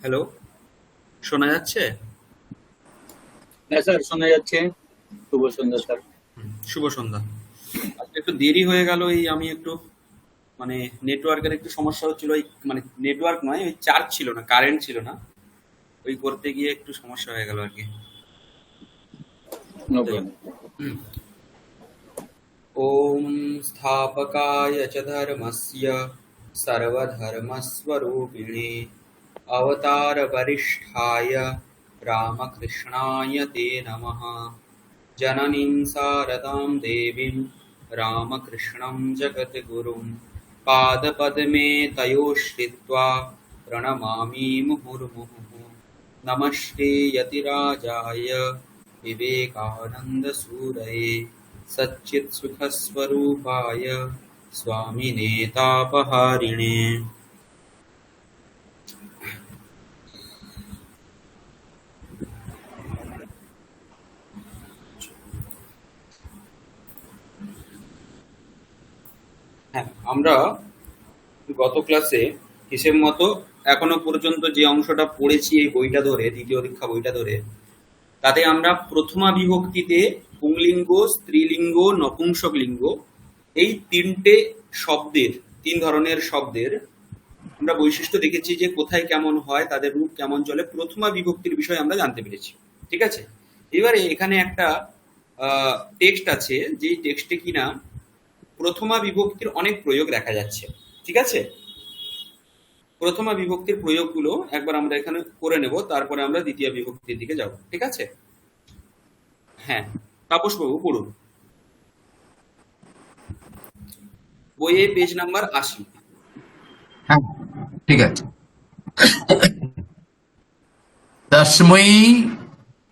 Hello, শোনা যাচ্ছে? হ্যাঁ স্যার, শোনা যাচ্ছে। শুভ সন্ধ্যা স্যার। শুভ সন্ধ্যা। আজকে একটু দেরি হয়ে গেল, এই আমি একটু মানে নেটওয়ার্কের একটু সমস্যা হচ্ছিল, ওই মানে নেটওয়ার্ক নয়, ওই চার্জ ছিল না, কারেন্ট ছিল না, ওই করতে গিয়ে একটু সমস্যা হয়ে গেল আর কি। নো যাই হোক। প্রবলেম। ওম স্থাপকায় চ ধর্মস্য সর্বধর্মস্বরূপিণে अवतार वरिष्ठाय रामकृष्णाय ते नमः। जननीं शारदां देवीं रामकृष्णं जगद्गुरुं पादपद्मे तयो श्रित्वा प्रणमामि मुहुर्मुहुः। नमस्ते यतिराजाय विवेकानन्दसूरये सच्चित्सुखस्वरूपाय स्वामिने तापहारिणे। হ্যাঁ, আমরা গত ক্লাসে হিসেব মতো এখনো পর্যন্ত যে অংশটা পড়েছি এই বইটা ধরে, দ্বিতীয় দীক্ষা বইটা ধরে, তাতে আমরা প্রথমা বিভক্তিতে পুংলিঙ্গ, স্ত্রীলিঙ্গ, নপুংসক লিঙ্গ এই তিনটে শব্দের, তিন ধরনের শব্দের আমরা বৈশিষ্ট্য দেখেছি যে কোথায় কেমন হয়, তাদের রূপ কেমন চলে, প্রথমা বিভক্তির বিষয়ে আমরা জানতে পেরেছি। ঠিক আছে? এবারে এখানে একটা টেক্সট আছে, যেই টেক্সটে কিনা প্রথমা বিভক্তির অনেক প্রয়োগ দেখা যাচ্ছে। ঠিক আছে? প্রথমা বিভক্তির প্রয়োগগুলো একবার আমরা এখানে করে নেব, তারপরে আমরা দ্বিতীয় বিভক্তির দিকে যাব। ঠিক আছে? হ্যাঁ, তাপসবাবু পড়ুন। বইয়ে পেজ নাম্বার ৮০। হ্যাঁ, ঠিক আছে। তস্मै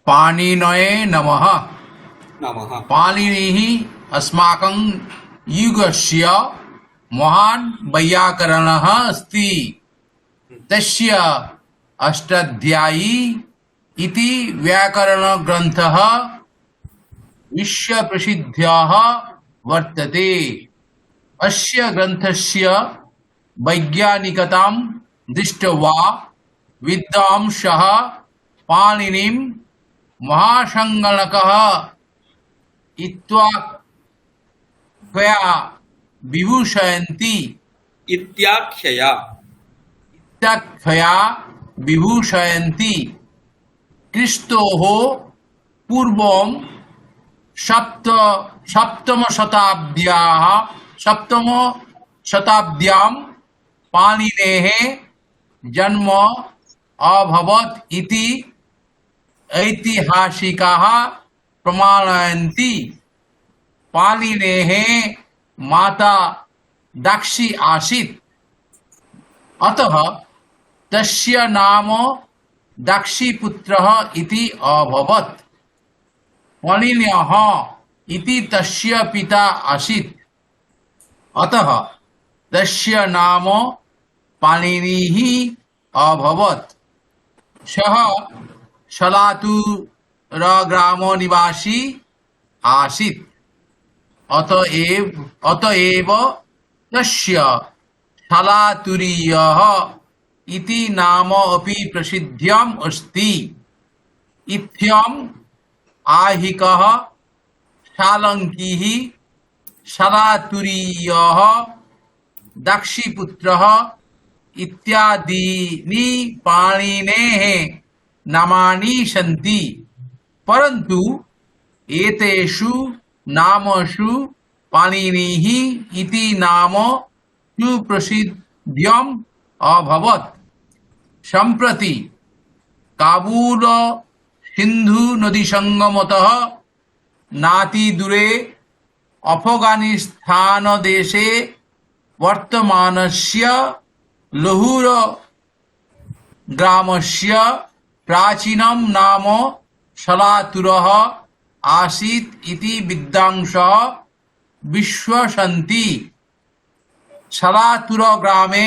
পাণিনয়ে নমঃ। নমঃ। পাণিনিः अस्माकं युगस्य महान् वैयाकरणः अस्ति। तस्य अष्टाध्यायी इति व्याकरणग्रन्थः विश्वप्रसिद्धः वर्तते। अस्य ग्रन्थस्य वैज्ञानिकतां दृष्ट्वा विद्वांसः पाणिनिं महासंगणकः इत्याख्यया विभूषयन्ति। इत्याख्यया। इत्याख्यया विभूषयन्ति। क्रिस्तोः पूर्वं सप्तमशताब्द्याः सप्तमशताब्द्यां पाणिनेः जन्म अभवत् इति ऐतिहासिकाः प्रमाणयन्ति। पाणिनेः माता दाक्षी आसीत्, अतः तस्य नाम दाक्षीपुत्रः इति अभवत्। पाणिन्यः इति तस्य पिता आसीत्, अतः तस्य नाम पाणिनिः अभवत्। सः शलातुरग्रामनिवासी आसीत्, अतएव तस्य शलातुरीयः इति नाम अपि प्रसिद्धम् अस्ति। इत्थम् आहिकः, शालङ्किः, शलातुरीयः, दाक्षीपुत्रः इत्यादीनि पाणिनेः नामानि सन्ति, परन्तु एतेषु नामसु पाणिनिः इति नाम सुप्रसिद्धम् अभवत्। सम्प्रति काबुल सिन्धु नदीसंगमतः नातिदूरे अफगानिस्तानदेशे वर्तमानस्य लहुर ग्रामस्य प्राचीनं नाम शलातुरः आसीत् इति विद्वांसः विश्वसन्ति। शलातुरग्रामे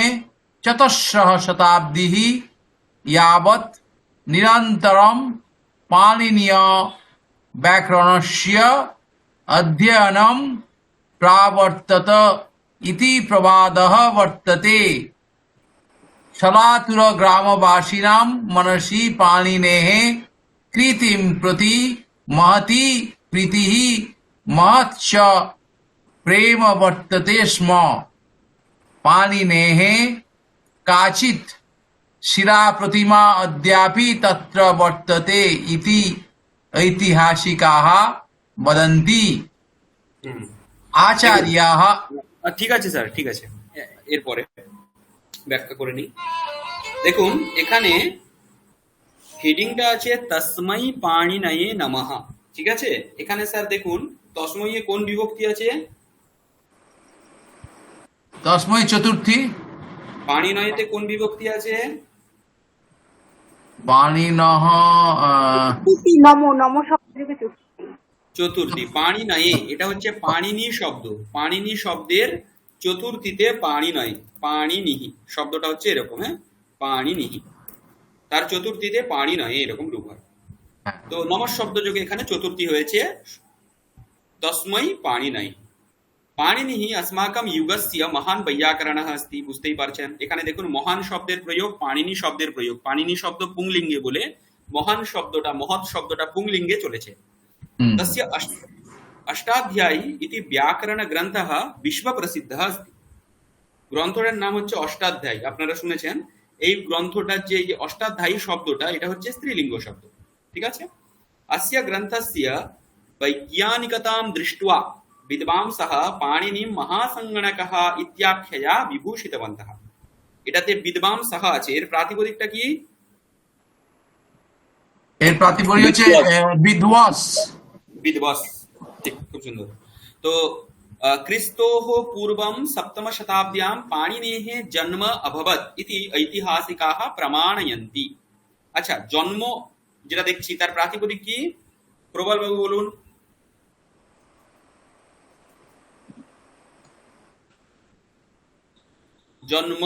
चतुस्रः शताब्दीः यावत् निरन्तरं पाणिनीय व्याकरणस्य अध्ययनं प्रावर्तत इति प्रवादः वर्तते। छलातुर ग्रामवासिनां मनसि पाणिनेः कृतिं प्रति महती प्रीतिः महच्च प्रेम वर्तते स्म। पाणिनेः काचित् शिलाप्रतिमा अद्यापि तत्र वर्तते इति ऐतिहासिकाः वदन्ति। হুম। आचार्याः ঠিক আছে স্যার, ঠিক আছে, এরপরে ব্যাখ্যা করে নিই। দেখুন এখানে হেডিংটা আছে তস্মৈ পাণিনয়ে নমঃ, ঠিক আছে। এখানে স্যার দেখুন তস্মৈয়ে কোন বিভক্তি আছে? तस्मै चतुर्थी পাণিনয়েতে কোন বিভক্তি আছে? पाणिनः নমো নমো শব্দকে চতুর্থী। চতুর্থী। পাণিনয়ে এটা হচ্ছে পাণিনি শব্দ, পাণিনি শব্দের চতুর্থীতে পাণিনয়, পাণিনিহি শব্দটা হচ্ছে এরকম, হ্যাঁ, পাণিনিহি, তার চতুর্থীতে পাণিনয়ে এরকম রূপ হয়। তো নমঃ শব্দ যোগে এখানে চতুর্থী হয়েছে তস্মৈ পাণিনয়। পাণিনিহি अस्माकं युगस्य মহান বৈয়াকরণः अस्ति, বুঝতেই পারছেন। এখানে দেখুন মহান শব্দের প্রয়োগ, পাণিনি শব্দের প্রয়োগ। পাণিনি শব্দ পুংলিঙ্গে বলে মহান শব্দটা, মহৎ শব্দটা পুংলিঙ্গে চলেছে। तस्य अष्टाध्यायी इति व्याकरण ग्रंथः विश्व प्रसिद्धः अस्ति। গ্রন্থটার নাম হচ্ছে অষ্টাধ্যায়ী, আপনারা শুনেছেন। এই গ্রন্থটার যে এই অষ্টাধ্যায়ী শব্দটা, এটা হচ্ছে স্ত্রীলিঙ্গ শব্দ, ঠিক আছে। अस्य ग्रन्थस्य वैज्ञानिकतां दृष्ट्वा विद्वांसः पाणिनिं महासंगणकः इत्याख्यया विभूषितवन्तः। এটাতে বিদ্বাংসः আছে, এর প্রাতিপদিকটা কি? এর প্রাতিপদিক হচ্ছে বিদ্বাস। विद्वस, ठीक, खूब सुंदर। तो क्रिस्तोः पूर्वं सप्तमशताब्द्यां पाणिनेः जन्म अभवत् इति ऐतिहासिकाः प्रमाणयन्ति। আচ্ছা, জন্ম যেটা দেখছি তার প্রাতিপদিক কি? প্রবল বাবু বলুন। জন্ম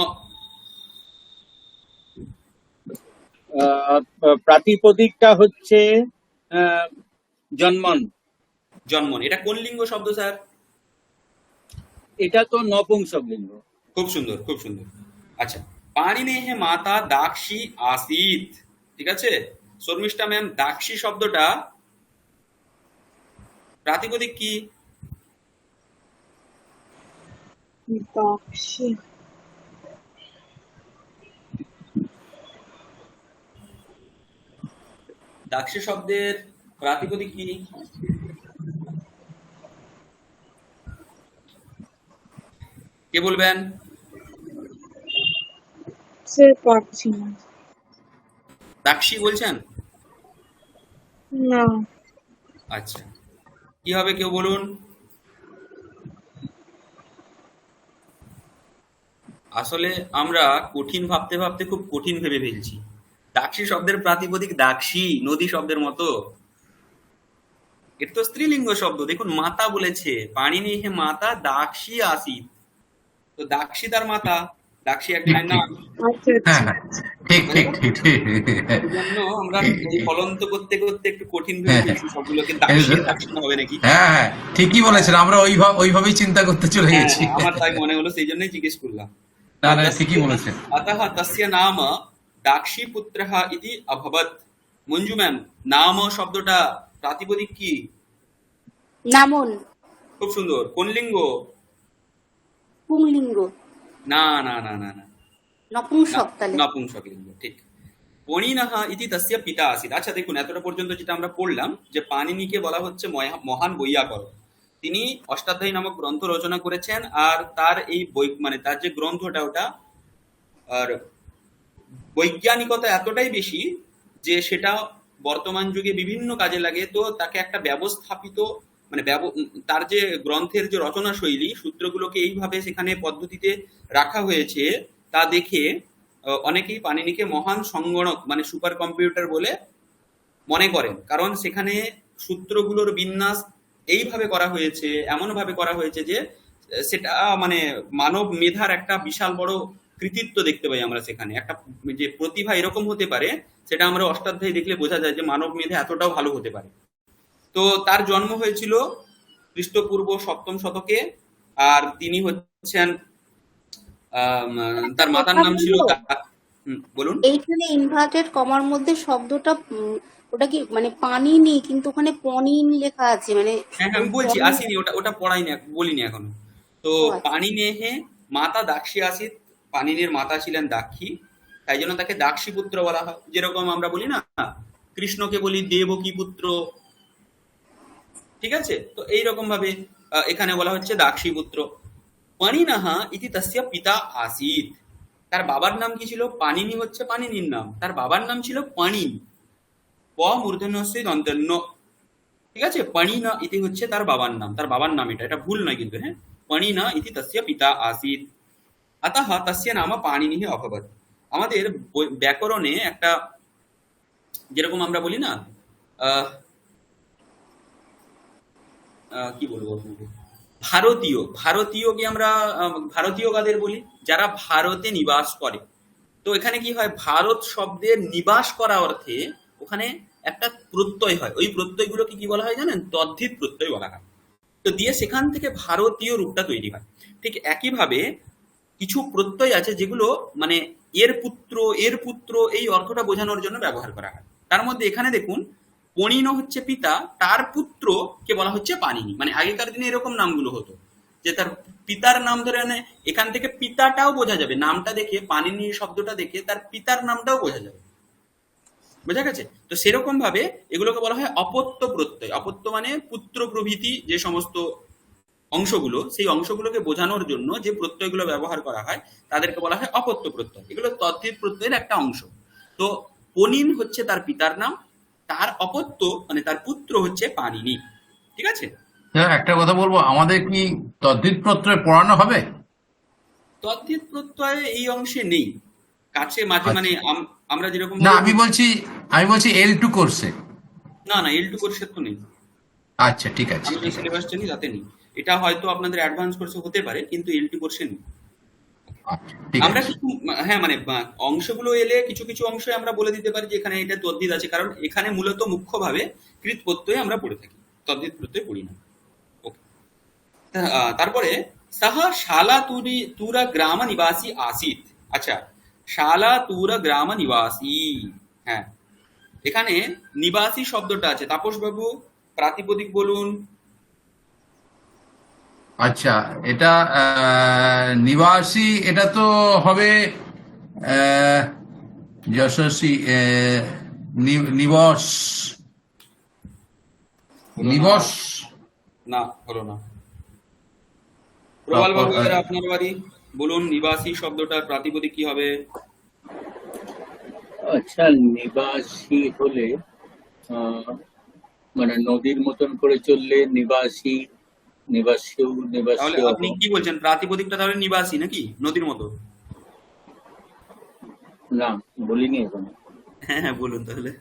প্রাতিপদিকটা হচ্ছে জন্মন। জন্মন, এটা কোন লিঙ্গ শব্দ স্যার? এটা তো নপুংসকলিঙ্গ। খুব সুন্দর, খুব সুন্দর। আচ্ছা, পাণিনেহ মাতা দাক্ষী আসিত, ঠিক আছে। শর্মিষ্ঠা ম্যাম, দাক্ষী শব্দটা প্রাতিপদিক কি? দাক্ষী দাক্ষী শব্দের প্রাতিপদিক কি? কে বলবেন? সে পারছি না। দাক্ষী বলছেন? না, আচ্ছা, কি হবে কেউ বলুন। আসলে আমরা কঠিন ভাবতে ভাবতে খুব কঠিন ভেবে ফেলছি। দাক্ষী শব্দের প্রাতিপদিক দাক্ষী, নদী শব্দের মতো। এটা তো স্ত্রীলিঙ্গ শব্দ। দেখুন মাতা বলেছে, পাণিনিহ মাতা দাক্ষী আসিত, তো দাক্ষী তার মাতা, দাক্ষী একজনের নাম। আচ্ছা আচ্ছা। হ্যাঁ, ঠিক ঠিক ঠিক ঠিক। এই জন্য আমরা এই ফলন্ত করতে করতে একটু কঠিন ভেবে ফেলছি সবগুলোকে। দাক্ষী দাক্ষী হবে নাকি? হ্যাঁ হ্যাঁ, ঠিকই বলেছেন, আমরা ওইভাবেই চিন্তা করতে চলে হ্যাঁ, গেছি। আমার তাই মনে হলো, সেই জন্যই জিজ্ঞেস করলাম। না না, ঠিকই বলেছেন। अतः तस्य नाम দাক্ষীপুত্রः ইতি অভবৎ। মঞ্জু ম্যাম, নাম শব্দটা প্রাতিপদিক কি? নামন খুব সুন্দর। কোন লিঙ্গ? পুংলিঙ্গ, না না না না না, নপুংসক তাহলে। নপুংসক লিঙ্গ, ঠিক। পণিনঃ ইতি তস্য পিতা আসিত। আচ্ছা দেখুন, এতটা পর্যন্ত যেটা আমরা পড়লাম, যে পাণিনিকে বলা হচ্ছে মহান বৈয়াকরণ। তিনি অষ্টাধ্যায়ী নামক গ্রন্থ রচনা করেছেন, আর তার এই বই মানে তার যে গ্রন্থটা, ওটা আর বৈজ্ঞানিকতা এতটাই বেশি যে সেটা বর্তমান যুগে বিভিন্ন কাজে লাগে। তো তাকে একটা ব্যবস্থাপিত মানে তার যে গ্রন্থের যে রচনা শৈলী, সূত্রগুলোকে এইভাবে সেখানে পদ্ধতিতে রাখা হয়েছে, তা দেখে অনেকেই পাণিনিকে মহান সংগণক মানে সুপার কম্পিউটার বলে মনে করেন। কারণ সেখানে সূত্রগুলোর বিন্যাস এইভাবে করা হয়েছে, এমন ভাবে করা হয়েছে যে সেটা মানে মানব মেধার একটা বিশাল বড় কৃতিত্ব দেখতে পাই আমরা সেখানে। একটা যে প্রতিভা এরকম হতে পারে, সেটা আমরা অষ্টাধ্যায়ী দেখলে বোঝা যায় যে মানব মেধা এতটাও ভালো হতে পারে। তো তার জন্ম হয়েছিল খ্রিস্টপূর্ব ৭ম শতকে, আর তিনি হচ্ছেন তার মাতার নাম ছিল বলুন। এইখানে ইনভার্টেড কমার মধ্যে শব্দটা ওটা কি মানে পানি নেই, কিন্তু ওখানে পনিন লেখা আছে, মানে হ্যাঁ হ্যাঁ, ওই আমি বলছি, পনিন। আসিনি, ওটা ওটা পড়াইনি, বলিনি এখনো। তো ও আচ্ছা। পাণিনেহে মাতা দাক্ষী আসিত, পাণিনির মাতা ছিলেন দাক্ষী, তাই জন্য তাকে দাক্ষী পুত্র বলা হয়। যেরকম আমরা বলি না, কৃষ্ণকে বলি দেবকী পুত্র, ঠিক আছে? তো এইরকম ভাবে এখানে বলা হচ্ছে দাক্ষী পুত্র। পাণিনাহা ইতি তস্য পিতা আসিত। তার বাবার নাম কি ছিল? পাণিনি হচ্ছে পাণিনির নাম, তার বাবার নাম ছিল পাণিন, প মূর্ধন্যস্য দন্তন্য। ঠিক আছে? পাণিনা ইতি হচ্ছে তার বাবার নাম, তার বাবার নাম এটা, এটা ভুল নয় কিন্তু, হ্যাঁ। পাণিনা ইতি তস্য পিতা আসিত, অতঃ তস্য নাম পাণিনিঃ অভবৎ। আমাদের ব্যাকরণে একটা, যেরকম আমরা বলি না, আহ, কি বলবো আপনাকে, ভারতীয়, ভারতীয়কে আমরা ভারতীয় কাদের বলি? যারা ভারতে নিবাস করে। তো এখানে কি হয়, ভারত শব্দের নিবাস করা অর্থে ওখানে একটা প্রত্যয় হয়, ওই প্রত্যয়গুলোকে কি বলা হয় জানেন? তদ্ধিত প্রত্যয় বলা হয়। তো দিয়ে সেখান থেকে ভারতীয় রূপটা তৈরি হয়। ঠিক একইভাবে কিছু প্রত্যয় আছে যেগুলো মানে এর পুত্র, এর পুত্র, এই অর্থটা বোঝানোর জন্য ব্যবহার করা হয়। তার মধ্যে এখানে দেখুন, পণিন হচ্ছে পিতা, তার পুত্র কে বলা হচ্ছে পাণিনি। মানে আগেকার দিনে এরকম নামগুলো হতো, যে তার পিতার নাম ধরে, মানে এখান থেকে পিতাটাও বোঝা যাবে, নামটা দেখে, পাণিনি শব্দটা দেখে তার পিতার নামটাও বোঝা যাবে। বোঝা গেছে? তো সেরকম ভাবে এগুলোকে বলা হয় অপত্য প্রত্যয়। অপত্য মানে পুত্র প্রভৃতি যে সমস্ত অংশগুলো, সেই অংশগুলোকে বোঝানোর জন্য যে প্রত্যয়গুলো ব্যবহার করা হয় তাদেরকে বলা হয় অপত্য প্রত্যয়। এগুলো তদ্ধিত প্রত্যয়ের একটা অংশ। তো পনিন হচ্ছে তার পিতার নাম, তার অপত্য মানে তার পুত্র হচ্ছে পাণিনি। ঠিক আছে? স্যার একটা কথা বলবো, আমাদের কি তদ্ধিত প্রত্যয় পড়ানো হবে? তদ্ধিত প্রত্যয় এই অংশে নেই, কাছে মাঝে মানে আচ্ছা, আমরা যেরকম না ভাবে আমি বলছি, আমি বলছি L2 কোর্সে। না না, এল টু কোর্সের তো নেই। আচ্ছা ঠিক আছে, আমি যে ঠিক আছে। সিলেবাস জানি তাতে নেই। এটা হয়তো আপনাদের অ্যাডভান্স কোর্সে হতে পারে, কিন্তু এল টু কোর্সে নেই। আচ্ছা ঠিক আমরা আছে। কিছু, হ্যাঁ মানে অংশগুলো এলে কিছু কিছু অংশে আমরা বলে দিতে পারি যে এখানে এটা তদ্ধিত আছে, কারণ এখানে মূলত মুখ্যভাবে কৃত প্রত্যয় আমরা পড়ে থাকি, তদ্ধিত প্রত্যয় পড়ি না। ওকে। তারপরে সাহা শালা তুরা গ্রাম নিবাসী আসিত। আচ্ছা, শালা তুরা গ্রাম নিবাসী, হ্যাঁ, এখানে নিবাসী শব্দটা আছে। তাপস বাবু প্রাতিপদিক বলুন। আচ্ছা, এটা নিবাসী, এটা তো হবে আহ, যশস্বী, নিবস, হলো না, নিবস। না হলো না। প্রবাল বাবু, এবার আহ, আপনার বাড়ি, বলুন নিবাসী শব্দটার প্রাতিপদিক কি হবে? আচ্ছা, নিবাসী হলে আহ, মানে নদীর মতন করে চললে নিবাসী, নিবাসীও, তাহলে নিবাসীও। আপনি কি বলছেন, প্রাতিপদিকটা তাহলে নিবাসী নাকি নদীর মতো? না, বলিনি এখন। হ্যাঁ হ্যাঁ, বলুন তাহলে।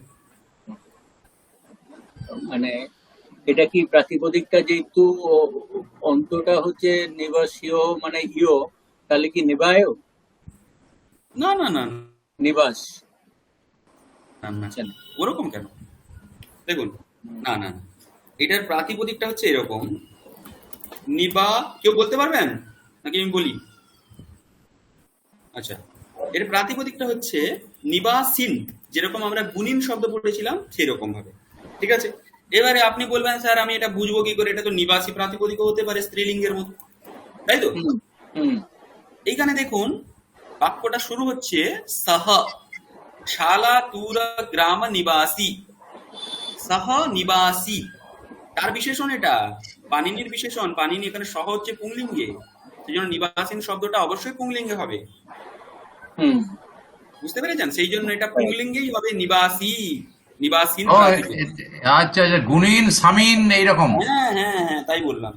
মানে এটা কি প্রাতিপদিকটা যেহেতু অন্তটা হচ্ছে নিবাসীয় মানে ইয়, তাহলে কি নিবায় না না না নিবাস? না না, আচ্ছা না। ওরকম কেন? দেখুন, না না না, এটার প্রাতিপদিকটা হচ্ছে এরকম, নিবা, কেউ বলতে পারবেন নাকি আমি বলি? আচ্ছা, এর প্রাতিপদিকটা হচ্ছে নিবাসিন, যেরকম আমরা গুণিন শব্দ পড়েছিলাম সেরকম ভাবে। ঠিক আছে? এবারে আপনি বলবেন স্যার আমি এটা বুঝবো কি করে, এটা তো নিবাসী প্রাতিপদিকও হতে পারে স্ত্রীলিঙ্গের মতো, তাই তো? হুম হুম। এইখানে দেখুন, বাক্যটা শুরু হচ্ছে সহ শালা তুরা গ্রাম নিবাসী, সহ নিবাসী, তার বিশেষণ এটা, পানিনির বিশেষণ। পানিনি এখানে সহ হচ্ছে পুংলিঙ্গে, সেই জন্য নিবাসীন শব্দটা অবশ্যই পুংলিঙ্গে হবে। হুম। বুঝতে পেরেছেন? সেই জন্য এটা পুংলিঙ্গেই হবে, নিবাসী, নিবাসীন ও প্রাতিপদিক। আচ্ছা আচ্ছা, গুণিন সামিন এইরকম। হ্যাঁ হ্যাঁ হ্যাঁ, তাই বললাম,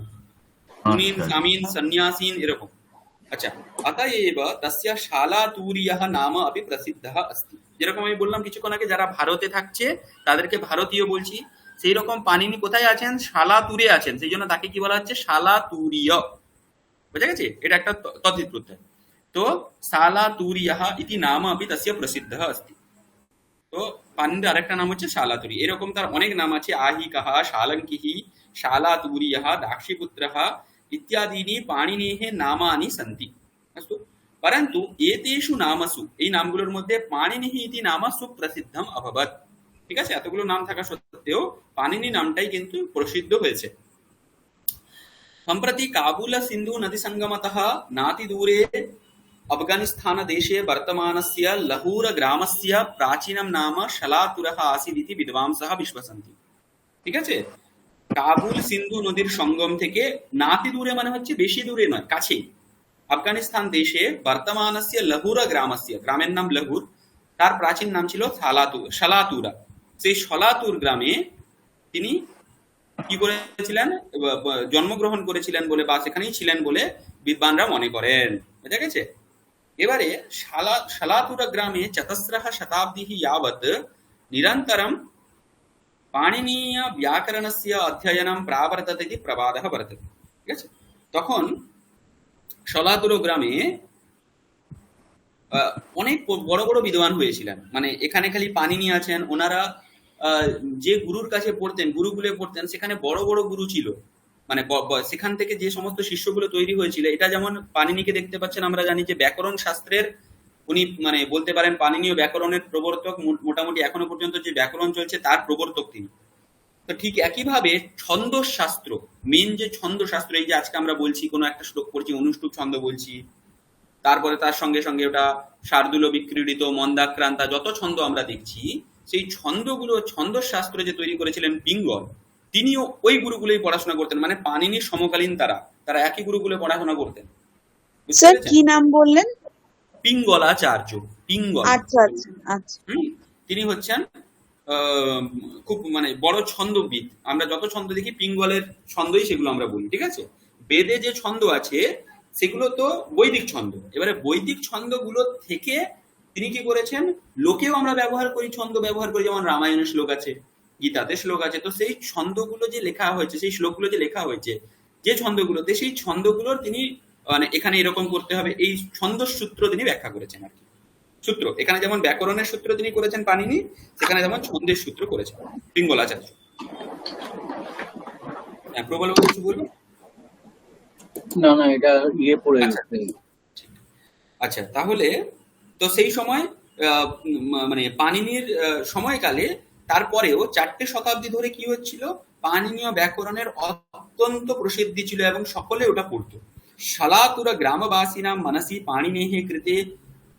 গুণিন আচ্ছা সামিন সন্ন্যাসীন এরকম। আচ্ছা, অতএব তস্য শালাতুরিয়ঃ নাম अपि প্রসিদ্ধः अस्ति। যেরকম আমি বললাম কিছুক্ষণ আগে, যারা ভারতে থাকছে তাদেরকে ভারতীয় বলছি, সেই রকম পানিনি কোথায় আছেন? শালাতুরে আছেন, সেই জন্য তাকে কি বলা হচ্ছে? শালাতুরীয়। বুঝা গেছে? এটা একটা তদ্ধিত প্রত্যয়। তো শালাতুরিয়ঃ ইতি নাম अपि তস্য প্রসিদ্ধः अस्ति। তো পানির আরেকটা নাম হচ্ছে শালাতুরি। এরকম তার অনেক নাম আছে, আহিকः, শালঙ্কিः, শালাতুরিয়ः, দাক্ষীপুত্রः ইত্যাদীনি পাণিনেः নামানি সन्ति। अस्तु। परन्तु एतेषु नामसु এই নামগুলোর মধ্যে পাণিনিः ইতি নাম সুপ্রসিদ্ধম অভবৎ। ঠিক আছে, এতগুলো নাম থাকা সত্ত্বেও পাণিনি নামটাই কিন্তু প্রসিদ্ধ হয়েছে। সম্প্রতি কাবুল সিন্ধু নদী সঙ্গমতः नातिदूरे अफगानिस्तानदेशे वर्तमानस्य लहूर ग्रामस्य प्राचीनं नाम शलातुरः आसीत् इति विद्वांसः विश्वसन्ति। ঠিক আছে, কাবুল সিন্ধু নদীর সঙ্গম থেকে নাতি দূরে মানে হচ্ছে বেশি দূরে নয়, কাছেই, আফগানিস্তান দেশে বর্তমানস্য লহুরা গ্রামস্য, গ্রামের নাম লহুর, তার প্রাচীন নাম ছিল শালাতুরা। সেই শলাতুর গ্রামে তিনি কি করেছিলেন, জন্মগ্রহণ করেছিলেন বলে বা সেখানেই ছিলেন বলে বিদ্বানরা মনে করেন। বুঝা গেছে? এবারে শালাতুরা গ্রামে চতুস্রः শতাব্দীः यावत् निरन्तरं পাণিনীয় ব্যাকরণস্য অধ্যয়নম প্রাবর্ততে ইতি প্রবাদः বর্ততে। ঠিক আছে, তখন শলাতুর গ্রামে অনেক বড় বড় বিদ্বান হয়েছিলেন। মানে এখানে খালি পাণিনি আছেন, ওনারা যে গুরুর কাছে পড়তেন, গুরুকুলে পড়তেন, সেখানে বড় বড় গুরু ছিল। মানে সেখান থেকে যে সমস্ত শিষ্যগুলো তৈরি হয়েছিল, এটা যেমন পাণিনিকে দেখতে পাচ্ছেন, আমরা জানি যে ব্যাকরণ শাস্ত্রের উনি মানে বলতে পারেন পাণিনীয় ব্যাকরণের প্রবর্তক, মোটামুটি এখনো পর্যন্ত যে ব্যাকরণ চলছে তার প্রবর্তক তিনি। তো ঠিক একইভাবে ছন্দ শাস্ত্র, মেন যে ছন্দ শাস্ত্র, এই যে আজকে আমরা বলছি কোনো একটা শ্লোক পড়ছি, অনুষ্ঠুপ ছন্দ বলছি, তারপরে তার সঙ্গে সঙ্গে ওটা শার্দুল বিক্রীড়িত, মন্দাক্রান্তা, যত ছন্দ আমরা দেখছি, সেই ছন্দগুলো ছন্দ শাস্ত্র যে তৈরি করেছিলেন পিঙ্গল, তিনিও ওই গুরুগুলোই পড়াশোনা করতেন। মানে পাণিনির সমকালীন তারা একই গুরুকুলে পড়াশোনা করতেন। বুঝতে স্যার পেরেছেন? কি নাম বললেন? পিঙ্গলাচার্য, পিঙ্গল। আচ্ছা আচ্ছা আচ্ছা। তিনি হচ্ছেন খুব মানে বড় ছন্দবিদ। আমরা যত ছন্দ দেখি পিঙ্গলের ছন্দই সেগুলো আমরা বলি। ঠিক আছে, বেদে যে ছন্দ আছে সেগুলো তো বৈদিক ছন্দ। এবারে বৈদিক ছন্দগুলো থেকে তিনি কি করেছেন, লোকেও আমরা ব্যবহার করি, ছন্দ ব্যবহার করি, যেমন রামায়ণে শ্লোক আছে, গীতাতে শ্লোক আছে। তো সেই ছন্দগুলো যে লেখা হয়েছে, সেই শ্লোকগুলো যে লেখা হয়েছে যে ছন্দগুলোতে, সেই ছন্দগুলোর তিনি মানে এখানে এরকম করতে হবে, এই ছন্দ সূত্র তিনি ব্যাখ্যা করেছেন আর কি। সূত্র এখানে যেমন ব্যাকরণের সূত্র তিনি করেছেন পাণিনি, সেখানে যেমন ছন্দের সূত্র করেছেন পিঙ্গলাচার্য। প্রবল কিছু বলবো? না না, এটা পড়ে আচ্ছা গেছে। আচ্ছা, তাহলে তো সেই সময় মানে পাণিনির সময়কালে তারপরেও 4টে শতাব্দী ধরে কি হচ্ছিল, পাণিনীয় ব্যাকরণের অত্যন্ত প্রসিদ্ধি ছিল এবং সকলে ওটা পড়তো। শলাতুর গ্রামবাসীনাম মনসি পাণিনেঃ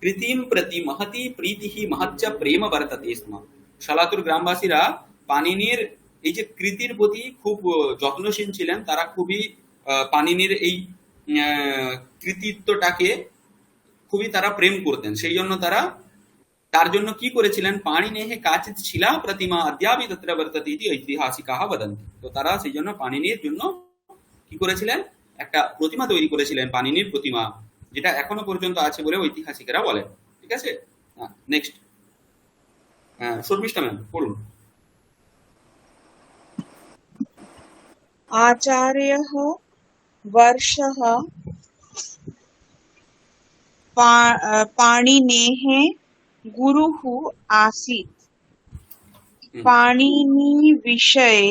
কৃতিম প্রতি মহতি প্রীতিঃ মহচ্চ প্রেম বর্ততে স্ম। শলাতুর গ্রামবাসীরা পাণিনির এই যে কৃতির প্রতি খুব যত্নশীল ছিলেন। তারা খুবই পাণিনির এই কৃতিত্বটাকে খুবই তারা প্রেম করতেন। সেই জন্য তার জন্য কি করেছিলেন, পাণিনেঃ কাচিৎ শিলা প্রতিমা অদ্যাপি তত্র বর্ততে ইতি ঐতিহাসিকাঃ বদন্তি। তো তারা সেই জন্য পাণিনির জন্য কি করেছিলেন, একটা প্রতিমা তৈরি করেছিলেন, পাণিনির প্রতিমা, যেটা এখনো পর্যন্ত আছে বলে ঐতিহাসিকেরা বলেন। ঠিক আছে, নেক্সট শর্মিষ্ঠা ম্যাম পড়ুন। आचार्यः वर्षः पाणिनेः गुरुः आसीत्। पाणिनिविषये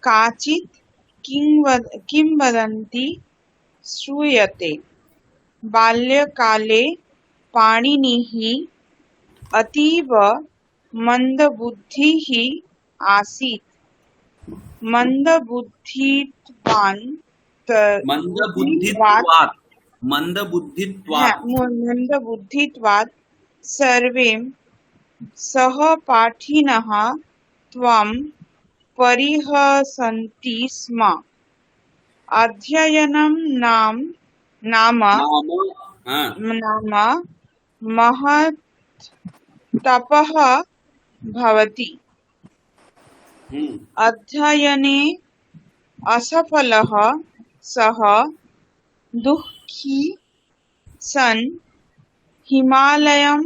काचित् किंवदन्ती श्रूयते। बाल्यकाले पाणिनिः अतीव मन्दबुद्धिः आसीत्। मंदबुद्धित्वात् सर्वे सहपाठिनः त्वं परिहसन्ति स्म। अध्ययनं नाम महत् तपः भवति। अध्ययने असफलः सः दुःखी सन् हिमालयं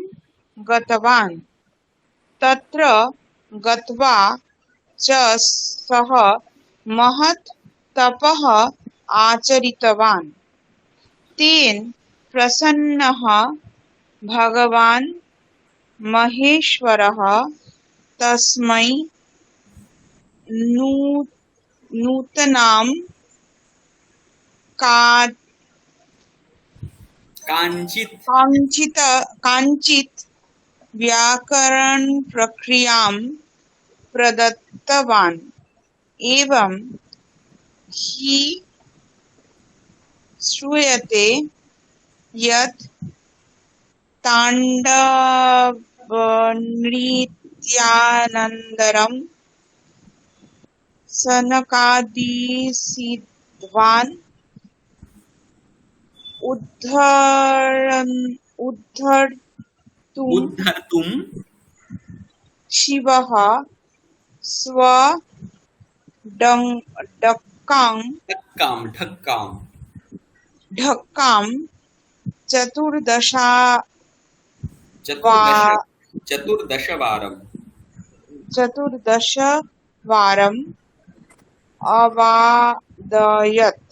गतवान्। तत्र गत्वा च सः महत् तपः आचरितवान्। तेन प्रसन्नः भगवान् महेश्वरः तस्मै नूतनां काञ्चित् काञ्चित् व्याकरण प्रक्रियां प्रदत्तवान् एवं हि श्रूयते यत् ताण्डवनृत्यानन्तरं सनकादिसिद्धान् उद्धर्तुं उद्धर्तुं शिवः स्वडङ्कां ढक्कां चतुर्दशवारम् चतुर्दशवारम् अवादयत्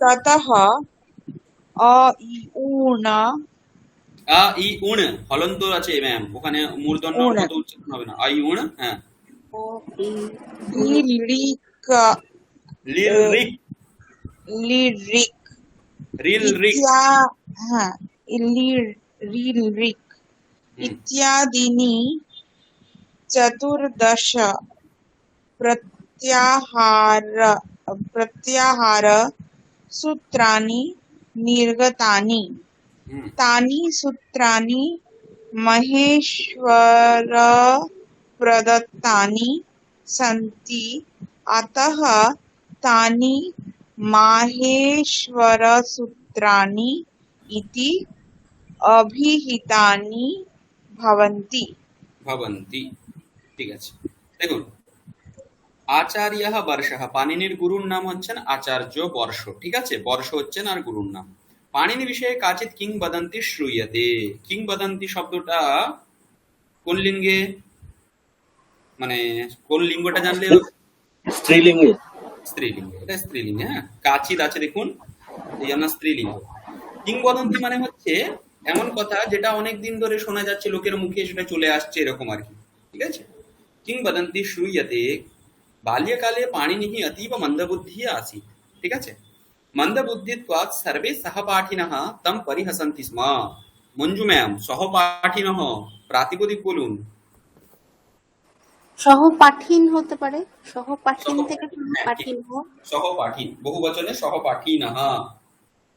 ततः अ-इ-ऊण আ ই উণ হলন্ত আছে ম্যাম, ওখানে মূর্ধন্য উণ মতো উচ্চারণ হবে না, আই উণ, হ্যাঁ। ও ই লিরিক লিল রিক, লিরিক রিল রিক, হ্যাঁ লিরিক হুম, ইত্যাদিনি চতুর্দশ प्रत्याहार सूत्राणि निर्गतानि হুম, तानि सूत्राणि महेश्वर प्रदत्तानि सन्ति अतः तानि माहेश्वर सूत्राणि इति अभिहितानि भवन्ति। ভবন্তি। ঠিক আছে, দেখুন, আচার্য বর্ষঃ, পাণিনির গুরুর নাম হচ্ছেন আচার্য বর্ষ। ঠিক আছে, বর্ষ হচ্ছেন আর গুরুর নাম। পাণিনি বিষয়ে কাচিৎ কিংবদন্তি শ্রূয়তে। কিংবদন্তি শব্দটা কোন লিঙ্গে, মানে কোন লিঙ্গটা জানলে, স্ত্রীলিঙ্গে। স্ত্রীলিঙ্গ, এটা স্ত্রীলিঙ্গ, হ্যাঁ। কাচিৎ আছে দেখুন, এই জন্য স্ত্রীলিঙ্গ। কিংবদন্তি মানে হচ্ছে এমন কথা যেটা অনেক দিন ধরে শোনা যাচ্ছে, লোকের মুখে সেটা চলে আসছে, এরকম আর কি। ঠিক আছে, কিংবদন্তি শ্রূয়তে বাল্যকালে পাণিনিः অতীব মন্দবুদ্ধিः आसीत्। ঠিক আছে, মন্দবুদ্ধিত্বাৎ সর্বে সহপাঠিনः তম পরিহসন্তি স্ম। মঞ্জু ম্যাম, সহপাঠিনः প্রাতিপদিক বলুন। সহপাঠীন হতে পারে, সহপাঠীন সহ, থেকে হ্যাঁ ঠিক, পাঠীন হোক। সহপাঠী বহু বচনে সহপাঠিনः।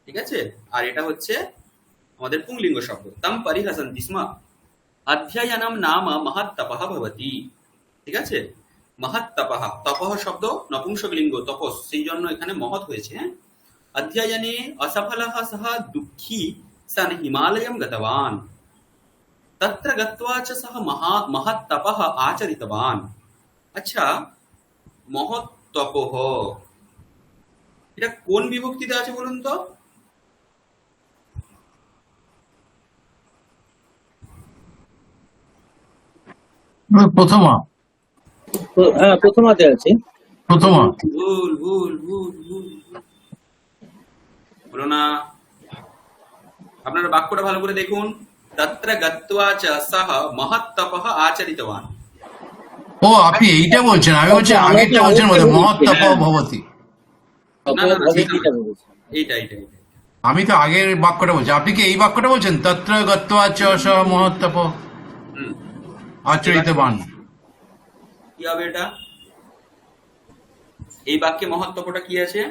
ঠিক আছে, আর এটা হচ্ছে আমাদের পুংলিঙ্গ শব্দ, তম পরিহসন্তি স্ম। অধ্যয়নম নাম মহৎ তপঃ ভবতি। ঠিক আছে, মহৎ তপঃ, তপঃ শব্দ নপুংসকলিঙ্গ তপস, সেই জন্য এখানে মহৎ হয়েছে, হ্যাঁ। অধ্যয়নে অসফলः সহ দুঃখী সন হিমালয়ম গতवान् তত্র গত্वा চ সহ মহৎ তপঃ আচরিতवान्। আচ্ছা, মহৎ তপঃ এটা কোন বিভক্তিতে আছে বলুন তো? প্রথমা, হ্যাঁ, প্রথমাতে আছে। প্রথমা। ভুল ভুল ভুল ভুল বলো না, আপনারা বাক্যটা ভালো করে দেখুন। তত্র গত্वा চ সহ মহৎ তপঃ আচরিতवान्। ও, আপনি এইটা বলছেন, আমি বলছি আমরা তো আগেরটা বলছেন আগেরটা বোধহয়, বলেছি, মহৎ তপ হ্যাঁ। ভবতি। না না না, সেটা ভবতিটা না, বলেছি। এইটা এইটা এইটা। আমি তো আগের বাক্যটা বলছি, আপনি কি এই বাক্যটা বলছেন? তত্র গত্বা চ সহ মহৎ তপ হুম, আচরিতবান। কি হবে এটা? এই বাক্যে মহৎ তপটা কি আছে?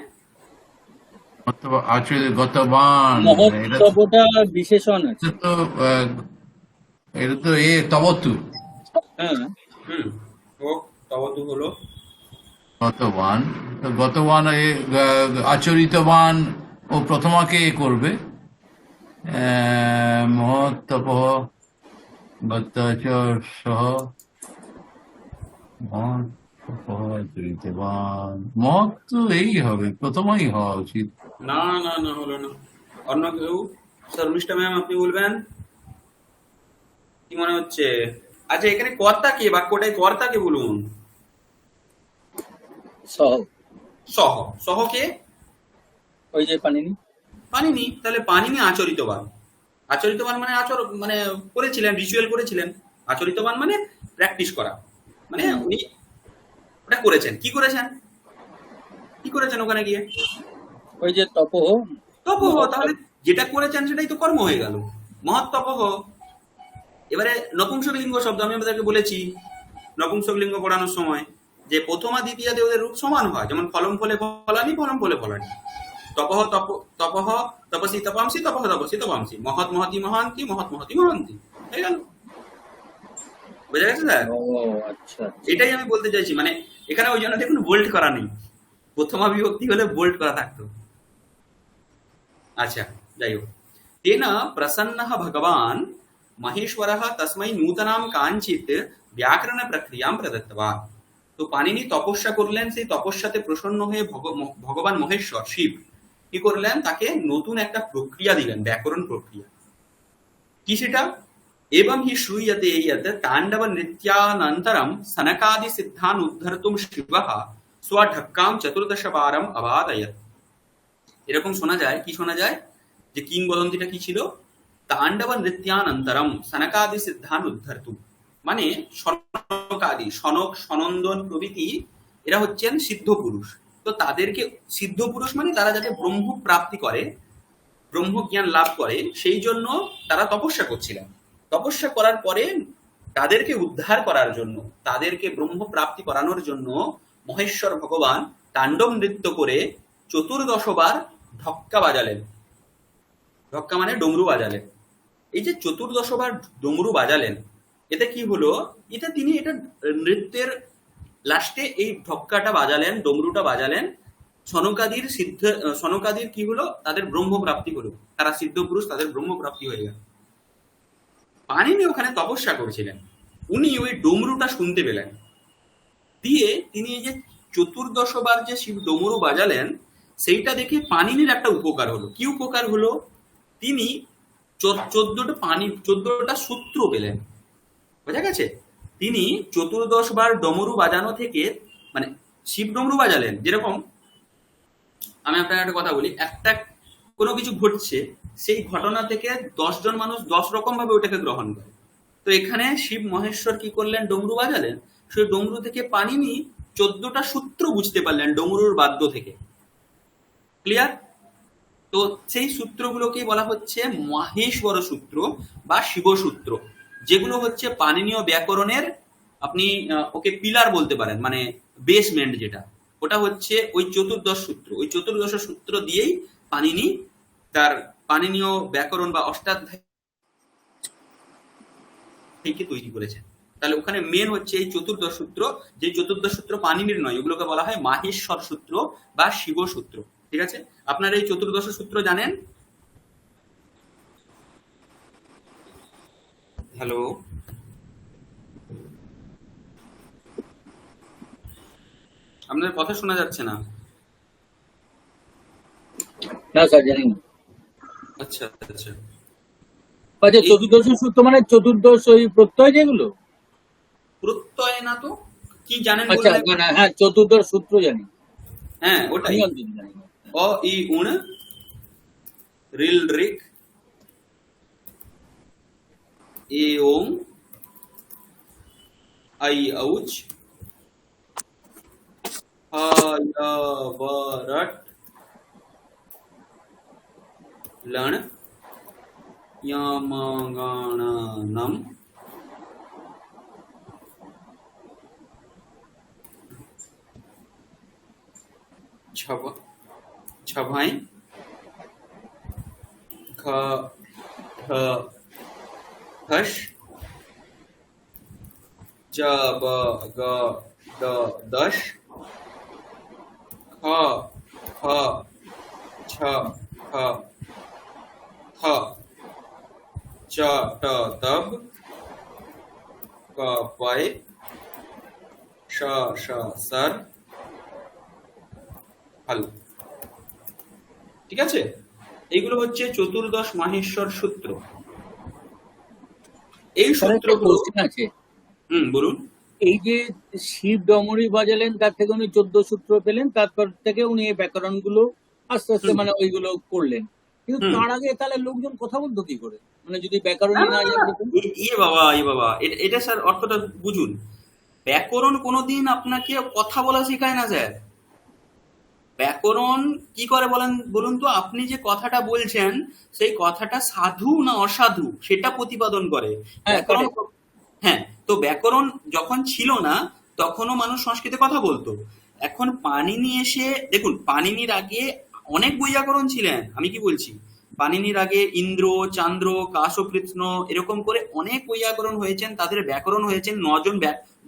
আচরিত গতবান, এটা মহত্তবটা বিশেষণ আছে। তো এটা তো তবতু। হ্যাঁ, হুম, ও তবতু হলো। গতবান, তো গতবান আচরিতবান ও প্রথমাকে করবে। মহৎ তপ গত্তাচ সহ মহৎ তপ আচরিতবান। মহৎ তো এই হবে, প্রথমাই হওয়া উচিত। না না না, হলো না। অন্য কেউ? শর্মিষ্ঠা ম্যাম, আপনি বলবেন, কি মনে হচ্ছে? আচ্ছা, এখানে কর্তা কে? বাক্যটাই কর্তা কে বলুন। সহ, সহ, সহ কে? ওই যে পানিনি। পানিনি। তাহলে পানিনি আচরিতবান। আচরিতবান মানে মানে করেছিলেন, রিচুয়াল করেছিলেন। আচরিতবান মানে প্র্যাকটিস করা, মানে উনি ওটা করেছেন। কি করেছেন? কি করেছেন ওখানে গিয়ে? ওই যে তপহ। তপহ। তাহলে যেটা করেছেন সেটাই তো কর্ম হয়ে গেল। মহত্তপহ। এবারে নপুংসকলিঙ্গ শব্দ আমি আপনাদেরকে বলেছি নপুংসকলিঙ্গ পড়ানোর সময় যে প্রথমা দ্বিতীয় ওদের রূপ সমান হয়, যেমন ফলম ফলে ফলানি, ফলম ফলে ফলানি। তপহ তপহ তপসি তপাংসি, তপহ তপসি তপাংসি, মহৎ মহতি মহান্তি, মহৎ মহতি মহান্তি। হয়ে গেল। বোঝা গেছে স্যার? ও আচ্ছা আচ্ছা। এটাই আমি বলতে চাইছি, মানে এখানে ওই জন্য দেখুন বোল্ড করা নেই, প্রথমা বিভক্তি হলে বোল্ড করা থাকতো। আচ্ছা, যাই হোক। তেন প্রসন্নः ভগবান মহেশ্বরः তস্मै নূতনাম কাঞ্চিত ব্যাকরণ প্রক্রিয়াম প্রদত্তবান। তো পানিনি তপস্যা করলেন, সেই তপস্যাতে প্রসন্ন হয়ে ভগবান মহেশ্বর শিব কি করলেন, তাকে নতুন একটা প্রক্রিয়া দিলেন, ব্যাকরণ প্রক্রিয়া। কি সেটা? एवं हि श्रूयते यत् ताण्डव नृत्यानन्तरं सनकादि सिद्धान् उद्धर्तुं शिवः स्वढक्कां 14 बारम् अवादयत्। এরকম শোনা যায়, কি শোনা যায়, যে কিংবদন্তিটা কি ছিল, তাণ্ডব নৃত্যানন্তরম সনকাদি সিদ্ধান উদ্ধর্তুম, মানে সনকাদি, সনক সনন্দন প্রভৃতি এরা হচ্ছেন সিদ্ধ পুরুষ। তো তাদেরকে, সিদ্ধ পুরুষ মানে তারা যাতে ব্রহ্ম প্রাপ্তি করে, ব্রহ্ম জ্ঞান লাভ করে, সেই জন্য তারা তপস্যা করছিলেন। তপস্যা করার পরে তাদেরকে উদ্ধার করার জন্য, তাদেরকে ব্রহ্ম প্রাপ্তি করানোর জন্য মহেশ্বর ভগবান তাণ্ডব নৃত্য করে 14 বার ঢক্কা বাজালেন। ঢক্কা মানে ডমরু বাজালেন। এই যে 14 বার ডমরু বাজালেন, এতে কি হলো, এটা তিনি এটা নৃত্যের লাস্টে এই ঢক্কাটা বাজালেন, ডমরুটা বাজালেন, সনকাদির সিদ্ধ, সনকাদির কি হলো, তাদের ব্রহ্ম প্রাপ্তি হলো, তারা সিদ্ধ পুরুষ, তাদের ব্রহ্ম প্রাপ্তি হয়ে গেল। পানিনি ওখানে তপস্যা করেছিলেন, উনি ওই ডমরুটা শুনতে পেলেন, দিয়ে তিনি এই যে 14 বার যে শিব ডমরু বাজালেন, সেইটা দেখে পানিনির একটা উপকার হলো। কি উপকার হলো? তিনি 14টা সূত্র পেলেন। বোঝা গেছে? তিনি 14 বার ডমরু বাজানো থেকে, মানে শিব ডমরু বাজালেন, যেরকম আমি আপনাকে একটা কথা বলি, একটা কোনো কিছু ঘটছে, সেই ঘটনা থেকে 10 জন মানুষ 10 রকম ভাবে ওটাকে গ্রহণ করে। তো এখানে শিব মহেশ্বর কি করলেন, ডমরু বাজালেন, সেই ডমরু থেকে পানিনি 14টা সূত্র বুঝতে পারলেন ডমরুর বাদ্য থেকে। ক্লিয়ার? তো সেই সূত্রগুলোকে বলা হচ্ছে মাহেশ্বর সূত্র বা শিব সূত্র, যেগুলো হচ্ছে পাণিনীয় ব্যাকরণের, আপনি ওকে পিলার বলতে পারেন, মানে বেসমেন্ট যেটা, ওটা হচ্ছে ওই 14 সূত্র। ওই 14 সূত্র দিয়েই পাণিনি তার পাণিনীয় ব্যাকরণ বা অষ্টাধ্যায়ীকে তৈরি করেছেন। তাহলে ওখানে মেন হচ্ছে এই 14 সূত্র, যে 14 সূত্র পাণিনির নয়, ওগুলোকে বলা হয় মাহেশ্বর সূত্র বা শিব সূত্র। ঠিক আছে? আপনারা এই 14 সূত্র জানেন? হ্যালো, আপনাদের কথা শোনা যাচ্ছে না। না স্যার, জানি না। আচ্ছা আচ্ছা, আচ্ছা, এই 14 সূত্র মানে 14 ওই প্রত্যয় যেগুলো? প্রত্যয় না তো, কি জানেন আচ্ছা, বলুন একবার? মানে হ্যাঁ, 14 সূত্র জানি, হ্যাঁ, আমি ওটাই। অন্তত জানি না। অ ই উণ রিল রিক এ ওং আই আউচ আ ইয়া বা রট লণ ইয়ামাগাণানম ছভাই খ ঠ ঠস জ ব গ ড দশ খ খ ছ খ খ চ ট তব ক পয় শ শ সর হল। ঠিক আছে? এইগুলো হচ্ছে 14 মাহেশ্বর সূত্র। এই স্যার, একটা সূত্রগুলো, কোশ্চেন আছে। বলুন। এই যে শিব ডমরু বাজালেন, তার থেকে উনি 14 সূত্র পেলেন, তারপর থেকে উনি এই ব্যাকরণ গুলো আস্তে আস্তে হুম মানে ওইগুলো করলেন। কিন্তু হুম তার আগে তাহলে লোকজন কথা বলতো কি করে, মানে যদি না ব্যাকরণই না না না, জানতো? এ বাবা, এটা স্যার অর্থটা বুঝুন। ব্যাকরণ কোনোদিন আপনাকে কথা বলা শেখায় না স্যার। ব্যাকরণ কি করে বলুন তো? আপনি যে কথাটা বলছেন সেই কথাটা সাধু না অসাধু সেটা প্রতিপাদন করে। হ্যাঁ, ব্যাকরণ, correct. হ্যাঁ, তো ব্যাকরণ যখন ছিল না তখনও মানুষ সংস্কৃতে কথা বলতো। এখন পাণিনি এসে দেখুন, পাণিনির আগে অনেক বৈয়াকরণ ছিলেন। আমি কি বলছি, পাণিনির আগে ইন্দ্র, চান্দ্র, কাশকৃষ্ণ এরকম করে অনেক বৈয়াকরণ হয়েছেন, তাদের ব্যাকরণ হয়েছেন। 9 জন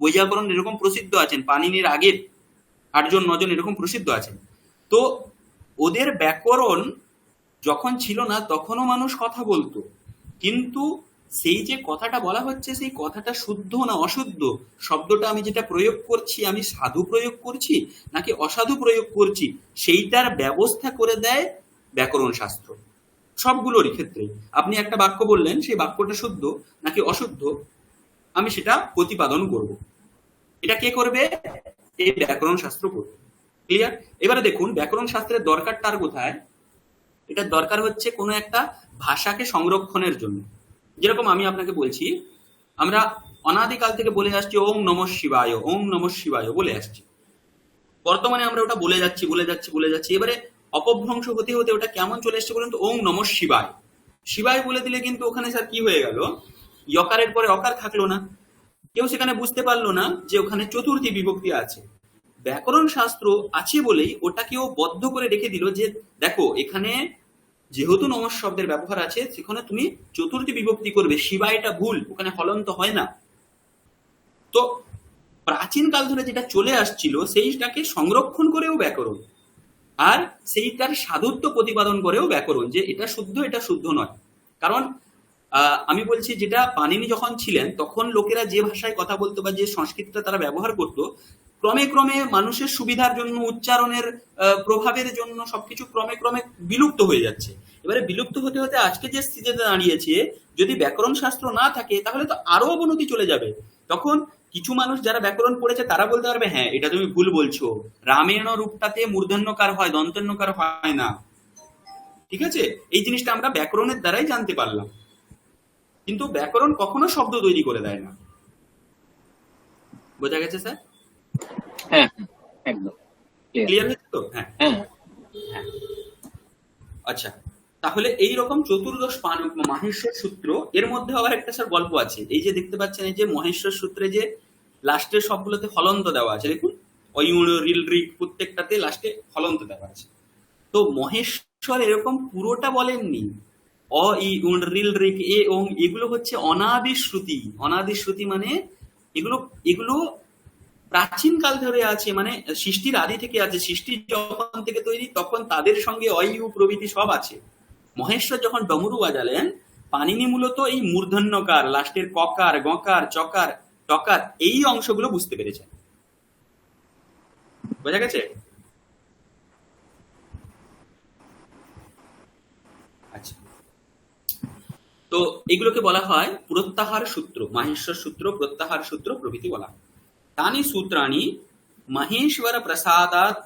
বৈয়াকরণ এরকম প্রসিদ্ধ আছেন, পাণিনির আগের 8 জন 9 জন এরকম প্রসিদ্ধ আছেন। তো ওদের ব্যাকরণ যখন ছিল না তখনও মানুষ কথা বলতো, কিন্তু সেই যে কথাটা বলা হচ্ছে সেই কথাটা শুদ্ধ না অশুদ্ধ, শব্দটা আমি যেটা প্রয়োগ করছি আমি সাধু প্রয়োগ করছি নাকি অসাধু প্রয়োগ করছি, সেইটার ব্যবস্থা করে দেয় ব্যাকরণ শাস্ত্র। সবগুলোরই ক্ষেত্রে আপনি একটা বাক্য বললেন, সেই বাক্যটা শুদ্ধ নাকি অশুদ্ধ আমি সেটা প্রতিপাদন করব। এটা কে করবে? এই ব্যাকরণ শাস্ত্র করবে। ক্লিয়ার? এবারে দেখুন ব্যাকরণ শাস্ত্রের দরকারটা আর কোথায়। এটার দরকার হচ্ছে কোনো একটা ভাষাকে সংরক্ষণের জন্য। যেরকম আমি আপনাকে বলছি, আমরা অনাদিকাল থেকে বলে আসছি ওম নমঃ শিবায়, ওম নমঃ শিবায় বলে আসছি। বর্তমানে আমরা ওটা বলে যাচ্ছি বলে যাচ্ছি বলে যাচ্ছি, এবারে অপভ্রংশ হতে হতে ওটা কেমন চলে এসছে বলুন তো? ওম নমঃ শিবায়, শিবায় বলে দিলে কিন্তু ওখানে স্যার কি হয়ে গেল, ইয়কারের পরে অকার থাকলো না, কেউ সেখানে বুঝতে পারলো না যে ওখানে চতুর্থী বিভক্তি আছে। ব্যাকরণ শাস্ত্র আছে বলেই ওটাকেও বদ্ধ করে রেখে দিল যে দেখো এখানে যেহেতু নমঃ শব্দের ব্যবহার আছে সেখানে তুমি চতুর্থী বিভক্তি করবে, শিবায়টা ভুল, ওখানে হলন্ত হয় না। তো প্রাচীন কাল ধরে যেটা চলে আসছিল সেইটাকে সংরক্ষণ করেও ব্যাকরণ, আর সেইটার সাধুত্ব প্রতিপাদন করেও ব্যাকরণ, যে এটা শুদ্ধ এটা শুদ্ধ নয়। কারণ আমি বলছি যেটা পাণিনি যখন ছিলেন তখন লোকেরা যে ভাষায় কথা বলতো বা যে সংস্কৃতটা তারা ব্যবহার করতো, ক্রমে ক্রমে মানুষের সুবিধার জন্য, উচ্চারণের প্রভাবের জন্য সবকিছু ক্রমে ক্রমে বিলুপ্ত হয়ে যাচ্ছে। এবারে বিলুপ্ত হতে হতে আজকে যে স্থিতিতে দাঁড়িয়েছে, যদি ব্যাকরণ শাস্ত্র না থাকে তাহলে তো আরো অবনতি চলে যাবে। তখন কিছু মানুষ যারা ব্যাকরণ পড়েছে তারা বলতে পারবে হ্যাঁ এটা তুমি ভুল বলছো, রামেণ রূপটাতে মূর্ধন্যকার হয়, দন্তন্যকার হয় না। ঠিক আছে, এই জিনিসটা আমরা ব্যাকরণের দ্বারাই জানতে পারলাম। কিন্তু ব্যাকরণ কখনো শব্দ তৈরি করে দেয় না। বোঝা গেছে স্যার? হ্যাঁ, একদম clear. ক্লিয়ার হয়েছে তো? হ্যাঁ হ্যাঁ, হ্যাঁ। আচ্ছা, তাহলে এই রকম চতুর্দশ মাহেশ্বর সূত্র, এর মধ্যে আবার একটা স্যার গল্প আছে। এই যে দেখতে পাচ্ছেন এই যে মহেশ্বর সূত্রে যে লাস্টের সবগুলোতে হলন্ত দেওয়া আছে, দেখুন অয়ুণ রিল রিক প্রত্যেকটাতে লাস্টে হলন্ত দেওয়া আছে। তো মহেশ্বর এরকম পুরোটা বলেননি, অ ই উণ রিল রিক এ ওং, এগুলো হচ্ছে অনাদি শ্রুতি। অনাদি শ্রুতি মানে এগুলো এগুলো প্রাচীন কাল ধরে আছে, মানে সৃষ্টির আদি থেকে আছে। সৃষ্টি যখন থেকে তৈরি তখন তাদের সঙ্গে অয়ু প্রভৃতি সব আছে। মহেশ্বর যখন ডমরু বাজালেন, পাণিনি মূলত এই মূর্ধন্যকার, লাস্টের ককার, গকার, চকার, টকার এই অংশগুলো বুঝতে পেরেছেন। বোঝা গেছে? আচ্ছা, তো এগুলোকে বলা হয় প্রত্যাহার সূত্র, মাহেশ্বর সূত্র, প্রত্যাহার সূত্র প্রভৃতি বলা হয়। তানি সূত্রাণি মহেশ্বর প্রসাদাত,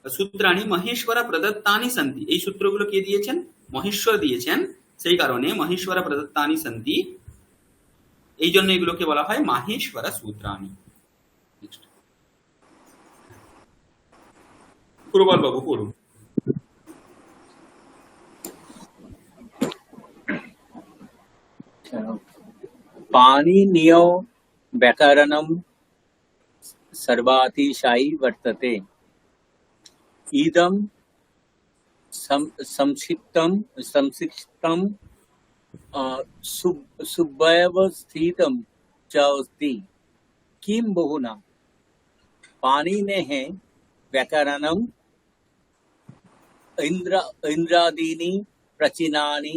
সূত্রাণি মহেশ্বর প্রদত্তানি সন্তি। এই সূত্রগুলো কে দিয়েছেন? মহেশ্বর দিয়েছেন, সেই কারণে মহেশ্বর প্রদত্তানি সন্তি, এই জন্য এগুলোকে বলা হয় মাহেশ্বর সূত্রাণি। প্রবল বাবু পড়ুন। पाणिनीय व्याकरणं सर्वातिशायी वर्तते। इदं संक्षिप्तं सुव्यवस्थितं च अस्ति। किं बहुना पाणिनेः व्याकरणं इंद्रादीनि प्राचीनानि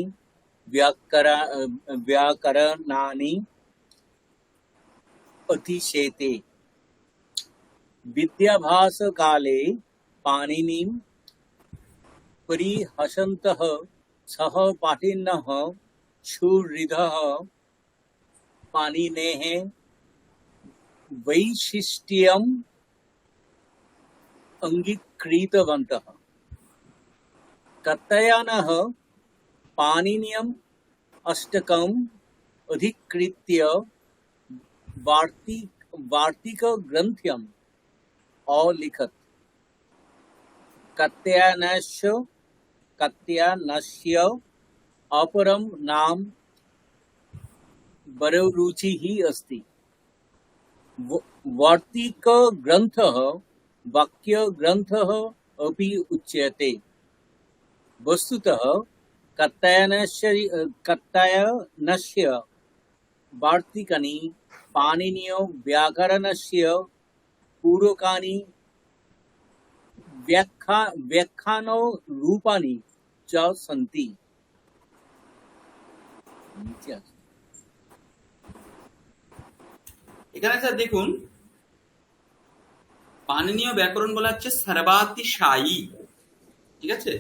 व्याकरणानि अतिशेते। विद्याभ्यास काले पाणिनिं परिहसन्तः सहपाठिनः सुहृदः पाणिनेः वैशिष्ट्यम् अङ्गीकृतवन्तः। तत्रयानः पाणिनीयम् अष्टकम् अधिकृत्य वार्तिकग्रन्थम् अलिखत्। कत्यायनस्य कत्यायनस्य अपरं नाम बररुचिः अस्ति। वार्तिकग्रन्थः वाक्यग्रन्थः अपि उच्यते। वस्तुतः कत्यायनस्य वार्तिकानि पाणिनीय व्याकरणस्य पूरकानि व्याख्यानरूपाणि च सन्ति। এখানে স্যার দেখুন, পাণিনীয় ব্যাকরণ বলা হচ্ছে সর্বাতিশায়ী, ঠিক আছে।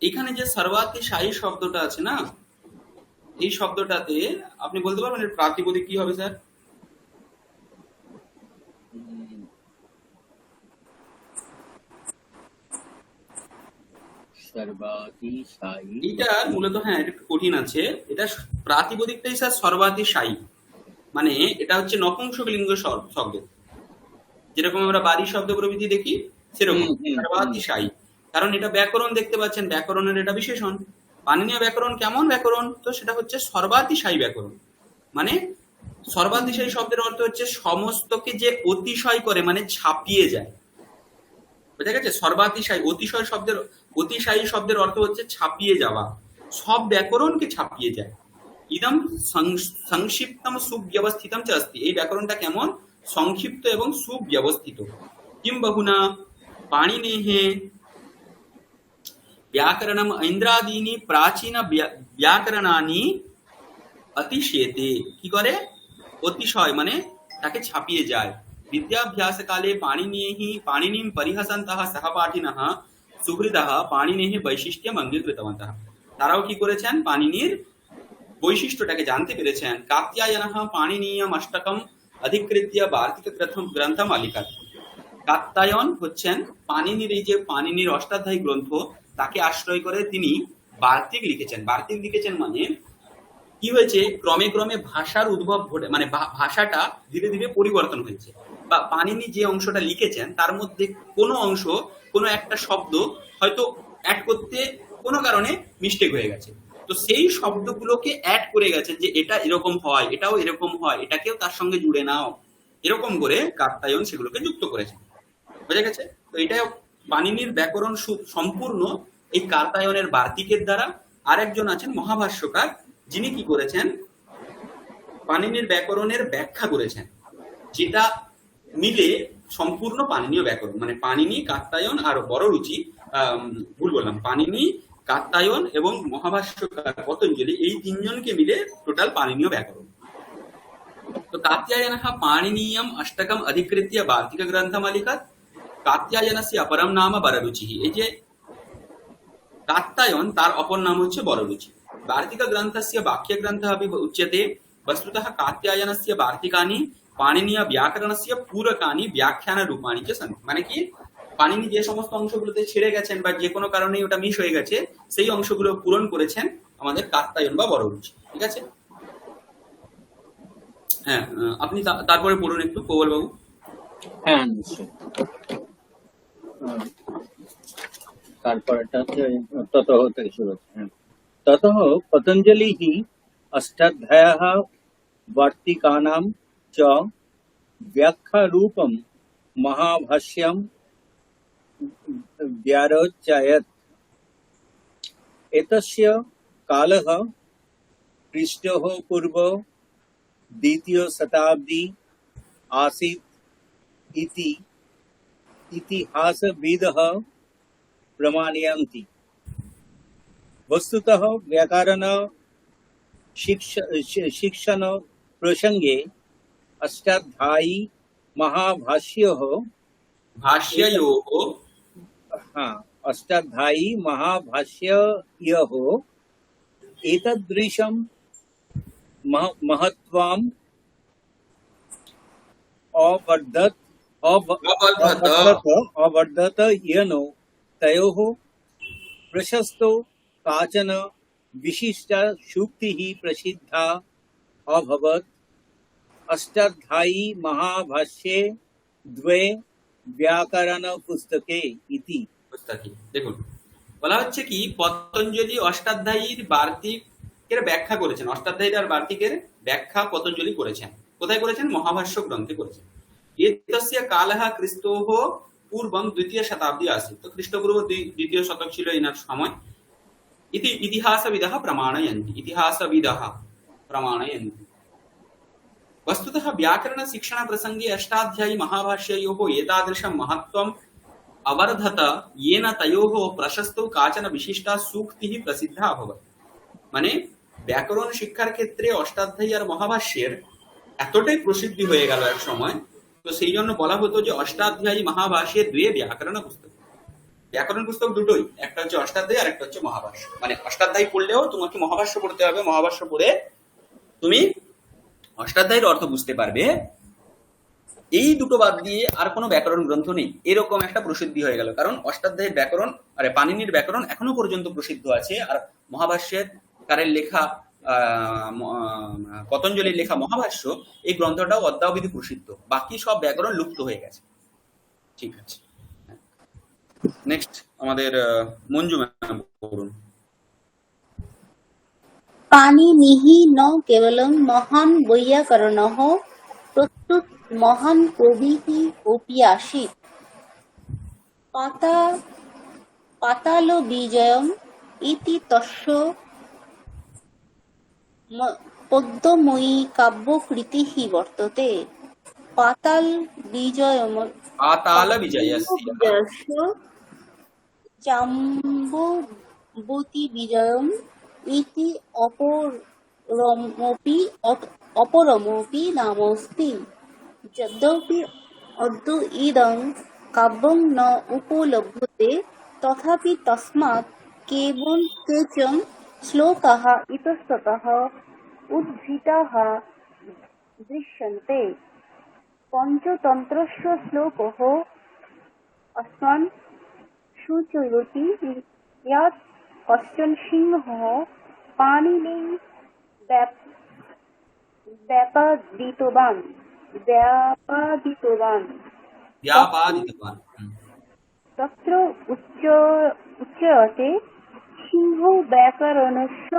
এখানে যে সর্বাতিশায়ী শব্দটা আছে না, এই শব্দটাতে আপনি বলতে পারবেন এর প্রাতিপদিক কি হবে স্যার? সর্বাতিশায়ী এটা মূলত হ্যাঁ এটা একটু কঠিন আছে। এটা প্রাতিপদিকটাই স্যার সর্বাতিশায়ী, মানে এটা হচ্ছে নপুংসকলিঙ্গ শব্দ, যেরকম আমরা বাড়ি শব্দ প্রভৃতি দেখি সেরকম সর্বাতিশায়ী। কারণ এটা ব্যাকরণ দেখতে পাচ্ছেন, ব্যাকরণের এটা বিশেষণ। পাণিনীয় ব্যাকরণ কেমন ব্যাকরণ? তো সেটা হচ্ছে সর্বাতিশায়ী ব্যাকরণ। মানে সর্বাতিশায়ী শব্দের অর্থ হচ্ছে সমস্তকে যে অতিশয় করে, মানে ছাপিয়ে যায়, বুঝা গেছে? সর্বাতিশায়ী অতিশায়ী শব্দের অর্থ হচ্ছে ছাপিয়ে যাওয়া, সব ব্যাকরণকে ছাপিয়ে যায়। ইদম সংক্ষিপ্তম সুব্যবস্থিতম চ अस्ति। এই ব্যাকরণটা কেমন? সংক্ষিপ্ত এবং সুব্যবস্থিত। কিম বহুনা পাণিনেঃ ব্যাকরণম ঐন্দ্রাদীনি প্রাচীন ব্যাকরণানি অতিশেতে। কি করে? অতিশয় মানে তাকে ছাপিয়ে যায়। বিদ্যাভ্যাস কালে পাণিনিম পরিহাসন্তঃ সহপাঠিনঃ সুহৃদঃ পাণিনেঃ বৈশিষ্ট্যম অঙ্গীকৃতবন্তঃ। তারাও কি করেছেন? পাণিনির বৈশিষ্ট্যটাকে জানতে পেরেছেন। কাত্যায়নঃ পাণিনীয়ম অষ্টকম অধিকৃত্য বার্তিক গ্রন্থম অলিখত। কাত্যায়ন হচ্ছেন পাণিনির এই যে পাণিনির অষ্টাধ্যায়ী গ্রন্থ, তাকে আশ্রয় করে তিনি বার্তিক লিখেছেন। বার্তিক লিখেছেন মানে কি হয়েছে? ক্রমে ক্রমে ভাষার উদ্ভব ঘটে, মানে ভাষাটা ধীরে ধীরে পরিবর্তন হয়েছে। বা পাণিনি যে অংশটা লিখেছেন তার মধ্যে কোনো অংশ, কোনো একটা শব্দ হয়তো অ্যাড করতে কোনো কারণে মিস্টেক হয়ে গেছে, তো সেই শব্দগুলোকে অ্যাড করে গেছে যে এটা এরকম হয়, এটাও এরকম হয়, এটাকেও তার সঙ্গে জুড়ে নাও, এরকম করে কাত্যায়ন সেগুলোকে যুক্ত করেছেন। বুঝা গেছে? তো এটা পাণিনির ব্যাকরণ সম্পূর্ণ এই কাত্যায়নের বার্তিকের দ্বারা। আরেকজন আছেন মহাভাষ্যকার, যিনি কি করেছেন? পাণিনির ব্যাকরণের ব্যাখ্যা করেছেন, যেটা মিলে সম্পূর্ণ পাণিনীয় ব্যাকরণ। মানে পাণিনি, কাত্যায়ন আর বড়রুচি, ভুল বললাম, পাণিনি, কাত্যায়ন এবং মহাভাষ্যকার পতঞ্জলি, এই তিনজনকে মিলে টোটাল পাণিনীয় ব্যাকরণ। তো কাত্যায়নঃ পাণিনীয়ম অষ্টকম অধিকৃত্য বার্তিক গ্রন্থম অলিখত। কাত্যায়নস্য অপরম নাম বররুচিঃ। এই যে কাত্যায়ন, তার অপর নাম হচ্ছে বররুচি। বার্তিক গ্রন্থস্য বাক্য গ্রন্থ अपि उच्यते। वस्तुतः कात्यायनस्य बार्तिकानि पाणिनीय व्याकरणस्य पूरकानि व्याख्यान रूपाणि च सन्ति। মানে কি? পাণিনি যে সমস্ত অংশগুলোতে ছেড়ে গেছেন বা যে কোনো কারণে ওটা মিস হয়ে গেছে, সেই অংশগুলো পূরণ করেছেন আমাদের কাত্যায়ন বা বররুচি। ঠিক আছে? হ্যাঁ, আপনি তারপরে পড়ুন একটু প্রবল বাবু। হ্যাঁ, নিশ্চয়ই। তারপরটা ততঃ থেকে শুরু হচ্ছে। ততঃ পতঞ্জলিঃ অষ্টাধ্যায়ः वार्तिकानां च व्याख्यारूपं महाभाष्यं व्यारोचयत्। एतस्य कालः ख्रीष्टः पूर्व द्वितीय शताब्दी आसीत् इति इतिहासविदः प्रमाणयन्ति। वस्तुतः व्याकरण शिक्षण प्रसंगे अष्टाध्यायी महाभाष्यः अष्टाध्यायी महाभाष्ययोः एतादृशं महत्त्वम् अवर्धत येन तयोः प्रशस्तो काचन विशिष्टा सूक्तिः प्रसिद्धा अभवत्। अष्टाध्यायी महाभाष्ये द्वे व्याकरण पुस्तके इति অবস্থা কি দেখুন, বলা হচ্ছে কি পতঞ্জলি অষ্টাধ্যায়ীর বার্তিকের ব্যাখ্যা করেছেন, অষ্টাধ্যায়ী আর বার্তিকের ব্যাখ্যা পতঞ্জলি করেছেন। কোথায় করেছেন? মহাভাষ্য গ্রন্থে করেছেন। এতস্য কালহ ক্রিস্তোহ পূর্বং দ্বিতীয় শতাব্দী আসিত। তো খ্রিস্টপূর্ব দ্বিতীয় শতক ছিল এনার সময়। ইতি ইতিহাসবিদः প্রমাণয়ন্তি, ইতিহাসবিদः প্রমাণয়ন্তি। वस्तुतः व्याकरण शिक्षण प्रसंगे अष्टाध्यायी महाभाष्ययोः एतादृशं महत्त्वम् अवर्धत येन तयोः प्रशस्तौ काचन विशिष्टा सूक्तिः प्रसिद्धा अभवत्। মানে ব্যাকরণ শিক্ষার ক্ষেত্রে অষ্টাধ্যায়ী আর মহাভাষ্যের এতটাই প্রসিদ্ধি হয়ে গেল এক সময়, তো সেই জন্য বলা হতো যে অষ্টাধ্যায়ী মহাভাষ্যের দুই ব্যাকরণ পুস্তক। ব্যাকরণ পুস্তক দুটোই, একটা হচ্ছে অষ্টাধ্যায়ী আর একটা হচ্ছে মহাভাষ্য। মানে অষ্টাধ্যায়ী পড়লেও তোমাকে মহাভাষ্য পড়তে হবে, মহাভাষ্য পড়ে তুমি অষ্টাধ্যায়ীর অর্থ বুঝতে পারবে। এই দুটো বাদ দিয়ে আর কোনো ব্যাকরণ গ্রন্থ নেই, এরকম একটা প্রসিদ্ধি হয়ে গেল। কারণ অষ্টাধ্যায়ীর ব্যাকরণ, আরে পাণিনির ব্যাকরণ এখনো পর্যন্ত প্রসিদ্ধ আছে, আর মহাভাষ্যের কারের লেখা পতঞ্জলির লেখা মহাভাষ্য, এই গ্রন্থটাও অদ্যাবধি প্রসিদ্ধ। বাকি সব ব্যাকরণ লুপ্ত হয়ে গেছে। ঠিক আছে, নেক্সট আমাদের মঞ্জু ম্যাম পড়ুন। पाणिनिः न केवलं महान् वैयाकरणः प्रत्युत महान् कविः अपि आसीत्। पातालबीजयम् इति तस्य पद्यमयी काव्यकृतिः वर्तते। पातालविजयस्य जाम्बवतीविजयम् इति अपरमपि नामोऽस्ति। यद्यपि अद्य इदं काव्यं न उपलभ्यते, तथापि तस्मात् केचन श्लोकाः इतस्ततः उद्धृताः दृश्यन्ते। पञ्चतन्त्रस्य श्लोकः अस्मान् सूचयति यत् कश्चन सिंहः पाणिनिं व्यापादितवान्। तत्र उच्यते सिंहो व्याकरणस्य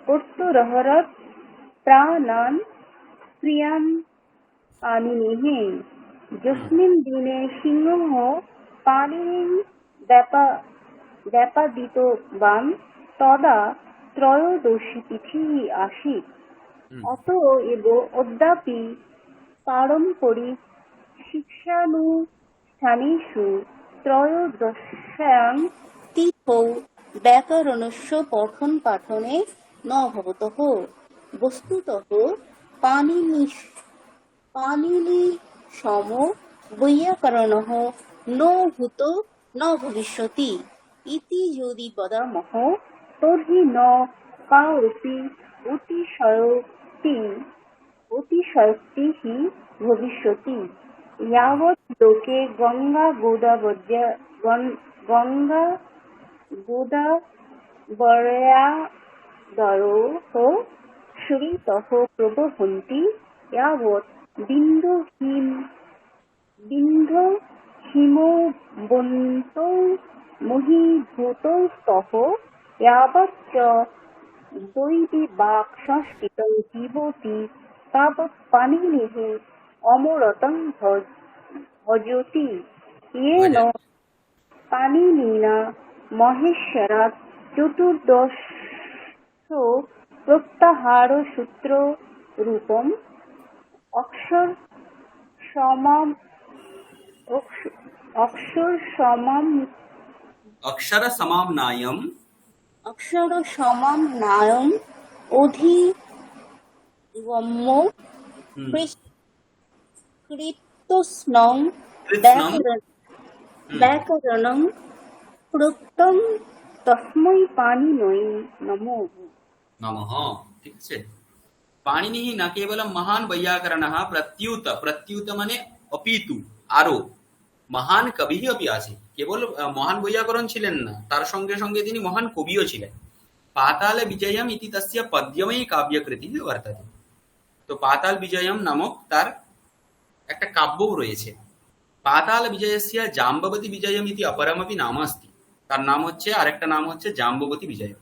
कर्तुरहरत् प्राणान् प्रियान् पाणिनिः। यस्मिन् दिने सिंहः पाणिनिं व्यापादितवान् तदा त्रयोदशी तिथिः आसीत्। अत एव अद्यापि पारम्परिक शिक्षानुष्ठानेषु त्रयोदश्यां तिथौ व्याकरणस्य पठन पाठने न भवतः। वस्तुतः पाणिनिसमो वैयाकरणः न भूतो न भविष्यति इति यदि वदामः तर्हि न कापि अतिशयोक्तिः भविष्यति। यावत् लोके गङ्गागोदावर्यादयोः श्रुतः प्रवहन्ति, यावत् बिन्धुहिमवन्तौ महीभूतौ स्तः, यावत् च दैवीवाक् संस्कृतौ जीवति, तावत् पाणिनिः अमरतं भजति। येन पाणिनिना महेश्वरात् चतुर्दशो प्रत्याहारसूत्ररूपम् अक्षरसमाम्नायम् अधिगम्य कृतस्नं व्याकरणं प्रोक्तं तस्मै पाणिनये नमः। ঠিক আছে। পাণিনি না কেবলম মহান বৈয়াকরণः প্রত্যুত মানে অপিতু আরো মহান কবি অপি আছে। কেবল মহান বৈয়াকরণ ছিলেন না, তার সঙ্গে সঙ্গে তিনি মহান কবিও ছিলেন। পাতাল বিজয়ম ইতি তস্য পদ্যময়ী কাব্যকৃতি বর্ততে। তো পাতাল বিজয়ম নামক তার একটা কাব্যও রয়েছে, পাতাল বিজয়স্য জাম্ববতী বিজয়মিতি অপরমপি নামাস্তি। তার নাম হচ্ছে, আরেকটা নাম হচ্ছে জাম্ববতী বিজয়।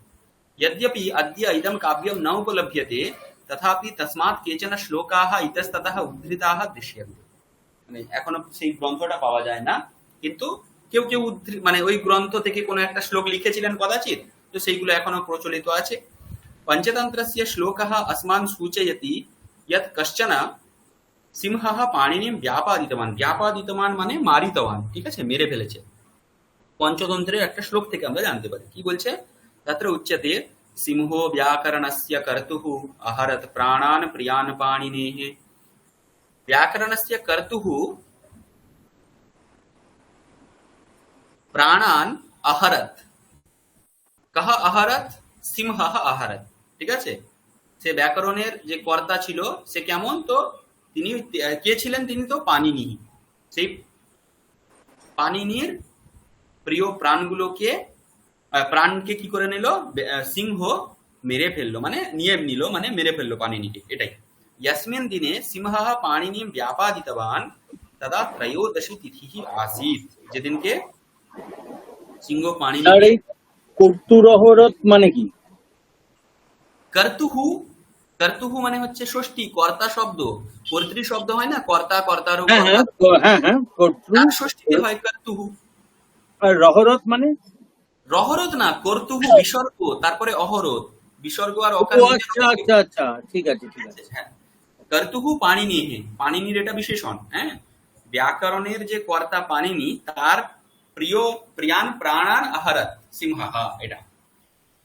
यद्यपि अद्य इदं काव्यं न उपलभ्यते तथापि तस्मात् केचन श्लोकाः इतस्ततः उद्धृताः दृश्यन्ते। মানে এখনো সেই গ্রন্থটা পাওয়া যায় না, কিন্তু কেউ কেউ মানে ওই গ্রন্থ থেকে কোনো একটা শ্লোক লিখেছিলেন কদাচিৎ, তো সেইগুলো এখনো প্রচলিত আছে। পঞ্চতন্ত্রস্য শ্লোকः अस्मान् सूचयति यत् कश्चन সিংহः পাণিনিম ব্যাপাদিতবান। ব্যাপাদিতবান মানে মারিতবান, ঠিক আছে, মেরে ফেলেছে। পঞ্চতন্ত্রের একটা শ্লোক থেকে আমরা জানতে পারি। কি বলছে? तत्र उच्यते सिंहो व्याकरणस्य कर्तुः अहरत प्राणान् प्रियान् पाणिनेः। व्याकरणस्य कर्तुः प्राणान् अहरत। कः अहरत? सिंहः अहरत, ঠিক আছে। সে ব্যাকরণের যে কর্তা ছিল সে কেমন, তো তিনি কে ছিলেন? তিনি তো পাণিনি। সেই পাণিনির প্রিয় প্রাণগুলোকে, প্রাণকে কি করে নিল? সিংহ মেরে ফেললো, মানে নিয়ে নিল, মানে মেরে ফেললো পাণিনিকে, এটাই। यस्मिन् दिने सिंहः पाणिनिं व्यापादितवान् तदा त्रयोदशी तिथिः आसीत्। যেদিনকে সিংহ আর পাণিনিকে এই কর্তুরহরত মানে কি? কর্তুহু, কর্তুহু মানে হচ্ছে ষষ্ঠী, কর্তা শব্দ। কর্তৃ শব্দ হয় না, কর্তা, কর্তার হ্যাঁ উপর, হ্যাঁ হ্যাঁ হ্যাঁ কর্তৃ। তার ষষ্ঠীতে হয় কর্তুহু। আর রহরত মানে? রহরত না, কর্তুহু বিসর্গ, তারপরে অহরত, বিসর্গ আর ও অকার মিলে আচ্ছা আচ্ছা আচ্ছা, ঠিক আছে ঠিক আছে। হ্যাঁ। কর্তুহু পাণিনি, পাণিনির এটা বিশেষণ। হ্যাঁ, ব্যাকরণের যে কর্তা পাণিনি, তার প্রিয় প্রিয়ান প্রাণান আহারাত সিংহা, এটা।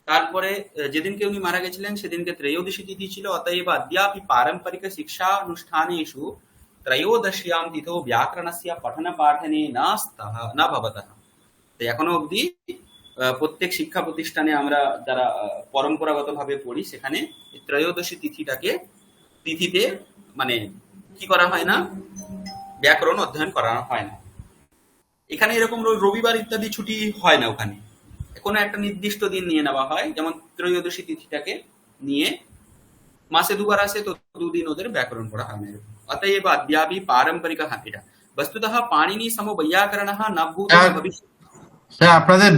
তারপরে যেদিনকে উনি মারা গেছিলেন সেদিনকে ত্রয়োদশী তিথি ছিল। অতএব অদ্যাপি পারম্পরিক শিক্ষানুষ্ঠানেষু ত্রয়োদশ্যাম তিথৌ ব্যাকরণস্য পঠন পাঠনে না ভবতঃ। তো এখনো অবধি প্রত্যেক শিক্ষা প্রতিষ্ঠানে আমরা যারা পরম্পরাগতভাবে পড়ি, সেখানে ত্রয়োদশী তিথিতে মানে কি করা হয় না, ব্যাকরণ অধ্যয়ন করা হয় না। এখানে এরকম রবিবার ইত্যাদি ছুটি হয় না, ওখানে কোনো একটা নির্দিষ্ট দিন নিয়ে নেওয়া হয়। যেমন ত্রয়োদশী তিথিটাকে নিয়ে মাসে দুবার আসে, তো দুদিন ওদের ব্যাকরণ পড়া হয় না। অতএব অদ্যাপি পারম্পরিক, এটা বস্তুতঃ পাণিনি সম বৈয়াকরণঃ ন ভূত ন ভবিষ্যৎ। স্যার আপনাদের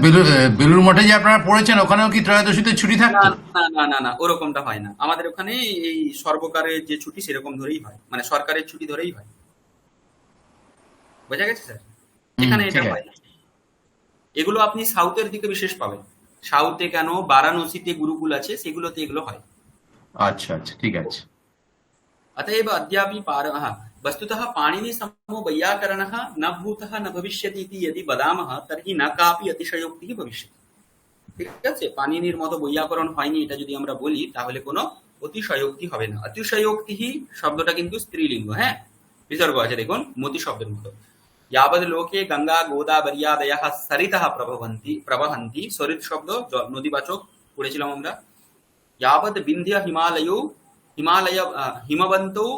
বেলুর মঠে যে আপনারা পড়েছেন ওখানেও কি ত্রয়োদশীতে ছুটি না থাকতো? না না না না, ওরকমটা হয় না আমাদের ওখানে। এই সর্বকারের যে ছুটি সেরকম ধরেই হয়, মানে সরকারের ছুটি ধরেই হয়। বোঝা গেছে স্যার? এখানে এটা ঠিক হয় আছে। না। এগুলো আপনি সাউথের দিকে বিশেষ পাবেন। সাউথে কেন, বারাণসীতে গুরুকুল আছে, সেগুলোতে এগুলো হয়। আচ্ছা আচ্ছা, ঠিক আছে। अतएव अद्यापि वस्तुतः पाणिनि समो वैयाकरणः न भूतः न भविष्यति इति यदि वदामः तर्हि न कापि अतिशयोक्तिः भविष्यति। ঠিক আছে, পাণিনির মতো বৈয়াকরণ হয়নি এটা যদি আমরা বলি, তাহলে কোনো অতিশয়োক্তি হবে না। অতিশয়োক্তি শব্দটা কিন্তু স্ত্রীলিঙ্গ, হ্যাঁ, বিসর্গ আছে দেখুন, মতি শব্দের মতো। यावद् लोके गंगा गोदावरियादयः सरितः प्रवहन्ति, সরিত শব্দ নদীবাচক পড়েছিলাম আমরা। यावद् विन्ध्य হিমালয় হিমবন্তৌ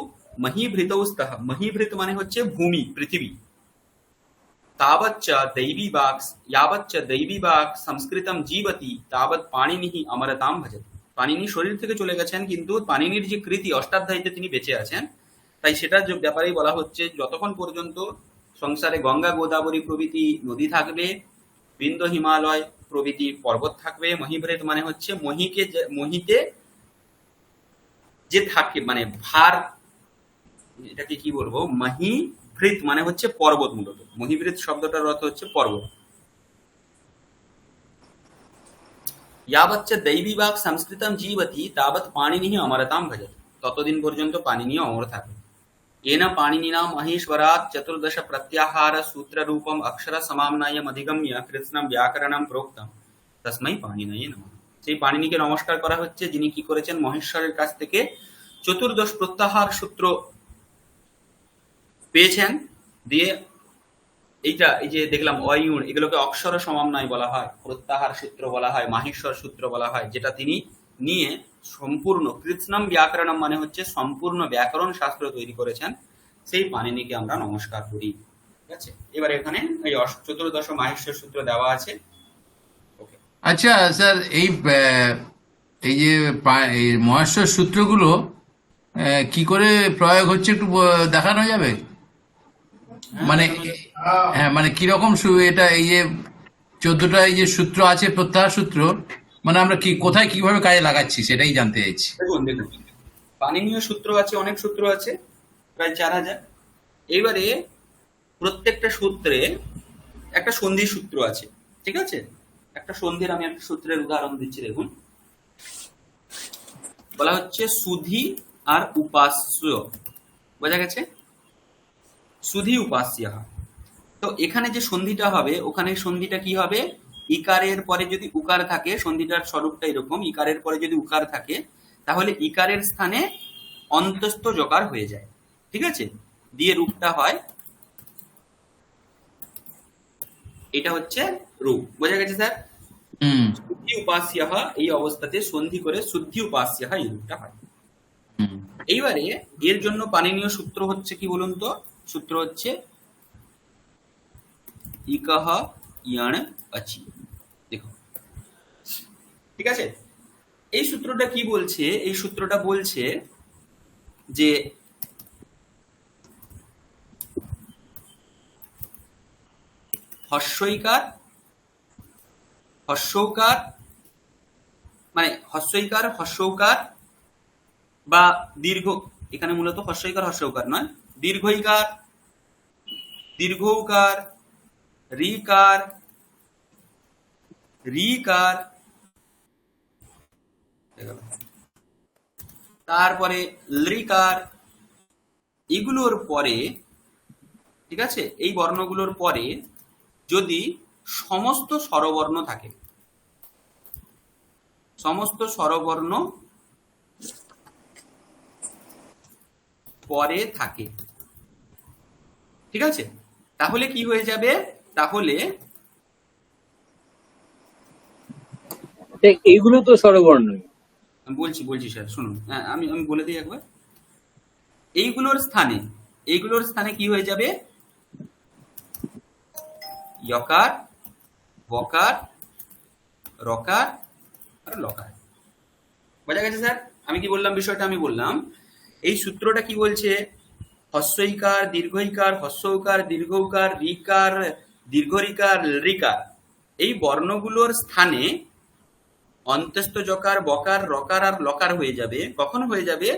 মহীভৃতৌ স্তঃ, মহীভৃত মানে হচ্ছে ভূমি, পৃথিবী। यावच्च दैवी वाक् संस्कृतं जीवति तावत् पाणिनिः अमरतां भजति। পাণিনি শরীর থেকে চলে গেছেন, কিন্তু পাণিনির যে কৃতি অষ্টাধ্যায়ীতে তিনি বেঁচে আছেন, তাই সেটার ব্যাপারেই বলা হচ্ছে যতক্ষণ পর্যন্ত সংসারে গঙ্গা গোদাবরী প্রভৃতি নদী থাকবে, বিন্ধ্য হিমালয় প্রভৃতি পর্বত থাকবে। মহীভৃত মানে হচ্ছে মহিতে যে থাকে, মানে ভার, এটাকে কি বলবো, মহীভৃত মানে হচ্ছে পর্বত। মূলত মহীভৃত শব্দটার অর্থ হচ্ছে পর্বত। यावच्च दैवी वाक् संस्कृतं जीवति तावत् पाणिनिः अमरतां भजति। ততদিন পর্যন্ত পাণিনি অমর থাকে। येन पाणिनिना महेश्वरात् 14 प्रत्याहार सूत्र रूपम अक्षर समाम्नायम अधिगम्य कृत्स्नं व्याकरणं प्रोक्तम तस्मै पाणिनये नमः। সেই পাণিনিকে নমস্কার করা হচ্ছে, যিনি কি করেছেন, মহেশ্বরের কাছ থেকে 14 প্রত্যাহার সূত্র পেয়েছেন, দিয়ে এইটা এই যে দেখলাম অয়ুণ, এগুলোকে অক্ষর সমাম্নয় বলা হয়, প্রত্যাহার সূত্র বলা হয়, মাহেশ্বর সূত্র বলা হয়, যেটা তিনি নিয়ে সম্পূর্ণ কৃৎস্নম ব্যাকরণম মানে হচ্ছে সম্পূর্ণ ব্যাকরণ শাস্ত্র তৈরি করেছেন। সেই পাণিনিকে আমরা নমস্কার করি। ঠিক আছে, এবার এখানে এই 14 মাহেশ্বর সূত্র দেওয়া আছে। ওকে, আচ্ছা স্যার, এই যে এই মহেশ্বর সূত্রগুলো কি করে প্রয়োগ হচ্ছে একটু দেখানো যাবে? মানে হ্যাঁ, মানে কিরকম এটা এই যে 14টা এই যে সূত্র আছে প্রত্যাহার সূত্র, মানে আমরা কি কোথায় কিভাবে কাজে লাগাচ্ছি সেটাই জানতে চাইছি। দেখুন দেখুন, পানিনীয় সূত্র আছে, অনেক সূত্র আছে, প্রায় 4000। এইবারে প্রত্যেকটা সূত্রে একটা সন্ধি সূত্র আছে, ঠিক আছে? একটা সন্ধির আমি একটা সূত্রের উদাহরণ দিচ্ছি, দেখুন। বলা হচ্ছে সুধি আর উপাস্য, বোঝা গেছে? সুধি উপাস্য। তো এখানে যে সন্ধিটা হবে, ওখানে সন্ধিটা কি হবে? ইকারের পরে যদি উকার থাকে, সন্ধিটার স্বরূপটা এরকম, ইকারের পরে যদি উকার থাকে তাহলে ইকারের স্থানে অন্তস্থ জকার হয়ে যায়, ঠিক আছে? দিয়ে রূপটা হয়, এটা হচ্ছে রূপ, বোঝা গেছে স্যার? হুম শুদ্ধি উপাস্যহ, এই অবস্থাতে সন্ধি করে শুদ্ধি উপাস্যহ এই রূপটা হয়। হুম এইবারে এর জন্য পানিনীয় সূত্র হচ্ছে কি বলুন তো? সূত্র হচ্ছে ইকহ ইয়ণ অচি। দেখো, ঠিক আছে? এই সূত্রটা কি বলছে? এই সূত্রটা বলছে যে হস্যইকার, হস্যৌকার, মানে হস্যইকার, হস্যৌকার বা দীর্ঘ, এখানে মূলত হস্যইকার হস্যৌকার নয়, দীর্ঘইকার, দীর্ঘৌকার, রিকার, রিকার, তারপরে লৃকার, এগুলোর পরে, ঠিক আছে, এই বর্ণগুলোর পরে যদি সমস্ত স্বরবর্ণ থাকে, সমস্ত স্বরবর্ণ পরে থাকে, ঠিক আছে, তাহলে কি হয়ে যাবে? তাহলে এইগুলো তো স্বরবর্ণ। আমি বলছি বলছি স্যার, শুনুন, হ্যাঁ, আমি আমি বলে দিই একবার। এইগুলোর স্থানে, এইগুলোর স্থানে কি হয়ে যাবে? যকার, বকার, রকার আর লকার, বোঝা গেছে স্যার? আমি কি বললাম বিষয়টা? আমি বললাম এই সূত্রটা কি বলছে? হস্যইকার, দীর্ঘইকার, হস্যৌকার, দীর্ঘৌকার, রিকার, দীর্ঘরিকার, ঋকার, এই বর্ণগুলোর স্থানে অন্তস্থ জকার, বকার, রকার আর লকার হয়ে যাবে। কখন হয়ে যাবে?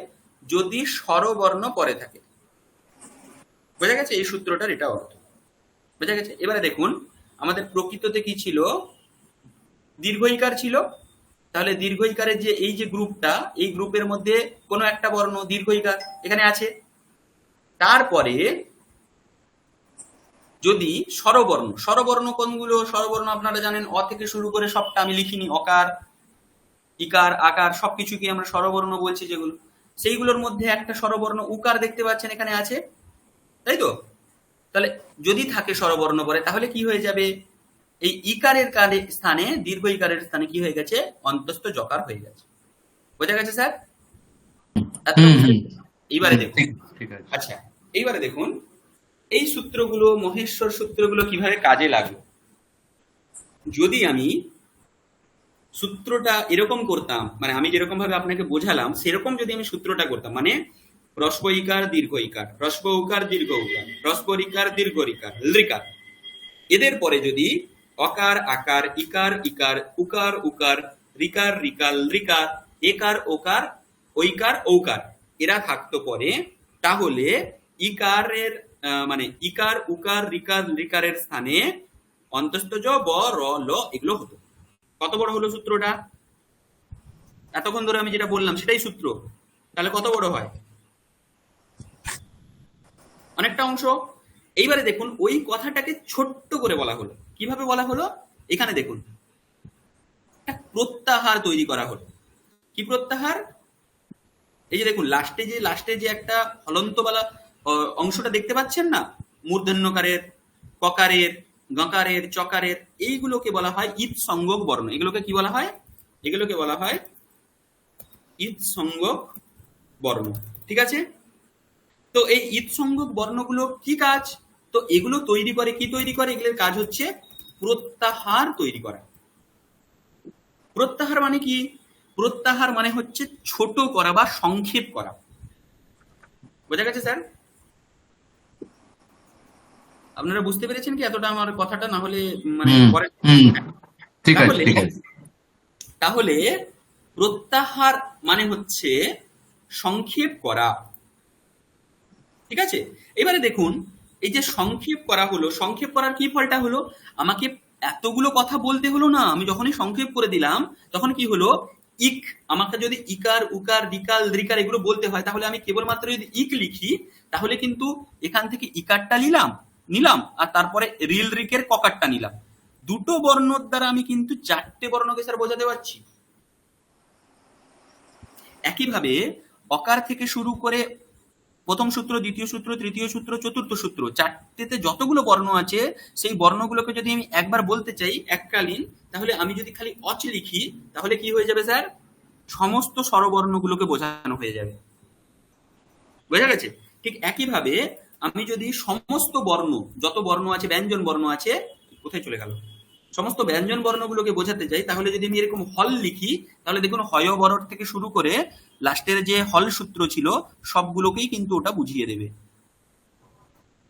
যদি স্বরবর্ণ পরে থাকে, বোঝা গেছে? এই সূত্রটার এটা অর্থ, বোঝা গেছে? এবারে দেখুন, আমাদের প্রকৃততে কি ছিল? দীর্ঘইকার ছিল। তাহলে দীর্ঘইকারের যে এই যে গ্রুপটা, এই গ্রুপের মধ্যে কোনো একটা বর্ণ দীর্ঘইকার এখানে আছে। তারপরে যদি স্বরবর্ণ, স্বরবর্ণ কোনগুলো? স্বরবর্ণ আপনারা জানেন, অ থেকে শুরু করে সবটা আমি লিখিনি, অকার, ইকার, আকার সবকিছুকে আমরা স্বরবর্ণ বলছি যেগুলো, সেইগুলোর মধ্যে একটা স্বরবর্ণ উকার দেখতে পাচ্ছেন এখানে আছে, তাই তো? তাহলে যদি থাকে স্বরবর্ণ পরে, তাহলে কি হয়ে যাবে? এই ইকারের স্থানে, দীর্ঘ ইকারের স্থানে কি হয়ে গেছে? অন্তস্থ জকার হয়ে গেছে, বোঝা গেছে স্যার? এতটা বুঝতে পেরেছেন? এইবারে দেখুন, ঠিক ঠিক আছে। আচ্ছা, এইবারে দেখুন এই সূত্রগুলো, মহেশ্বর সূত্রগুলো কিভাবে কাজে লাগলো। যদি আমি সূত্রটা এরকম করতাম, মানে আমি যেরকম ভাবে আপনাকে বোঝালাম সেরকম যদি আমি সূত্রটা করতাম, মানে হ্রস্ব ইকার, দীর্ঘ ইকার, হ্রস্ব উকার, দীর্ঘ উকার, হ্রস্ব রিকার, দীর্ঘ রিকার, লৃকার, এদের পরে যদি অকার, আকার, ইকার, ইকার, উকার, উকার, রিকার, রিকার, লৃকার, একার, ওকার, ঐকার, ঔকার এরা থাকতো পরে, তাহলে ইকারের মানে ইকার, উকার, রিকার, লৃকারের স্থানে অন্তস্থ জ, ব, র, ল এগুলো হতো। কত বড় হলো সূত্রটা? এতক্ষণ ধরে আমি যেটা বললাম সেটাই সূত্র, তাহলে কত বড় হয়? অনেকটা অংশ। এইবারে দেখুন ওই কথাটাকে ছোট্ট করে বলা হলো। কিভাবে বলা হলো? এখানে দেখুন, একটা প্রত্যাহার তৈরি করা হলো। কি প্রত্যাহার? এই যে দেখুন, লাস্টে যে একটা হলন্তওয়ালা অংশটা দেখতে পাচ্ছেন না, মূর্ধন্যকারের, ককারের, গকারের, চকারের, এইগুলোকে বলা হয় ঈদ সংযোগ বর্ণ। এগুলোকে কি বলা হয়? এগুলোকে বলা হয় ঈদ সংযোগ বর্ণ, ঠিক আছে? তো এই ঈদ সংযোগ বর্ণগুলো কি কাজ? তো এগুলো তৈরি করে, কি তৈরি করে? এগুলোর কাজ হচ্ছে প্রত্যাহার তৈরি করা। প্রত্যাহার মানে কি? প্রত্যাহার মানে হচ্ছে ছোট করা বা সংক্ষেপ করা, বোঝা গেছে স্যার? আপনারা বুঝতে পেরেছেন কি এতটা আমার কথাটা? না হলে মানে হুম পরে হুম ঠিক আছে তাহলে ঠিক আছে। তাহলে প্রত্যাহার মানে হচ্ছে সংক্ষেপ করা। ঠিক আছে, এবারে দেখুন, এই যে সংক্ষেপ করা হলো, সংক্ষেপ করার কি ফলটা হলো? আমাকে এতগুলো কথা বলতে হলো না, আমি যখনই সংক্ষেপ করে দিলাম তখন কি হলো, ইক, আমাকে যদি ইকার উকার রিকাল দ্রিকার এগুলো বলতে হয়, তাহলে আমি কেবলমাত্র যদি ইক লিখি, তাহলে কিন্তু এখান থেকে ইকারটা নিলাম নিলাম আর তারপরে রিল রিকের ককারটা নিলাম, দুটো বর্ণর দ্বারা আমি কিন্তু চারটে বর্ণকে স্যার বোঝাতে পারছি। একইভাবে অকার থেকে শুরু করে প্রথম সূত্র, দ্বিতীয় সূত্র, তৃতীয় সূত্র, চতুর্থ সূত্র, চারটেতে যতগুলো বর্ণ আছে সেই বর্ণগুলোকে যদি আমি একবার বলতে চাই এককালীন, তাহলে আমি যদি খালি অচ লিখি তাহলে কি হয়ে যাবে স্যার? সমস্ত স্বরবর্ণগুলোকে বোঝানো হয়ে যাবে। বোঝা গেছে? ঠিক একইভাবে আমি যদি সমস্ত বর্ণ, যত বর্ণ আছে, ব্যঞ্জন বর্ণ আছে, কোথায় চলে গেল, সমস্ত ব্যঞ্জন বর্ণগুলোকে বোঝাতে চাই, তাহলে যদি আমি এরকম হল লিখি, তাহলে দেখুন হয় বরর থেকে শুরু করে লাস্টের যে হল সূত্র ছিল সবগুলোকেই কিন্তু ওটা বুঝিয়ে দেবে।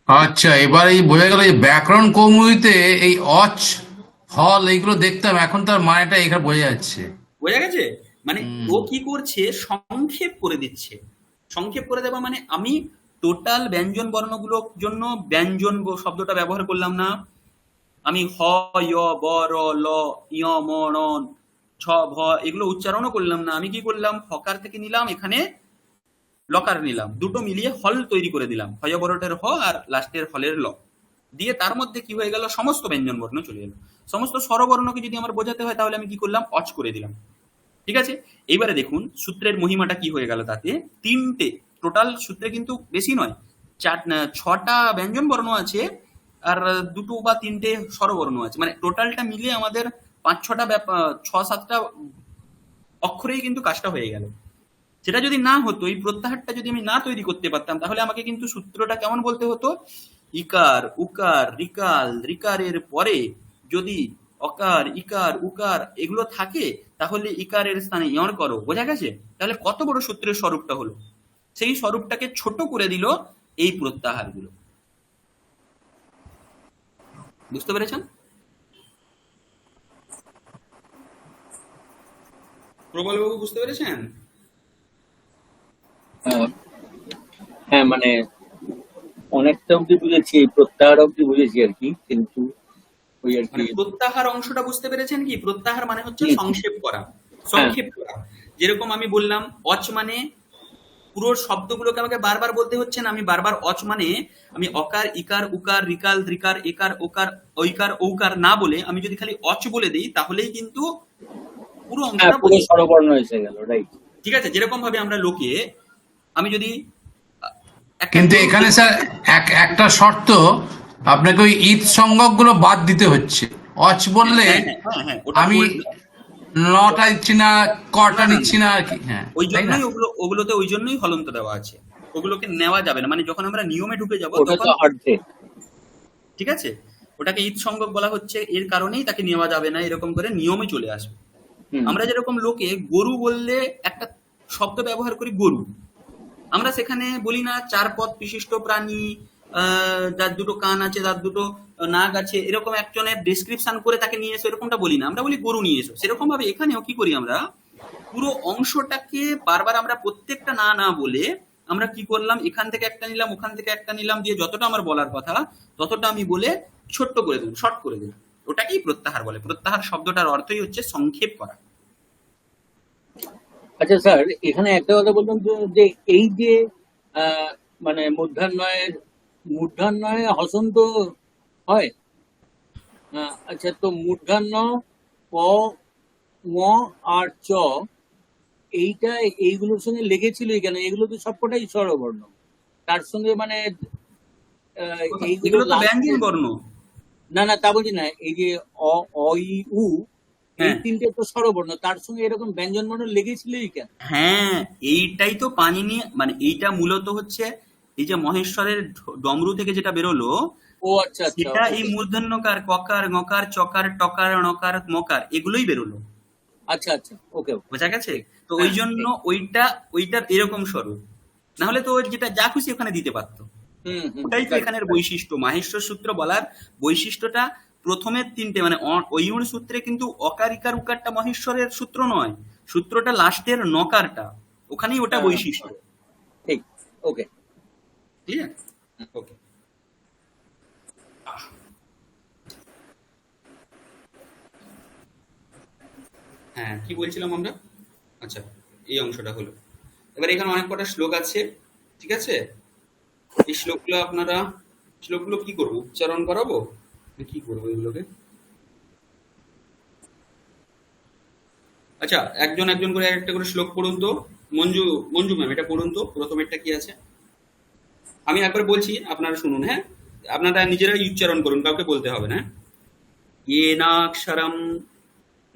আচ্ছা, এবার এই বোঝা গেল যে ব্যাকরণ কৌমুদীতে এই অচ হল এইগুলো দেখতাম, এখন তার মানেটা এখানে বোঝা যাচ্ছে। বোঝা গেছে? মানে হুম ও কি করছে, সংক্ষেপ করে দিচ্ছে। সংক্ষেপ করে দেওয়া মানে আমি টোটাল ব্যঞ্জন বর্ণগুলোর জন্য ব্যঞ্জন শব্দটা ব্যবহার করলাম না, আমি হ, য়, ব, র, ল, ইয়, ম, ণ, ছ, ভ এগুলো উচ্চারণও করলাম না, আমি কি করলাম, হকার থেকে নিলাম, এখানে লকার নিলাম, দুটো মিলিয়ে হল তৈরি করে দিলাম, হয় বড়টের হ আর লাস্টের হলের ল দিয়ে, তার মধ্যে কি হয়ে গেল, সমস্ত ব্যঞ্জন বর্ণ চলে এলো। সমস্ত স্বরবর্ণকে যদি আমার বোঝাতে হয় তাহলে আমি কি করলাম, অচ করে দিলাম। ঠিক আছে, এইবারে দেখুন সূত্রের মহিমাটা কি হয়ে গেল, তাতে তিনটে, টোটাল সূত্রে কিন্তু বেশি নয়, ছটা ব্যঞ্জন বর্ণ আছে আর দুটো বা তিনটে স্বরবর্ণ আছে, মানে টোটালটা মিলে আমাদের 5-6টা 6-7টা অক্ষরেই কিন্তু কাজটা হয়ে গেল। সেটা যদি না হতো, এই প্রত্যাহারটা যদি আমি না তৈরি করতে পারতাম, তাহলে আমাকে কিন্তু সূত্রটা কেমন বলতে হতো, ইকার উকার রিকাল রিকারের পরে যদি অকার ইকার উকার এগুলো থাকে, তাহলে ইকারের স্থানে ইয়র করো। বোঝা গেছে? তাহলে কত বড় সূত্রের স্বরূপটা হলো, সেই স্বরূপটাকে ছোট করে দিল এই প্রত্যাহারগুলো। বুঝতে পেরেছেন? প্রবলবাবু বুঝতে পেরেছেন? আহ, হ্যাঁ মানে অনেকটা অব্দি বুঝেছি, এই প্রত্যাহার অব্দি বুঝেছি আর কি, কিন্তু ওই আর মানে কি। প্রত্যাহার অংশটা বুঝতে পেরেছেন কি? প্রত্যাহার মানে হচ্ছে হুম, সংক্ষেপ করা, হ্যাঁ সংক্ষেপ করা। যেরকম আমি বললাম অচ মানে পুরো শব্দগুলোকে আমাকে বারবার বলতে হচ্ছে না, আমি বারবার অচ মানে আমি অকার ইকার উকার রিকাল ত্রিকার একার ওকার ঐকার ঔকার না বলে আমি যদি খালি অচ বলে দিই, তাহলেই কিন্তু পুরো হ্যাঁ, অংশটা পুরো বোঝা। স্বরবর্ণ এসে গেল, রাইট। ঠিক আছে, যেরকম ভাবে আমরা লোকে, আমি যদি একটা কিন্তু গরু, এখানে স্যার একটা শর্ত, আপনাকে ওই ঈদ সংজ্ঞক গুলো বাদ দিতে হচ্ছে। অচ বললে হ্যাঁ হ্যাঁ হ্যাঁ হ্যাঁ ওটা আমি বলবো। নটা দিচ্ছি না, কটা না না নিচ্ছি না, না আর কি, হ্যাঁ ওই তাই না? জন্যই ওগুলোতে ওই জন্যই হলন্ত দেওয়া আছে, ওগুলোকে নেওয়া যাবে না, মানে যখন আমরা নিয়মে ঢুকে যাব ওটা তখন। তো অর্ধে। ঠিক আছে, ওটাকে ঈদ সংজ্ঞক বলা হচ্ছে, এর কারণেই তাকে নেওয়া যাবে না, এরকম করে নিয়মে চলে আসবে। হুম, আমরা যেরকম লোকে গরু বললে একটা শব্দ ব্যবহার করি গরু, আমরা সেখানে বলি না চার পদ বিশিষ্ট প্রাণী, যার দুটো কান আছে, যার দুটো নাক আছে, এরকম একজনের ডেসক্রিপশন করে তাকে নিয়ে এসো, এরকমটা বলি না, আমরা বলি গরু নিয়ে এসো। সেরকম ভাবে এখানেও কি করি, আমরা পুরো অংশটাকে বারবার আমরা প্রত্যেকটা না না বলে আমরা কি করলাম, এখান থেকে একটা নিলাম, ওখান থেকে একটা নিলাম, দিয়ে যতটা আমার বলার কথা ততটা আমি বলে ছোট্ট করে দিলাম, শর্ট করে দিলাম। ওটাকেই প্রত্যাহার বলে। প্রত্যাহার শব্দটার অর্থই হচ্ছে সংক্ষেপ করা। আচ্ছা স্যার, এখানে একটা কথা বললাম তো, যে এই যে আহ, মানে মূর্ধন্যয়ে হসন্ত হয়। আচ্ছা, তো মূর্ধন্য প, ম আর চ, এইটা এইগুলোর সঙ্গে লেগেছিল এখানে, এগুলো তো সবকটাই স্বরবর্ণ, তার সঙ্গে মানে এইগুলো এগুলো তো লাস্টে। ব্যঞ্জন বর্ণ। না না, তা বলছি না, এই যে অ, অ, ই, উ, এই হ্যাঁ তিনটে তো স্বরবর্ণ, তার সঙ্গে এরকম ব্যঞ্জন বর্ণ লেগেছিল কেন? হ্যাঁ, এইটাই তো পানিনি, মানে এইটা মূলত হচ্ছে এই যে মহেশ্বরের ডমরু থেকে যেটা বেরোলো, ও আচ্ছা আচ্ছা, সেটা এই ওকে। মূর্ধন্যকার ককার ngকার চকার টকার ণকার মকার এগুলোই বেরোলো। আচ্ছা আচ্ছা, ওকে ওকে। বোঝা গেছে? তো ওই হ্যাঁ জন্য ওইটার এরকম স্বরূপ, না হলে তো ও যেটা যা খুশি ওখানে দিতে পারতো। ওটাই তো এখানের বৈশিষ্ট্য। মাহেশ্বর সূত্র বলার বৈশিষ্ট্যটা প্রথমের তিনটে মানে ঐয়ুর সূত্রে কিন্তু অকারিকার উকারটা মহেশ্বরের সূত্র নয়, সূত্রটা লাস্টের নকারটা, ওখানেই ওটা বৈশিষ্ট্য। ঠিক, ওকে। ক্লিয়ার? ওকে। হ্যাঁ, কি বলছিলাম আমরা? আচ্ছা, এই অংশটা হলো। এবার এখানে অনেক কটা শ্লোক আছে, ঠিক আছে? এই শ্লোকগুলো কি করবো, উচ্চারণ করাবো না কি করবো এগুলোকে? আচ্ছা, একজন একজন করে একটা করে শ্লোক পড়ুন তো। মঞ্জু মঞ্জু ম্যাম এটা পড়ুন তো, প্রথমেরটা কি আছে? আমি একবার বলছি, আপনারা শুনুন। হ্যাঁ, আপনারা নিজেরাই উচ্চারণ করুন, কাউকে বলতে হবে না। येनाक्षरं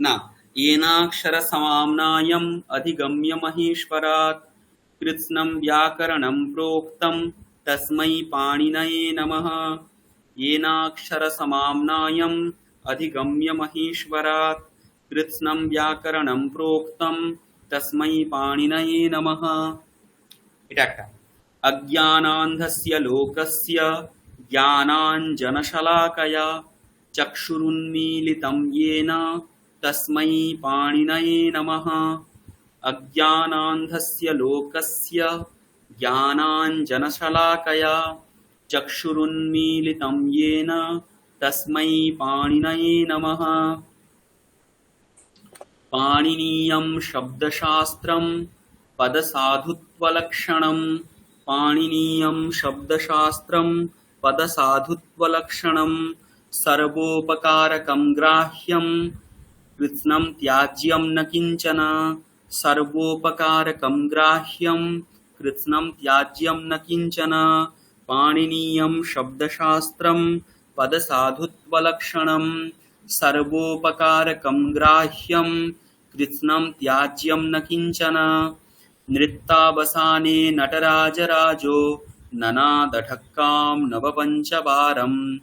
न येनाक्षरसमाम्नायम् अधिगम्य महेश्वरात् कृत्स्नं व्याकरणं प्रोक्तं तस्मै पाणिनये नमः। येनाक्षरसमाम्नायम् अधिगम्य महेश्वरात् कृत्स्नं व्याकरणं प्रोक्तं तस्मै पाणिनये नमः। এটা একটা। अज्ञानान्धस्य लोकस्य ज्ञानाञ्जनशलाकया चक्षुरुन्मीलितं येन तस्मै पाणिनये नमः। अज्ञानान्धस्य लोकस्य ज्ञानाञ्जनशलाकया चक्षुरुन्मीलितं येन तस्मै पाणिनये नमः। पाणिनीयं शब्दशास्त्रं पदसाधुत्वलक्षणं पाणिनीयं शब्दशास्त्रं पदसाधुत्वलक्षणं सर्वोपकारकं ग्राह्यं कृत्स्नं त्याज्यं न किञ्चन। सर्वोपकारकं ग्राह्यं कृत्स्नं त्याज्यं न किञ्चन। पाणिनीयं शब्दशास्त्रं पदसाधुत्वलक्षणं सर्वोपकारकं ग्राह्यं कृत्स्नं त्याज्यं न किञ्चन। नृत्तावसाने नटराजराजो ननादढक्कां नवपञ्चवारम्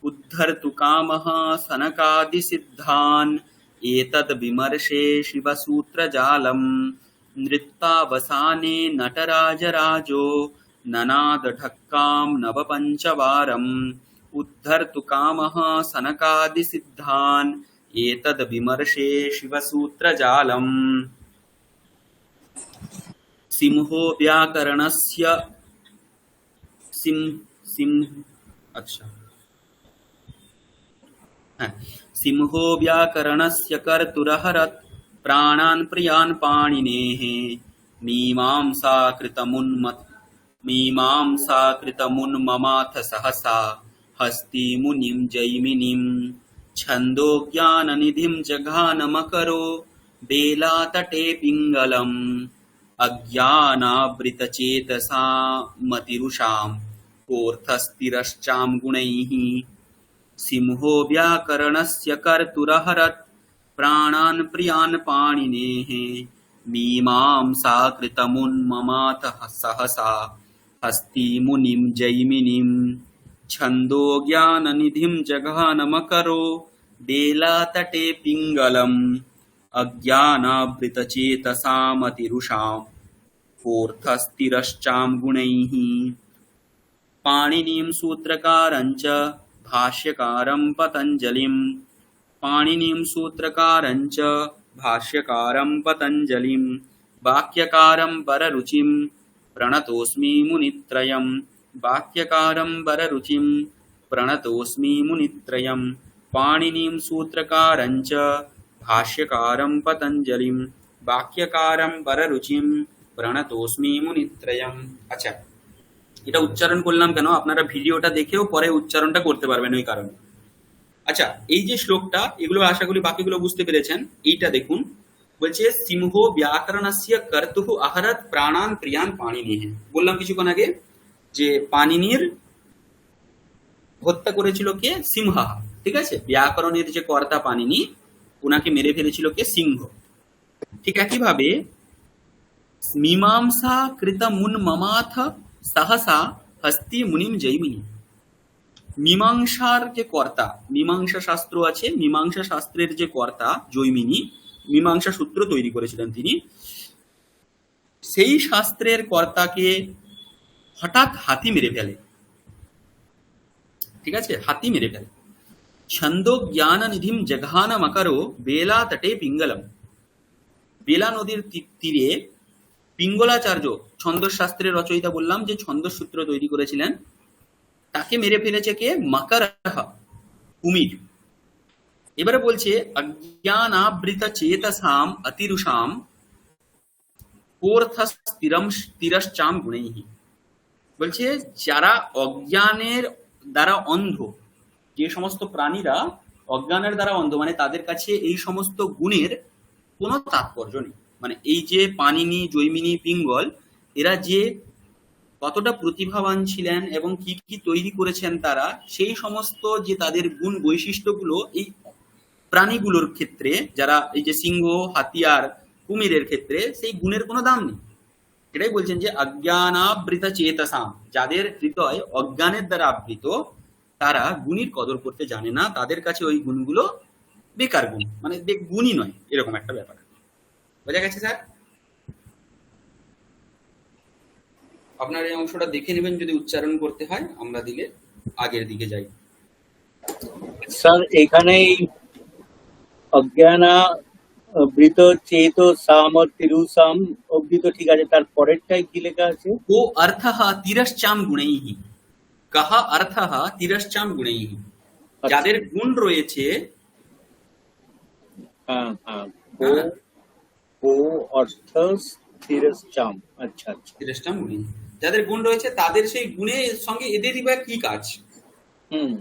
उद्धर्तु कामः सनकादिसिद्धान् एतद् विमर्शे शिवसूत्रजालम्। नृत्तावसाने नटराजराजो ननादढक्कां नवपञ्चवारम् उद्धर्तु कामः सनकादिसिद्धान् एतद् विमर्शे शिवसूत्रजालम्। सिंहो व्याकरणस्य अच्छा, सिंहो व्याकरणस्य कर्तुरहरत् प्राणान् प्रियान् पाणिनेः। मीमांसाकृतमुन्ममाथ सहसा हस्तिमुनिं जैमिनिं। छन्दोज्ञाननिधिं जघानमकरो बेलातटे पिङ्गलम्। अज्ञानावृतचेतसा मतिरुषां कोऽर्थस्थिरश्चां गुणैः। सिंहो व्याकरणस्य कर्तुरहरत् प्राणान् प्रियान् पाणिनेः। मीमांसाकृतमुन्ममाथ सहसा हस्तिमुनिं जैमिनिं। छन्दोज्ञाननिधिं जघानमकरो बेलातटे पिङ्गलम्। अज्ञानावृतचेतसा मतिरुषां कोऽर्थस्थिरश्चां गुणैः। पाणिनिं सूत्रकारञ्च भाष्यकारं पतञ्जलिं। पाणिनिं सूत्रकारञ्च भाष्यकारं पतञ्जलिं। वाक्यकारं वररुचिं प्रणतोऽस्मि मुनित्रयं। वाक्यकारं वररुचिं प्रणतोऽस्मि मुनित्रयं। पाणिनिं सूत्रकारञ्च भाष्यकारं पतञ्जलिं। वाक्यकारं वररुचिं प्रणतोऽस्मि मुनित्रयम्। আচ্ছা, এটা উচ্চারণ করলাম কেন, আপনারা ভিডিওটা দেখেও পরে উচ্চারণটা করতে পারবেন ওই কারণে। আচ্ছা, এই যে শ্লোকটা, এগুলো আশা করি বাকিগুলো বুঝতে পেরেছেন। এইটা দেখুন, বলছে সিংহ ব্যাকরণস্য কর্তুঃ আহরৎ প্রাণান প্রিয়ান পাণিনিঃ। বললাম কিছুক্ষণ আগে যে পাণিনির হত্যা করেছিল কে? সিংহা। ঠিক আছে, ব্যাকরণের যে কর্তা পাণিনি, ওনাকে মেরে ফেলেছিল কে? সিংহ। ঠিক একইভাবে মীমাংসা কৃতমুন মমাথ সহসা হস্তি মুনিম জৈমিনী। মীমাংসার যে কর্তা, মীমাংসা শাস্ত্র আছে, মীমাংসা শাস্ত্রের যে কর্তা জৈমিনী, মীমাংসা সূত্র তৈরি করেছিলেন তিনি, সেই শাস্ত্রের কর্তাকে হঠাৎ হাতি মেরে ফেলে। ঠিক আছে, হাতি মেরে ফেলে। ছন্দো জ্ঞান নিধিম জঘান মকরো বেলা তটে পিঙ্গলম। বেলা নদীর তীরে পিঙ্গলাচার্য, ছন্দশ শাস্ত্রের রচয়িতা, বললাম যে ছন্দস সূত্র তৈরি করেছিলেন, তাকে মেরে ফেলেছে কে? মকরহ, কুমির। এবারে বলছে অজ্ঞানাবৃত চেতসাম অতিরুষাম কোর্থস তিরশ্চাম গুণৈহি। বলছে যারা অজ্ঞানের দ্বারা অন্ধ, যে সমস্ত প্রাণীরা অজ্ঞানের দ্বারা অন্ধ, মানে তাদের কাছে এই সমস্ত গুণের কোনো তাৎপর্য নেই। মানে এই যে পানিনি, জৈমিনী, পিঙ্গল, এরা যে কতটা প্রতিভাবান ছিলেন এবং কি কি তৈরি করেছেন তারা, সেই সমস্ত যে তাদের গুণ বৈশিষ্ট্যগুলো এই প্রাণীগুলোর ক্ষেত্রে, যারা এই যে সিংহ, হাতিয়ার, কুমিরের ক্ষেত্রে সেই গুণের কোনো দাম নেই। এটাই বলছেন যে অজ্ঞানাবৃত চেতসাম, যাদের হৃদয় অজ্ঞানের দ্বারা আবৃত, তারা গুণীর কদর করতে জানে না, তাদের কাছে ওই গুণগুলো বেকার গুণ, মানে গুণই নয়, এরকম একটা ব্যাপার। বোঝা গেছে স্যার? আপনার এই অংশটা দেখে নেবেন, যদি উচ্চারণ করতে হয় আমরা দিলে আগের দিকে যাই। স্যার এখানে এই অজ্ঞানা বৃত চেত সাম তিরুসাম অব্দি তো ঠিক আছে, তার পরেরটাই কি লেখা আছে? को अर्थः तिरश्चाम गुणैः। कः अर्थः तिरश्चाम गुणैः, যাদের গুণ রয়েছে, হ্যাঁ হ্যাঁ, ও অর্থ তিরশ্চাম, আচ্ছা আচ্ছা, তিরশ্চাম গুণৈः, যাদের গুণ রয়েছে তাদের সেই গুণের সঙ্গে এদেরই বা কি কাজ? হুম,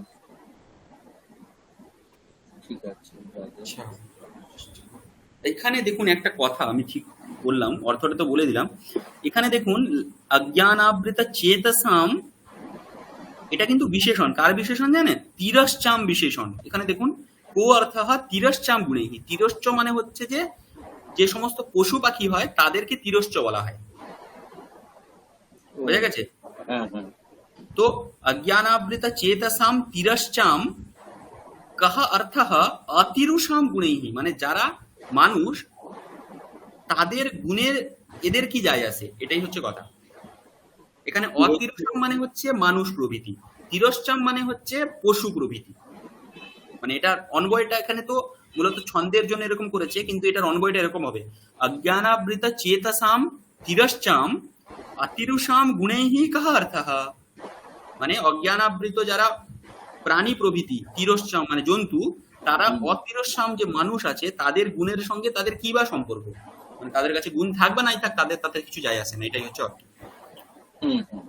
ঠিক আছে। আচ্ছা, এখানে দেখুন একটা কথা আমি ঠিক বললাম, অর্থটা তো বলে দিলাম। এখানে দেখুন অজ্ঞানাবৃত চেতসাম, এটা কিন্তু বিশেষণ। কার বিশেষণ জানেন? তিরশ্চাম বিশেষণ। এখানে দেখুন কো অর্থः তিরশ্চাম গুণৈহি। তিরশ্চ মানে হচ্ছে যে যে সমস্ত পশু পাখি হয় তাদেরকে তিরশ্চ বলা হয়। বোঝা গেছে? হ্যাঁ হ্যাঁ, তো অজ্ঞানাবৃত চেতসাম তিরশ্চাম কহ অর্থः অতিরুষাম গুণৈহি, মানে যারা মানুষ, তাদের গুণের এদের কি যায় আসে, এটাই হচ্ছে কথা। এখানে অতিরুষাম মানে হচ্ছে মানুষ প্রভৃতি, তিরশ্চাম মানে হচ্ছে পশু প্রভৃতি। মানে এটার অন্বয়টা এখানে তো মূলত ছন্দের জন্য এরকম করেছে, কিন্তু এটার অন্বয়টা এরকম হবে অজ্ঞানাবৃত চেতসাম তিরশ্চাম অতিরুষাম গুণৈহি কহ অর্থः। মানে অজ্ঞানাবৃত যারা প্রাণী প্রভৃতি, তিরশ্চাম মানে জন্তু, তারা অতিরশ্চাম যে মানুষ আছে তাদের গুণের সঙ্গে তাদের কি বা সম্পর্ক, মানে তাদের কাছে গুণ থাক বা নাই থাক, তাদের তাতে কিছু যায় আসে না, এটাই হচ্ছে অর্থ। হুম হুম,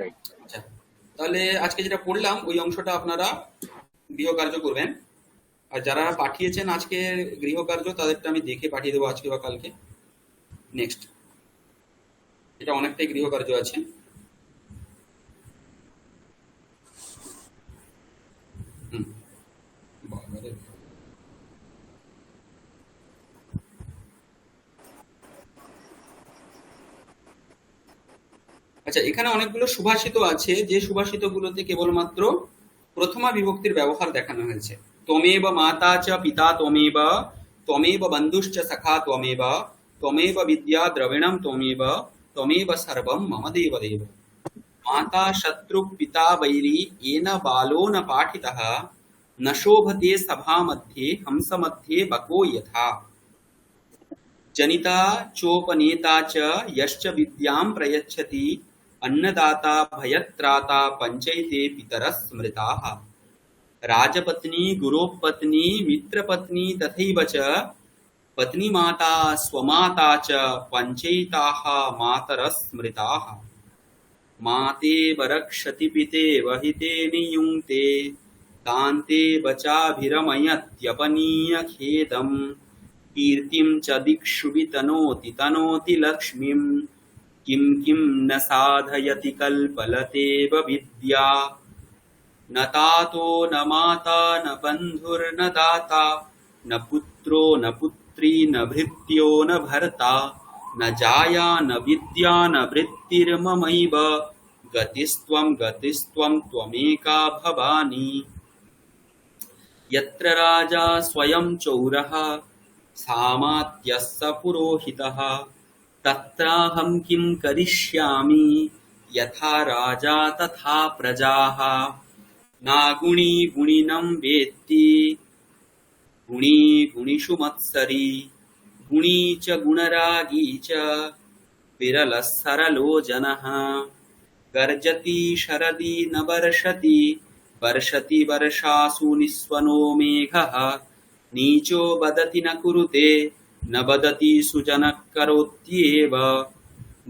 রাইট। আচ্ছা, তাহলে আজকে যেটা পড়লাম ওই অংশটা আপনারা গৃহকার্য করবেন। আর যারা পাঠিয়েছেন আজকে গৃহকার্য, তাদেরটা আমি দেখে পাঠিয়ে দেবো আজকে বা কালকে। নেক্সট, এটা অনেকটাই গৃহকার্য আছে। হুম, বাবারে। আচ্ছা, এখানে অনেকগুলো সুভাষিত আছে, যে সুভাষিতগুলোতে কেবলমাত্র প্রথমা বিভক্তির ব্যবহার দেখানো হয়েছে। ত্বমেব মাতা চ পিতা ত্বমেব, ত্বমেব বন্ধুশ্চ সখা ত্বমেব, ত্বমেব বিদ্যা দ্রবিণম ত্বমেব, ত্বমেব সর্বম মম দেবদেব। माता शत्रु पिता वैरी येन बालो न पाठितः, न शोभते सभा मध्ये हंस मध्ये बको यथा। जनिता चोपनेता च यश्च विद्यां प्रयच्छति, अन्नदाता भयत्राता पंचैते पितरः स्मृताः। राजपत्नी गुरोपत्नी मित्रपत्नी तथैव च, पत्नी माता स्वमाता च पंचैताः मातरः स्मृताः। माते वरक्षति पिते वहिते नियुङ्क्ते, तान्ते वचाभिरमयत्यपनीय खेदम्। कीर्तिं च दिक्षु वितनोति तनोति लक्ष्मीम्, किं किं न साधयति कल्पलतेव विद्या। न तातो न माता न बन्धुर्न दाता, न पुत्रो न पुत्री न भृत्यो न भर्ता, न जाया न विद्या न वृत्तिर्ममैव, गतिस्त्वं त्वमेका भवानी। यत्र राजा स्वयं चौरः, सामात्यः स पुरोहितः, तत्राहं किं करिष्यामि, यथा राजा तथा प्रजाः। না গুণী গুণিনম বেত্তি গুণী গুণীষু মৎসরি গুণী চ গুণরাগী চ বিরলঃ সরলো জনঃ गर्जति शरदि न वर्षति वर्षति वर्षासु निस्वनो मेघः नीचो वदति न कुरुते न वदति सुजनः करोत्येव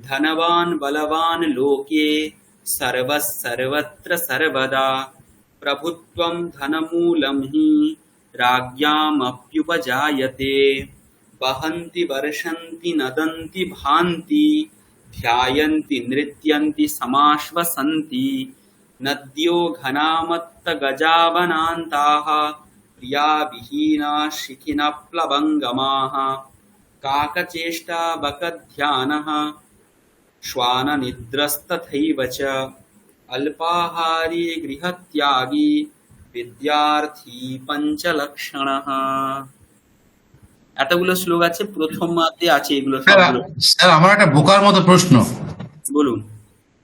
धनवान् बलवान् लोके सर्वः सर्वत्र सर्वदा प्रभुत्वं धनमूलं हि राज्ञामप्युपजायते वहन्ति वर्षन्ति नदन्ति भान्ति ध्यायन्ति नृत्यन्ति समाश्वसन्ति नद्यो घनामत्तगजावनान्ताः प्रियाविहीनाः शिखिनः प्लवङ्गमाः काकचेष्टाबकध्यानः श्वाननिद्रस्तथैव च अल्पाहारी गृहत्यागी विद्यार्थी पंचलक्षणः। এতগুলো শ্লোক আছে, প্রথম মাতে আছে এগুলো সবগুলো। স্যার আমার একটা বোকার মতো প্রশ্ন, বলুন।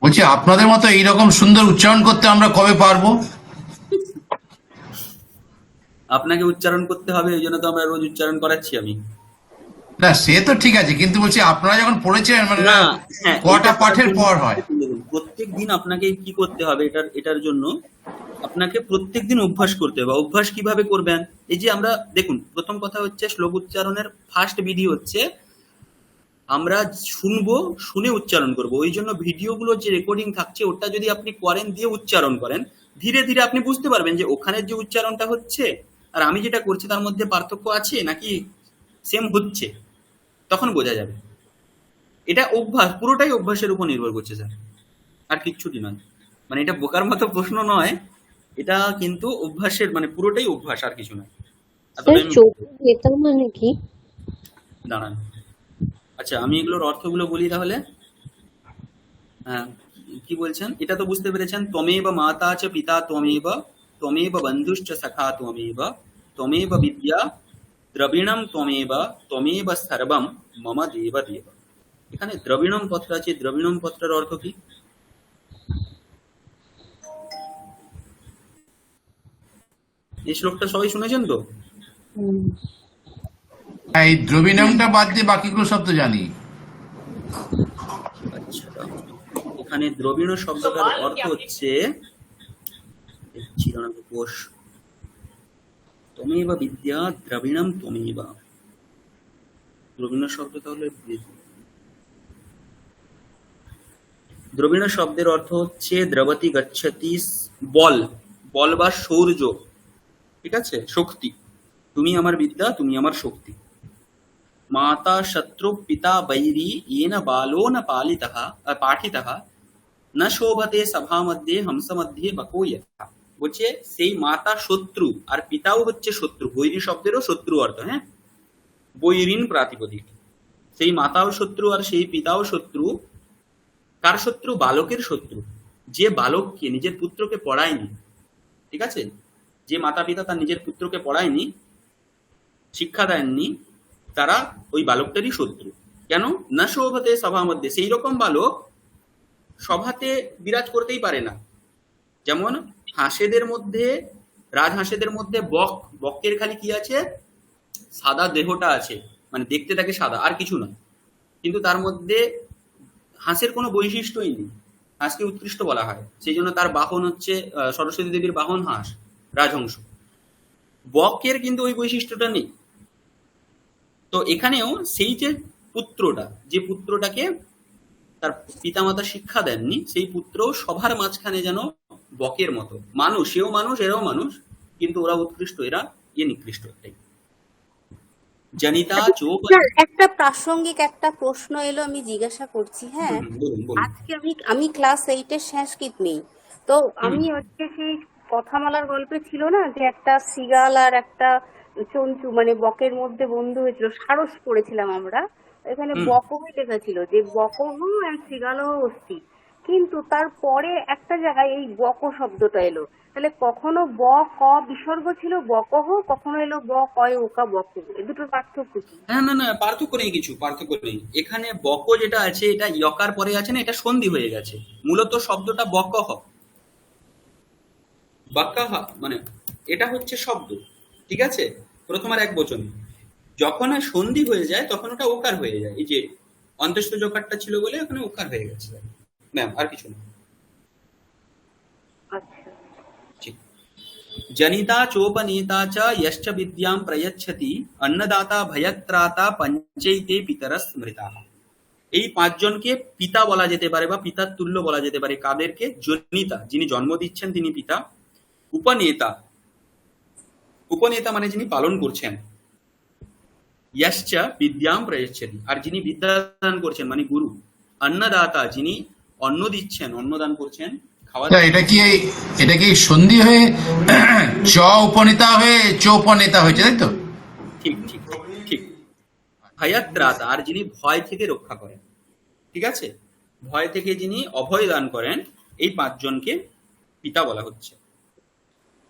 বলছি আপনাদের মতো এইরকম সুন্দর উচ্চারণ করতে আমরা কবে পারবো? আপনাকে উচ্চারণ করতে হবে, এই জন্য তো আমরা রোজ উচ্চারণ করাচ্ছি আমি। না সে তো ঠিক আছে, কিন্তু বলছি আপনারা যখন পড়েছেন মানে না, হ্যাঁ, কটা এটা পাঠের পর হয়? দেখুন, প্রত্যেকদিন আপনাকে কি করতে হবে, এটার জন্য আপনাকে প্রত্যেকদিন অভ্যাস করতে হবে। অভ্যাস কিভাবে করবেন? এই যে আমরা দেখুন, প্রথম কথা হচ্ছে শ্লোক উচ্চারণের ফার্স্ট বিধি হচ্ছে আমরা শুনবো, শুনে উচ্চারণ করব। ওই জন্য ভিডিওগুলো যে রেকর্ডিং থাকছে ওটা যদি আপনি করেন, দিয়ে উচ্চারণ করেন, ধীরে ধীরে আপনি বুঝতে পারবেন যে ওখানের যে উচ্চারণটা হচ্ছে আর আমি যেটা করছি তার মধ্যে পার্থক্য আছে নাকি সেম হচ্ছে, তখন বোঝা যাবে। এটা অভ্যাস, পুরোটাই অভ্যাসের উপর নির্ভর করছে স্যার, আর কিচ্ছুটি নয়। মানে এটা বোকার মতো প্রশ্ন নয়, এটা কিন্তু অভ্যাসের, মানে পুরোটাই অভ্যাস, আর কিছু নয়। মানে কি? দাঁড়ান, আচ্ছা আমি এগুলোর অর্থগুলো বলি তাহলে। হ্যাঁ, কি বলছেন এটা তো বুঝতে পেরেছেন। ত্বমেব মাতা চ পিতা ত্বমেব, ত্বমেব বন্ধুশ্চ সখা ত্বমেব, ত্বমেব বিদ্যা দ্রবিণম ত্বমেব, ত্বমেব সর্বম মম দেব দেব। এখানে দ্রবিণম পত্র আছে, দ্রবিণম পত্রের অর্থ কি? এই শ্লোকটা সবাই শুনেছেন তো? এই দ্রবিণমটা বাদ দিয়ে বাকিগুলো সব তো জানি। আচ্ছা, এখানে দ্রবিণ শব্দটার অর্থ হচ্ছে কোষ। তমেব বিদ্যা দ্রবিণম তমেব, দ্রবিণ শব্দ তাহলে দ্রবিণ শব্দের অর্থ হচ্ছে দ্রবতি গচ্ছতি, বল, বল বা শৌর্য, ঠিক আছে, শক্তি। তুমি আমার বিদ্যা, তুমি আমার শক্তি। মাতা শত্রু পিতা বৈরী येन बालो न पालितः पाठितः न शोभते सभा মধ্যে হংস মধ্যে বকো যথা। বলছে সেই মাতা শত্রু আর পিতাও হচ্ছে শত্রু, বৈরী শব্দেরও শত্রু অর্থ, হ্যাঁ, বৈরীন প্রাতিপদিক। সেই মাতাও শত্রু আর সেই পিতাও শত্রু। কার শত্রু? বালকের শত্রু, যে বালককে, নিজের পুত্রকে পড়ায়নি, ঠিক আছে, যে মাতা পিতা তার নিজের পুত্রকে পড়ায়নি, শিক্ষা দেননি, তারা ওই বালকটারই শত্রু। কেন? না শোভতে সভা মধ্যে, সেই রকম বালক সভাতে বিরাজ করতেই পারে না। যেমন হাঁসেদের মধ্যে, রাজহাঁসেদের মধ্যে বকের খালি কি আছে? সাদা দেহটা আছে, মানে দেখতে থাকে সাদা, আর কিছু না, কিন্তু তার মধ্যে হাঁসের কোনো বৈশিষ্ট্যই নেই। হাঁসকে উৎকৃষ্ট বলা হয়, সেই জন্য তার বাহন হচ্ছে সরস্বতী দেবীর বাহন হাঁস, রাজহংস। বকের কিন্তু ওই বৈশিষ্ট্যটা নেই। তো এখানেও সেই যে পুত্রটা, যে পুত্রটাকে তার পিতামাতা শিক্ষা দেননি, সেই পুত্র সভার মাঝখানে যেন বকের মতো। মানুষ, সেও মানুষ, এরাও মানুষ, কিন্তু ওরা উৎকৃষ্ট, এরা নিকৃষ্ট। এটাই জনিতা চোখ। একটা প্রাসঙ্গিক একটা প্রশ্ন এলো, আমি জিজ্ঞাসা করছি। হ্যাঁ, আজকে আমি ক্লাস 8-এর সংস্কৃত নেই, তো আমি হচ্ছে সেই কথামালার গল্পে ছিল না যে একটা সিগাল আর একটা চঞ্চু, মানে বকের মধ্যে বন্ধু হয়েছিল, সারস পড়েছিলাম আমরা। এখানে বকহ লেখা ছিল যে বকহ আর সিগালহ অস্তি, কিন্তু তারপরে একটা জায়গায় এই বক শব্দটা এলো। তাহলে কখনো ব ক বিসর্গ ছিল বকহ, কখনো এলো ব কয় ওকা বক, এ দুটোর পার্থক্য কি? হ্যাঁ, না না, পার্থক্য নেই, কিছু পার্থক্য নেই। এখানে বক যেটা আছে এটা ইয়কার পরে আছে না, এটা সন্ধি হয়ে গেছে। মূলত শব্দটা বকহ, বাক্যাহ মানে এটা হচ্ছে শব্দ, ঠিক আছে, প্রথম আর এক বচন। যখন আর সন্ধি হয়ে যায় তখন ওটা ওকার হয়ে যায়। এই যে অন্ত্যেষ্ঠ জকারটা ছিল বলে ওখানে ওকার হয়ে গেছে। ম্যাম আর কিছু না। আচ্ছা। ঠিক। जनिता चोपनीता च यश्च विद्यां प्रयच्छति अन्नदाता भयत्राता पञ्चैते पितरः स्मृताः। এই পাঁচজনকে পিতা বলা যেতে পারে বা পিতার তুল্য বলা যেতে পারে। কাদেরকে? জনিতা, যিনি জন্ম দিচ্ছেন তিনি পিতা। উপনেতা, উপনেতা মানে যিনি পালন করছেন। यश्च বিদ্যাম প্রয়চ্ছতি, আর যিনি বিদ্যাদান করছেন মানে গুরু। অন্নদাতা, যিনি অন্ন দিচ্ছেন, অন্নদান করছেন, খাওয়া। এটা কি সন্ধি হয়ে চ উপনেতা হয়ে চৌপনেতা হয়েছে, তাই তো? ঠিক ঠিক ঠিক। ভয়ত্রাতা, আর যিনি ভয় থেকে রক্ষা করেন, ঠিক আছে, ভয় থেকে যিনি অভয় দান করেন, এই পাঁচজনকে পিতা বলা হচ্ছে।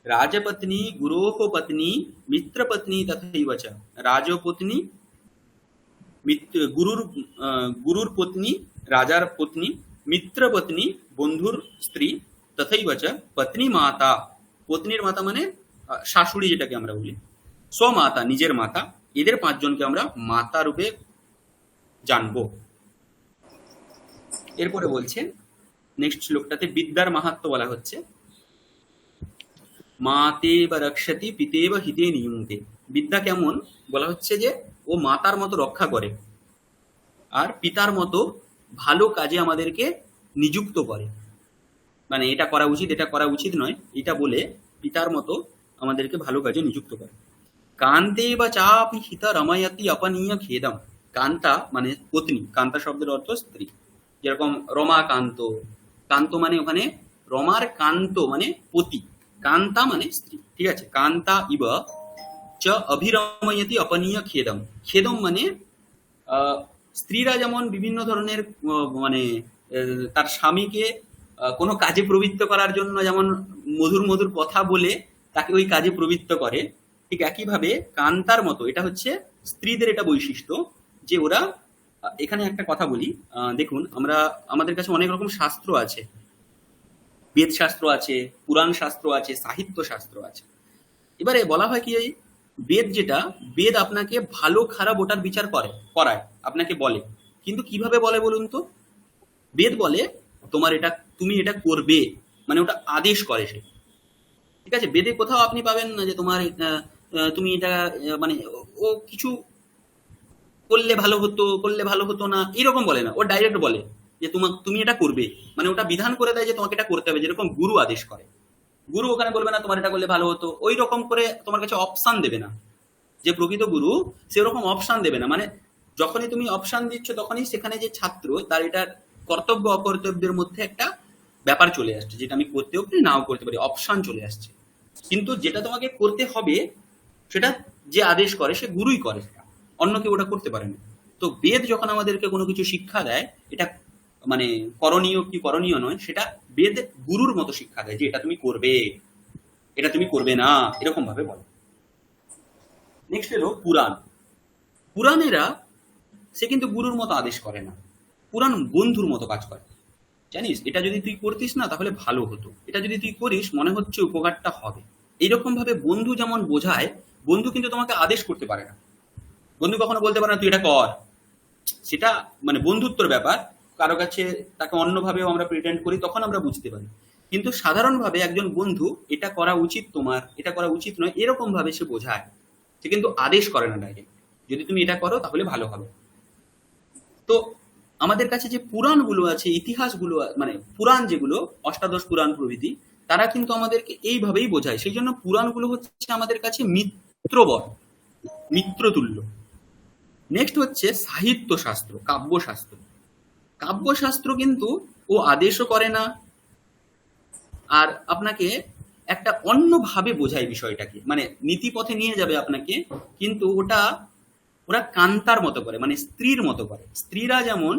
রাজপত্নী, গুরোহ পত্নী, মিত্রপত্নী তথৈব চ। রাজপত্নী, গুরুর গুরুর পত্নী, রাজার পত্নী, মিত্রপত্নী, বন্ধুর স্ত্রী, তথৈব চ পত্নী মাতা। পত্নীর মাতা মানে শাশুড়ি, যেটাকে আমরা বলি, স্বমাতা, নিজের মাতা। এদের পাঁচজনকে আমরা মাতা রূপে জানবো। এরপরে বলছে নেক্সট শ্লোকটাতে বিদ্যার মাহাত্ম্য বলা হচ্ছে। মাতেব রক্ষতি পিতেব হিতে নিয়ুঙ্ক্তে। বিদ্যা কেমন বলা হচ্ছে যে ও মাতার মতো রক্ষা করে আর পিতার মতো ভালো কাজে আমাদেরকে নিযুক্ত করে। মানে এটা করা উচিত, এটা করা উচিত নয়, এটা বলে পিতার মতো আমাদেরকে ভালো কাজে নিযুক্ত করে। কান্তে বা চাপি হিত রমায়তি অপনীয় খেদম। কান্তা মানে পত্নী, কান্তা শব্দের অর্থ স্ত্রী। যেরকম রমাকান্ত, কান্ত মানে ওখানে রমার কান্ত মানে পতি, কান্তা মানে স্ত্রী, ঠিক আছে। কান্তা ইব চ অভিরময়তি অপনীয় খেদম। খেদম মানে স্ত্রীরা যেমন বিভিন্ন ধরনের মানে তার স্বামীকে কোনো কাজে প্রবৃত্ত করার জন্য যেমন মধুর মধুর কথা বলে তাকে ওই কাজে প্রবৃত্ত করে, ঠিক একইভাবে কান্তার মতো, এটা হচ্ছে স্ত্রীদের এটা বৈশিষ্ট্য যে ওরা এখানে একটা কথা বলি, দেখুন আমরা আমাদের কাছে অনেক রকম শাস্ত্র আছে, বেদ শাস্ত্র আছে, পুরাণ শাস্ত্র আছে, সাহিত্য শাস্ত্র আছে। এবারে বলা হয় কি, এই বেদ যেটা, বেদ আপনাকে ভালো খারাপ ওটার বিচার করায়, আপনাকে বলে, কিন্তু কিভাবে বলে বলুন তো? বেদ বলে তোমার এটা, তুমি এটা করবে, মানে ওটা আদেশ করে সে, ঠিক আছে। বেদে কোথাও আপনি পাবেন না যে তোমার তুমি এটা মানে ও কিছু করলে ভালো হতো, করলে ভালো হতো না, এরকম বলে না। ও ডাইরেক্ট বলে যে তুমি এটা করবে, মানে ওটা বিধান করে দেয় যে তোমাকে এটা করতে হবে। যেরকম গুরু আদেশ করে, গুরু ওখানে বলবে না তোমার এটা করলে ভালো হতো, ওই রকম করে তোমার কাছে অপশন দেবে না। যে প্রকৃত গুরু সেরকম অপশন দেবে না, মানে যখনই তুমি অপশন দিচ্ছ তখনই সেখানে যে ছাত্র তার এটা কর্তব্য অকর্তব্যের মধ্যে একটা ব্যাপার চলে আসছে, যেটা আমি করতেও পারি নাও করতে পারি, অপশন চলে আসছে। কিন্তু যেটা তোমাকে করতে হবে সেটা যে আদেশ করে সে গুরুই করে, সেটা অন্য কেউ ওটা করতে পারে না। তো বেদ যখন আমাদেরকে কোনো কিছু শিক্ষা দেয়, এটা মানে করণীয় কি করণীয় নয়, সেটা বেদ গুরুর মতো শিক্ষা দেয় যে এটা তুমি করবে, এটা তুমি করবে না, এরকম ভাবে বলে। নেক্সট এলো পুরাণ। পুরাণেরা সে কিন্তু গুরুর মতো আদেশ করে না, পুরাণ বন্ধুর মতো কাজ করে। জানিস এটা যদি তুই করতিস না তাহলে ভালো হতো, এটা যদি তুই করিস মনে হচ্ছে উপকারটা হবে, এইরকম ভাবে বন্ধু যেমন বোঝায়। বন্ধু কিন্তু তোমাকে আদেশ করতে পারে না, বন্ধু কখনো বলতে পারে না তুই এটা কর, সেটা মানে বন্ধুত্বর ব্যাপার। কারো কাছে তাকে অন্যভাবেও আমরা প্রিটেন্ড করি, তখন আমরা বুঝতে পারি। কিন্তু সাধারণভাবে একজন বন্ধু এটা করা উচিত তোমার, এটা করা উচিত নয়, এরকম ভাবে সে বোঝায়, সে কিন্তু আদেশ করে না ডাইরেক্ট যদি তুমি এটা করো তাহলে ভালো হবে। তো আমাদের কাছে যে পুরাণগুলো আছে, ইতিহাসগুলো মানে পুরাণ যেগুলো অষ্টাদশ পুরাণ প্রভৃতি, তারা কিন্তু আমাদেরকে এইভাবেই বোঝায়। সেই জন্য পুরাণগুলো হচ্ছে আমাদের কাছে মিত্রবর, মিত্রতুল্য। নেক্সট হচ্ছে সাহিত্য শাস্ত্র, কাব্যশাস্ত্র। কাব্যশাস্ত্র কিন্তু ও আদেশও করে না, আর আপনাকে একটা অন্যভাবে বোঝায় বিষয়টাকে, মানে নীতিপথে নিয়ে যাবে আপনাকে, কিন্তু ওরা কান্তার মতো করে, মানে স্ত্রীর মতো করে। স্ত্রীরা যেমন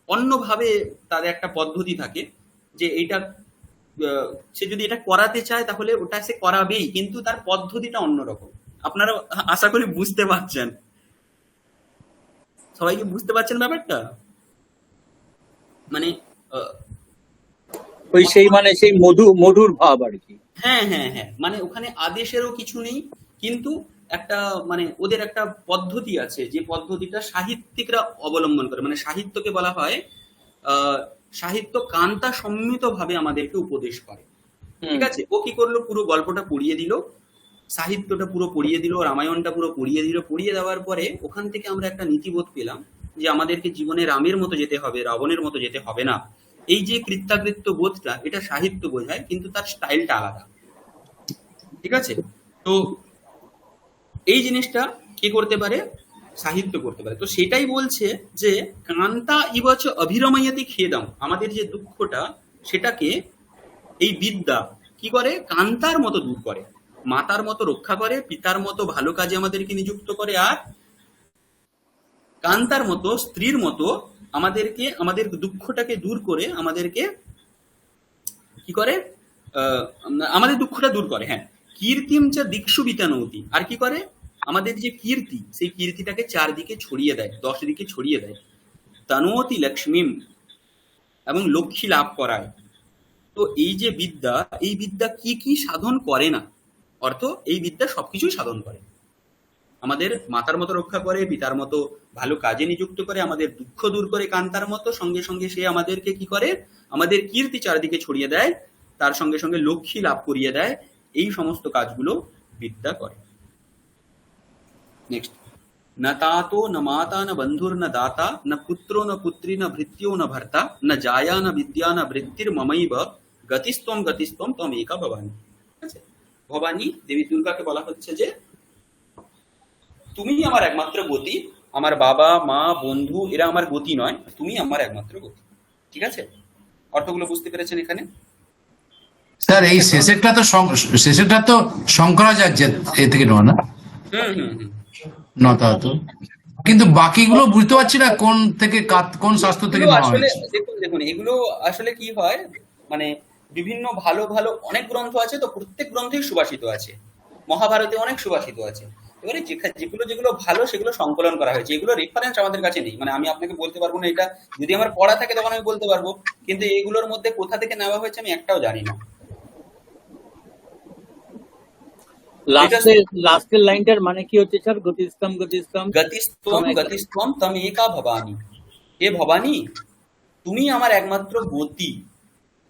অন্যভাবে তাদের একটা পদ্ধতি থাকে যে এইটা সে যদি এটা করাতে চায় তাহলে ওটা সে করাবেই, কিন্তু তার পদ্ধতিটা অন্যরকম। আপনারা আশা করি বুঝতে পারছেন, সবাইকে বুঝতে পারছেন ব্যাপারটা। মানে ওই সেই মানে সেই মধুর ভাব আর কি। হ্যাঁ হ্যাঁ হ্যাঁ, মানে ওখানে আদেশেরও কিছু নেই, কিন্তু একটা মানে ওদের একটা পদ্ধতি আছে, যে পদ্ধতিটা সাহিত্যিকরা অবলম্বন করে, মানে সাহিত্যকে বলা হয় সাহিত্য কান্তা সম্মিত ভাবে আমাদেরকে উপদেশ করে। হুম। ঠিক আছে, ও কি করলো, পুরো গল্পটা পড়িয়ে দিল, সাহিত্যটা পুরো পড়িয়ে দিল, রামায়ণটা পুরো পড়িয়ে দিল। পড়িয়ে দেওয়ার পরে ওখান থেকে আমরা একটা নীতিবোধ পেলাম যে আমাদেরকে জীবনে রামের মতো যেতে হবে, রাবণের মতো যেতে হবে না। এই যে কৃত্যাকৃত্য বোধটা, এটা সাহিত্য বোঝায়, কিন্তু তার স্টাইলটা আলাদা। ঠিক আছে, তো এই জিনিসটা কে করতে পারে, সাহিত্য করতে পারে। তো সেটাই বলছে যে কান্তা ইবচ অভিরময়তি খেদাম, আমাদের যে দুঃখটা সেটাকে এই বিদ্যা কি করে, কান্তার মতো দূর করে, মাতার মতো রক্ষা করে, পিতার মতো ভালো কাজে আমাদেরকে নিযুক্ত করে, আর কান্তার মতো স্ত্রীর মতো আমাদেরকে, আমাদের দুঃখটাকে দূর করে আমাদেরকে কি করে, আহ, আমাদের দুঃখটা দূর করে। হ্যাঁ, কীর্তিম চা দিক্ষু বিতানৌতি, আর কি করে, আমাদের যে কীর্তি, সেই কীর্তিটাকে চারদিকে ছড়িয়ে দেয়, 10 দিকে ছড়িয়ে দেয়। তানোতি লক্ষ্মীম, এবং লক্ষ্মী লাভ করায়। তো এই যে বিদ্যা, এই বিদ্যা কি কি সাধন করে না, অর্থ এই বিদ্যা সবকিছুই সাধন করে, আমাদের মাতার মতো রক্ষা করে, পিতার মতো ভালো কাজে নিযুক্ত করে, আমাদের দুঃখ দূর করে কান্তার মতো, সঙ্গে সঙ্গে সে আমাদেরকে কি করে, আমাদের কীর্তি চারদিকে ছড়িয়ে দেয়, তার সঙ্গে সঙ্গে লক্ষ্মী লাভ করিয়ে দেয়। এই সমস্ত কাজগুলো বিদ্যা করে। নেক্সট, না তাতো না মাতা না বন্ধুর না দাতা না পুত্র না পুত্রী না ভৃত্য না ভর্তা না জায়া না বিদ্যা না বৃত্তির মমৈব গতিস্তম গতিস্তম তম একা ভবানী। ঠিক আছে, ভবানী দেবী দুর্গাকে বলা হচ্ছে যে তুমি আমার একমাত্র গতি, আমার বাবা মা বন্ধু এরা আমার গতি নয়, তুমি আমার একমাত্র গতি। ঠিক আছে, অর্থগুলো বুঝতে পেরেছেন এখানে? স্যার এই শেষেরটা তো শঙ্করাচার্যের এ থেকে নেওয়া না, হুম হুম হুম। নতা তো, কিন্তু বাকিগুলো বুঝতে পারছি না কোন থেকে কোন শাস্ত্র থেকে এগুলো নেওয়া আসলে হয়েছে। দেখুন দেখুন, এগুলো আসলে কি হয়, মানে বিভিন্ন ভালো ভালো অনেক গ্রন্থ আছে, তো প্রত্যেক গ্রন্থেই সুভাষিত আছে, মহাভারতে অনেক সুভাষিত আছে। এবারে যেগুলো যেগুলো ভালো সেগুলো সংকলন করা হয়েছে, এগুলো রেফারেন্স আমাদের কাছে নেই, মানে আমি আপনাকে বলতে পারবো না, এটা যদি আমার পড়া থাকে তখন আমি বলতে পারবো, কিন্তু এগুলোর মধ্যে কোথা থেকে নেওয়া হয়েছে আমি একটাও জানি না। লাস্টের লাইনটার মানে কি হচ্ছে স্যার? গতিস্তম গতিস্তম গতিস্তম গতিস্তম তম একা ভবানী, হে ভবানী তুমি আমার একমাত্র গতি,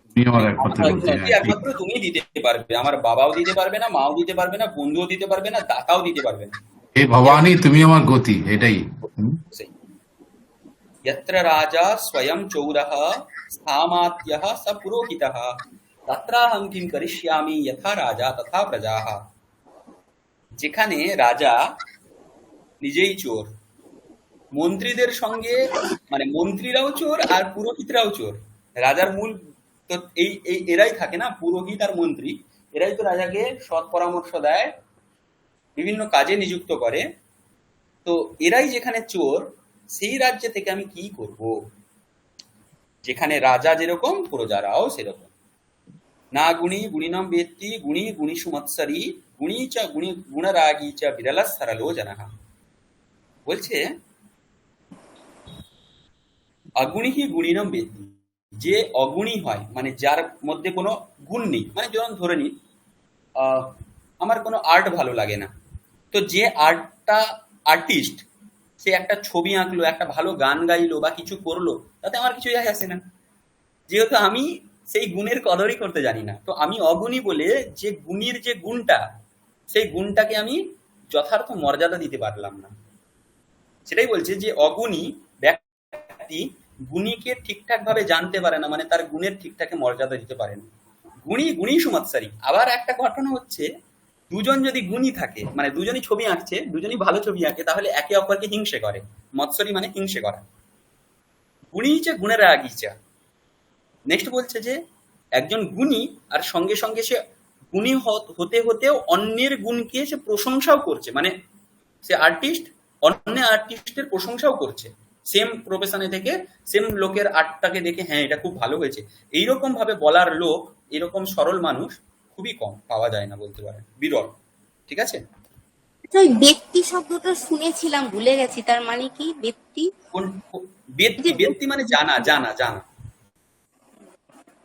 তুমি আমার একমাত্র আমার গতি, গতি হ্যাঁ, ঠিক। একমাত্র তুমি দিতে পারবে, আমার বাবাও দিতে পারবে না, মাও দিতে পারবে না, বন্ধুও দিতে পারবে না, দাতাও দিতে পারবে না। হে ভবানী তুমি আমার গতি, এটাই। সেই यत्र राजा स्वयं चौरः स्थामात्यः स पुरोहितः तत्राहं किं करिष्यामि यथा राजा तथा प्रजाः। যেখানে রাজা নিজেই চোর, মন্ত্রীদের সঙ্গে, মানে মন্ত্রীরাও চোর আর পুরোহিতরাও চোর, রাজার মূল তো এই এরাই থাকে না, পুরোহিত আর মন্ত্রী, এরাই তো রাজাকে সৎ পরামর্শ দেয়, বিভিন্ন কাজে নিযুক্ত করে। তো এরাই যেখানে চোর, সেই রাজ্য থেকে আমি কি করব, যেখানে রাজা যেরকম প্রজারাও সেরকম। না গুণী গুণিনম বেত্তি গুণী গুণীষু মৎসরি গুণী চ গুণী গুণরাগী চ বিরলা সরলো জনঃ। বলছে অগুণী গুণিনম বেত্তি, যে অগুণী হয় মানে যার মধ্যে কোনো গুণ নেই, মানে যেমন ধরে নিন আমার কোনো আর্ট ভালো লাগে না, তো যে আর্টিস্ট সে একটা ছবি আঁকলো, একটা ভালো গান গাইলো বা কিছু করলো, তাতে আমার কিছু যায় আসে না, যেহেতু আমি সেই গুণের কদরই করতে জানি না। তো আমি অগুণী বলে যে গুণীর যে গুণটা, সেই গুণটাকে আমি যথার্থ মর্যাদা দিতে পারলাম না। সেটাই বলছে যে অগুণী ব্যক্তি গুণীকে ঠিকঠাক ভাবে জানতে পারে না, মানে তার গুণের ঠিকঠাক মর্যাদা দিতে পারে না। গুণী গুণী সুমৎসারী। আবার একটা ঘটনা হচ্ছে, দুজন যদি গুণী থাকে, মানে দুজনই ছবি আঁকছে, দুজনই ভালো ছবি আঁকে, তাহলে একে অপরকে হিংসে করে। মৎসরী মানে হিংসে করা। গুণী চা গুণের আগিচা। নেক্সট বলছে যে একজন গুণী আর সঙ্গে সঙ্গে সে গুণী হতে হতেও অন্যের গুণকে সে প্রশংসাও করছে, মানে সে আর্টিস্ট অন্য আর্টিস্টের প্রশংসাও করছে, সেম প্রফেশনে থেকে সেম লোকের আর্টটাকে দেখে হ্যাঁ এটা খুব ভালো হয়েছে, এইরকম ভাবে বলার লোক, এরকম সরল মানুষ খুবই কম, পাওয়া যায় না, বলতে পারেন বিরল। ঠিক আছে, ওই ব্যক্তি শব্দটা শুনেছিলাম, ভুলে গেছি, তার মানে কি ব্যক্তি? ব্যক্তি, ব্যক্তি মানে জানা জানা জানা।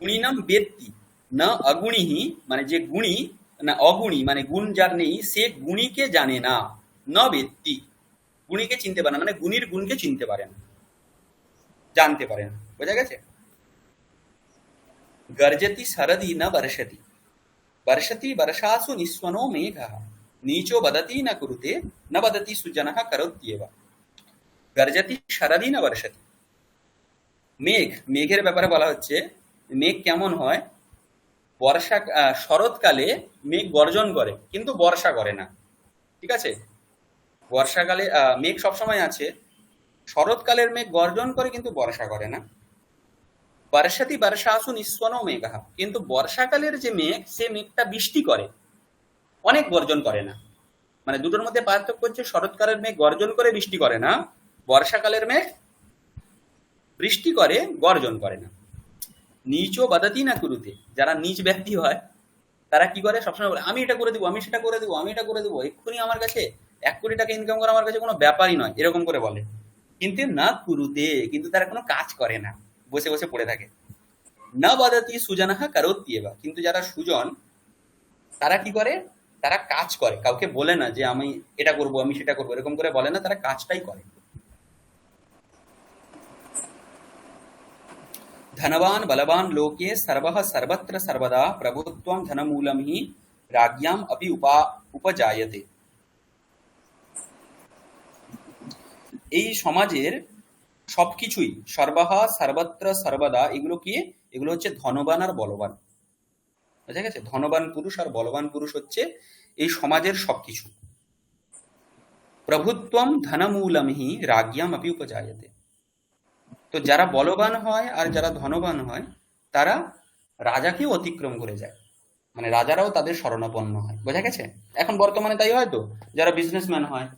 গুণিনাম বেত্তি না অগুণিহি, মানে যে গুণী না অগুণী মানে গুণ যার নেই সে গুণীকে জানে না, না বেত্তি, গুণীকে চিনতে পারে না মানে গুণীর গুণকে চিনতে পারে না, জানতে পারে না। বোঝা গেছে? গর্জতি শরদি না বর্ষতি, বর্ষতি বর্ষাসু নিঃস্বনো মেঘः, নীচো বদতি না কুরুতে ন বদতি সুজনः করত্যেব। গর্জতি শরদি না বর্ষতি, মেঘ, মেঘের ব্যাপারে বলা হচ্ছে মেঘ কেমন হয়, শরৎকালে মেঘ গর্জন করে কিন্তু বর্ষা করে না। ঠিক আছে? বর্ষাকালে মেঘ সবসময় আছে, শরৎকালের মেঘ গর্জন করে কিন্তু বর্ষা করে না। বর্ষাতি বর্ষাসু নিঃস্বনো মেঘः, কিন্তু বর্ষাকালের যে মেঘ সে মেঘটা বৃষ্টি করে, অনেক গর্জন করে না। মানে দুটোর মধ্যে পার্থক্য হচ্ছে শরৎকালের মেঘ গর্জন করে বৃষ্টি করে না, বর্ষাকালের মেঘ বৃষ্টি করে গর্জন করে না। নিচও বাদাতি না কুরুতে, যারা নিচ ব্যক্তি হয় তারা কি করে, সবসময় বলে আমি এটা করে দেবো, আমি সেটা করে দেবো, আমি এটা করে দেবো, এক্ষুনি আমার কাছে 1 কোটি টাকা ইনকাম করা আমার কাছে কোনো ব্যাপারই নয়, এরকম করে বলে। কিন্তু না কুরুতে, কিন্তু তারা কোনো কাজ করে না, বসে বসে পড়ে থাকে। না বাদাতি সুজনহা করত্যেবা, কিন্তু যারা সুজন তারা কি করে, তারা কাজ করে, কাউকে বলে না যে আমি এটা করব আমি সেটা করবো, এরকম করে বলে না, তারা কাজটাই করে। धनवान बलवान लोके सर्वः सर्वत्र सर्वदा प्रभुत्वं धनमूलं हि राज्ञाम् अपि उपजायते। এই সমাজের সবকিছুই সর্বহ সর্বত্র সর্বদা, এগুলো কি, এগুলো হচ্ছে ধনবান আর বলবান। বুঝা গেছে? ধনবান পুরুষ আর বলবান পুরুষ হচ্ছে এই সমাজের সবকিছু। প্রভুত্বম ধনমূলম হি রাজ্ঞাম अपि উপজায়তে। তো যারা বলবান হয় আর যারা ধনবান হয় তারা রাজাকেও অতিক্রম করে যায়, মানে রাজারাও তাদের শরণাপন্ন হয়। বোঝা গেছে? এখন বর্তমানে তাই হয় তো, যারা বিজনেসম্যান হয়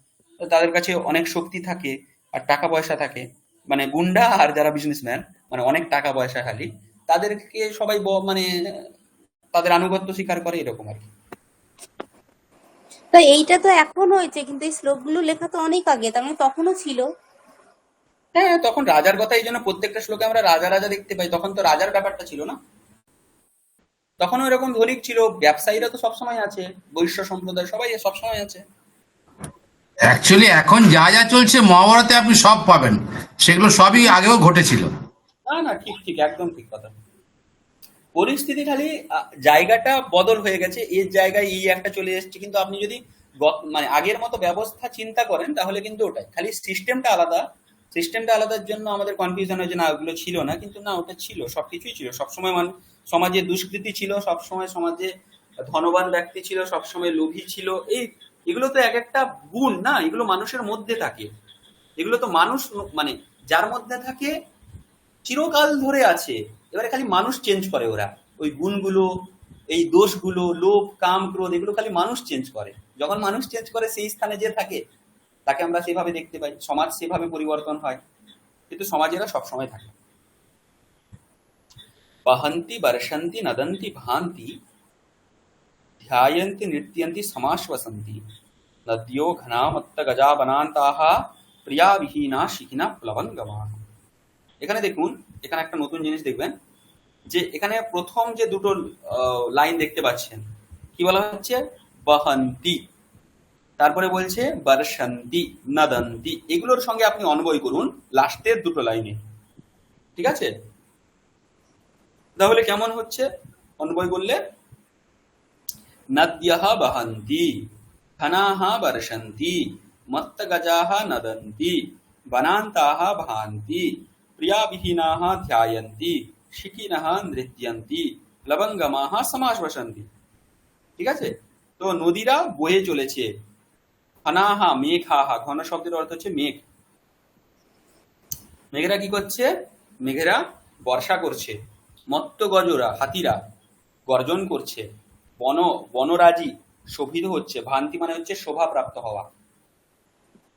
তাদের কাছে অনেক শক্তি থাকে আর টাকা পয়সা থাকে, মানে গুন্ডা আর যারা বিজনেসম্যান মানে অনেক টাকা পয়সা খালি, তাদেরকে সবাই মানে তাদের আনুগত্য স্বীকার করে, এরকম আর কি। তো এইটা তো এখন হয়েছে, কিন্তু এই শ্লোকগুলো লেখা তো অনেক আগে, তার মানে তখনও ছিল। হ্যাঁ, তখন রাজার কথা, এই জন্য প্রত্যেকটা শ্লোকে আমরা রাজা রাজা দেখতে পাই। তখন তো রাজার ব্যাপারটা ছিল না, তখনও এরকম ধনিক ছিল, ব্যবসায়ীরা তো সবসময় আছে, বৈশ্য সম্প্রদায় সবাই সবসময় আছে। অ্যাকচুয়ালি এখন যা যা চলছে মহাভারতে আপনি সব পাবেন, সেগুলো সবই আগেও ঘটেছিল। না না, ঠিক ঠিক, একদম ঠিক কথা। পরিস্থিতি খালি জায়গাটা বদল হয়ে গেছে, এর জায়গায় এই একটা চলে এসেছে, কিন্তু আপনি যদি মানে আগের মতো ব্যবস্থা চিন্তা করেন তাহলে কিন্তু ওটাই, খালি সিস্টেমটা আলাদা। সিস্টেমটা আলাদার জন্য আমাদের কনফিউশন হয়েছে, না ওগুলো ছিল না, কিন্তু না ওটা ছিল, সবকিছুই ছিল। সবসময় সমাজে দুষ্কৃতি ছিল, সবসময় সমাজে ধনবান ব্যক্তি ছিল, সবসময় লোভী ছিল। এগুলো তো এক একটা গুণ না, এগুলো মানুষের মধ্যে থাকে, এগুলো তো মানুষ মানে যার মধ্যে থাকে চিরকাল ধরে আছে। এবারে খালি মানুষ চেঞ্জ করে, ওরা ওই গুণগুলো, এই দোষগুলো, লোভ কাম ক্রোধ, এগুলো খালি মানুষ চেঞ্জ করে। যখন মানুষ চেঞ্জ করে সেই স্থানে যে থাকে তাকে আমরা সেভাবে দেখতে পাই, সমাজ সেভাবে পরিবর্তন হয়, কিন্তু সমাজেরা সবসময় থাকে। বহন্তি বর্ষন্তি নদন্তি ভান্তি ধ্যায়ন্তি নৃত্যন্তি সমাশ্বসন্তি নদ্यो ঘনামত্ত গজা বনান্তাহ প্রিয়া বিহীনা শিখিনা প্লবঙ্গমাহ। এখানে দেখুন, এখানে একটা নতুন জিনিস দেখবেন, যে এখানে প্রথম যে দুটো লাইন দেখতে পাচ্ছেন, কি বলা হচ্ছে, বহন্তি, তারপরে বলছে বর্ষন্তি নদন্তি, এগুলোর সঙ্গে আপনি অন্বয় করুন লাস্টের দুটো লাইনে। ঠিক আছে? তাহলে কেমন হচ্ছে অন্বয় করলে, নদ্যঃ বহন্তি ঘনাঃ বর্ষন্তি মত্ত গজাঃ নদন্তি বনান্তাঃ ভান্তি প্রিয়াবিহীনাঃ ধ্যায়ন্তি শিখিনঃ নৃত্যন্তি প্লবঙ্গমাঃ সমাশ্বসন্তি। ঠিক আছে? তো নদীরা বয়ে চলেছে, ঘনাঃ মেঘাঃ, ঘন শব্দের অর্থ হচ্ছে মেঘ। মেঘেরা কি করছে, মেঘেরা বর্ষা করছে। মত্ত গজরা, হাতিরা গর্জন করছে। বনরাজি শোভিত হচ্ছে, ভান্তি মানে হচ্ছে শোভাপ্রাপ্ত হওয়া।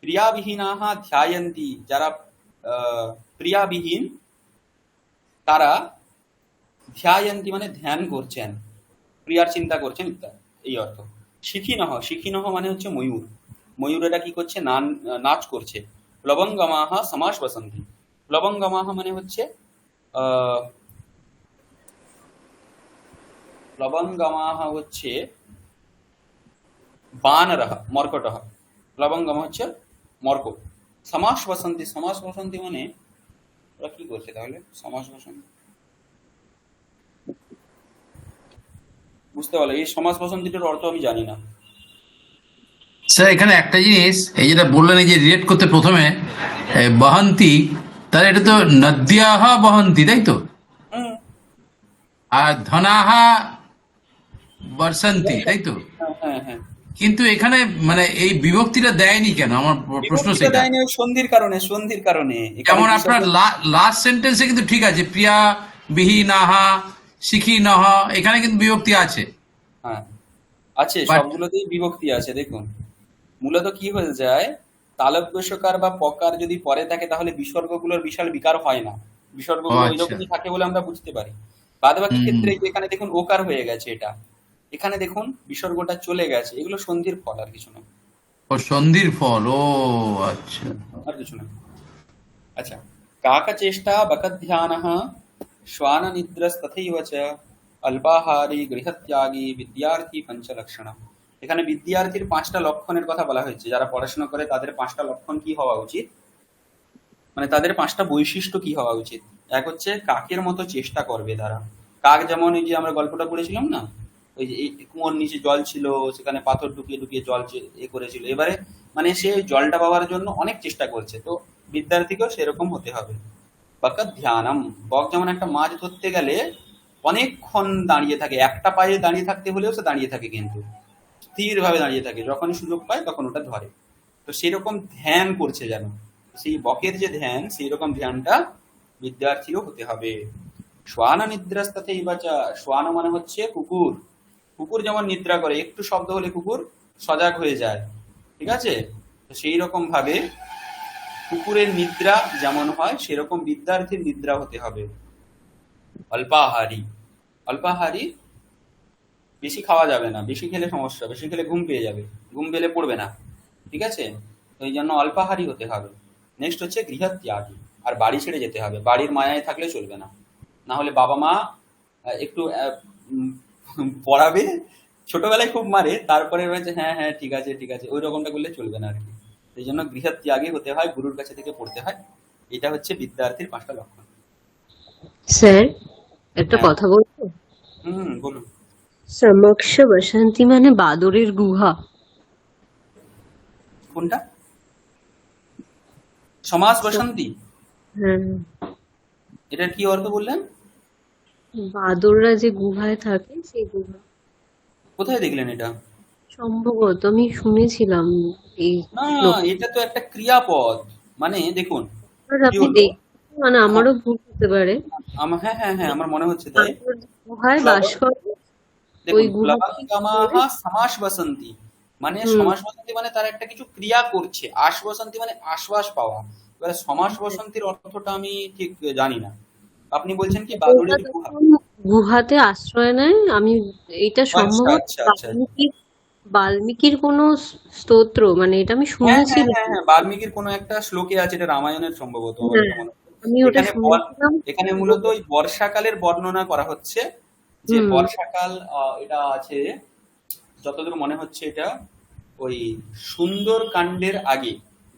প্রিয়াবিহীনাহা ধ্যায়ন্তি, যারা প্রিয়াবিহীন তারা ধ্যায়ন্তি মানে ধ্যান করছেন, প্রিয়ার চিন্তা করছেন ইত্যাদি, এই অর্থ। শিখিনহ, শিখিনহ মানে হচ্ছে ময়ূর, ময়ূরেরা কি করছে, নাচ করছে। প্লবঙ্গমাহা সমাশ্বসন্তি, প্লবঙ্গমাহা মানে হচ্ছে প্লবঙ্গমাহ হচ্ছে বানরহ মর্কটহ, প্লবঙ্গম হচ্ছে মর্কট। সমাস বসন্তি, সমাস বসন্তি মানে ওরা কি করছে তাহলে? সমাস বসন্তি বুঝতে পারলো, এই সমাস বসন্তিটার অর্থ আমি জানি না। স্যার এখানে একটা জিনিস, এই যেটা বললেন এই যে রিলেট করতে প্রথমে বহন্তি, তাহলে এটা তো নদ্যাহা বহন্তি, তাই তো? হুম, আর ধনাহা বর্ষন্তি, তাই তো? হ্যাঁ হ্যাঁ হ্যাঁ। কিন্তু এখানে মানে এই বিভক্তিটা দেয়নি কেন, আমার প্রশ্ন বিভক্তিটা সেটা। দেয়নি ওই সন্ধির কারণে, সন্ধির কারণে। এখানে যেমন বিসর্গ, আপনার লাস্ট সেন্টেন্সে কিন্তু ঠিক আছে, প্রিয়া বিহি নাহা শিখি নহ, এখানে কিন্তু বিভক্তি আছে। হ্যাঁ আছে, বাট সবগুলোতেই বিভক্তি আছে। দেখুন মূলত কি হয়ে যায়, তালব্যস্যকার বা পকার যদি পরে থাকে তাহলে বিসর্গগুলোর বিশাল বিকার হয় না, ও বিসর্গগুলো ওই আচ্ছা। রকমই থাকে বলে আমরা বুঝতে পারি। বাদ বাকি হুম। ক্ষেত্রে এই যে এখানে দেখুন ওকার হয়ে গেছে, এটা এখানে দেখুন বিসর্গটা চলে গেছে, এগুলো সন্ধির ফল, আর কিছু না, ও সন্ধির ফল, ও আচ্ছা। আর কিছু না। আচ্ছা, কাকচেষ্টা বকধ্যানः শ্বাননিদ্রস্তথৈব চ অল্পাহারী গৃহত্যাগী বিদ্যার্থী পঞ্চলক্ষণম। এখানে বিদ্যার্থীর 5টা লক্ষণের কথা বলা হয়েছে, যারা পড়াশোনা করে তাদের 5টা লক্ষণ কি হওয়া উচিত, মানে তাদের 5টা বৈশিষ্ট্য কি হওয়া উচিত। এক হচ্ছে কাকের মতো চেষ্টা করবে তারা। কাক যেমন এই যে আমরা গল্পটা পড়েছিলাম না, ওই যে এই কুয়োর নিচে জল ছিল, সেখানে পাথর ঢুকিয়ে ঢুকিয়ে জল এ করেছিল, এবারে মানে সে জলটা পাওয়ার জন্য অনেক চেষ্টা করছে, তো বিদ্যার্থীকেও সেরকম হতে হবে। বাকা ধ্যানম, বক যেমন একটা মাছ ধরতে গেলে অনেকক্ষণ দাঁড়িয়ে থাকে, একটা পায়ে দাঁড়িয়ে থাকতে হলেও সে দাঁড়িয়ে থাকে, কিন্তু স্থির ভাবে দাঁড়িয়ে থাকে, যখনই সুযোগ পায় তখন ওটা ধরে। তো সেরকম ধ্যান করছে যেন, সেই বকের যে ধ্যান, সেই রকম ধ্যানটা বিদ্যার্থীরও হতে হবে। শ্বান নিদ্রাস্তাতে বাচা, শ্বান মানে হচ্ছে কুকুর। কুকুর যেমন নিদ্রা করে, একটু শব্দ হলে কুকুর সজাগ হয়ে যায়, ঠিক আছে? তো সেই রকম ভাবে কুকুরের নিদ্রা যেমন হয় সেরকম বিদ্যার্থীর নিদ্রা হতে হবে। অল্পাহারী, অল্পাহারী বেশি খাওয়া যাবে না, বেশি খেলে সমস্যা, বেশি খেলে ঘুম পেয়ে যাবে, ঘুম পেলে পড়বে না, ঠিক আছে? তো এই জন্য অল্পাহারী হতে হবে। নেক্সট হচ্ছে গৃহত্যাগী, আর বাড়ি ছেড়ে যেতে হবে, বাড়ির মায়ায় থাকলে চলবে না। না হলে বাবা মা একটু পড়াবে, ছোটবেলায় খুব মারে, তারপরে বলছে হ্যাঁ হ্যাঁ ঠিক আছে ঠিক আছে, ওই রকমটা করলে চলবে না আর কি। এই জন্য গৃহত্যাগী হতে হয়, গুরুর কাছে থেকে পড়তে হয়। এটা হচ্ছে বিদ্যার্থীর 5টা লক্ষণ। স্যার, একটা হ্যাঁ, কথা বলবো? হুম বলুন। সমক্ষ বসন্তি মানে বাদরের গুহা। কোনটা? সমাস স- বসন্তি, হ্যাঁ, এটার কি অর্থ বললেন? বাদররা যে গুহায় থাকে সেই গুহা। কোথায় দেখলেন এটা? সম্ভবত আমি শুনেছিলাম এই না, শ্লোক। এটা তো একটা ক্রিয়াপদ। মানে দেখুন আর কি আপনি হলো, দেখছেন মানে হ্যাঁ আমারও ভুল হতে পারে। আমার, হ্যাঁ হ্যাঁ হ্যাঁ আমার মনে হচ্ছে তাই। বাদর যে গুহায় বাস প্লব- করে ওই দেখুন গুহা থেকে কি করে? প্লবাঙ্গমাহা সমাস বসন্তি, মানে হুম। সমাস বসন্তি মানে তারা একটা কিছু ক্রিয়া করছে, আশ বসন্তি মানে আশ্বাস পাওয়া। এবারে সমাস বসন্তির অর্থটা আমি ঠিক জানি না। আপনি বলছেন কি ওরা বাদুড়ের গুহা? যখন গুহাতে আশ্রয় নেয়, আমি এটা আচ্ছা সম্ভবত আচ্ছা আচ্ছা। বাল্মীকির কোনো স্তোত্র, মানে এটা আমি হ্যাঁ হ্যাঁ শুনেছিলাম। হ্যাঁ হ্যাঁ, বাল্মীকির কোনো একটা শ্লোকে আছে, এটা রামায়ণের সম্ভবত, আমার হ্যাঁ, এটা মনে হয়। আমি ওটা এখানে শুনেছিলাম। এখানে মূলত ওই বর্ষাকালের বর্ণনা করা হচ্ছে, যে হুম বর্ষাকাল এটা আছে যতদূর মনে হচ্ছে, এটা ওই সুন্দর কাণ্ডের আগে,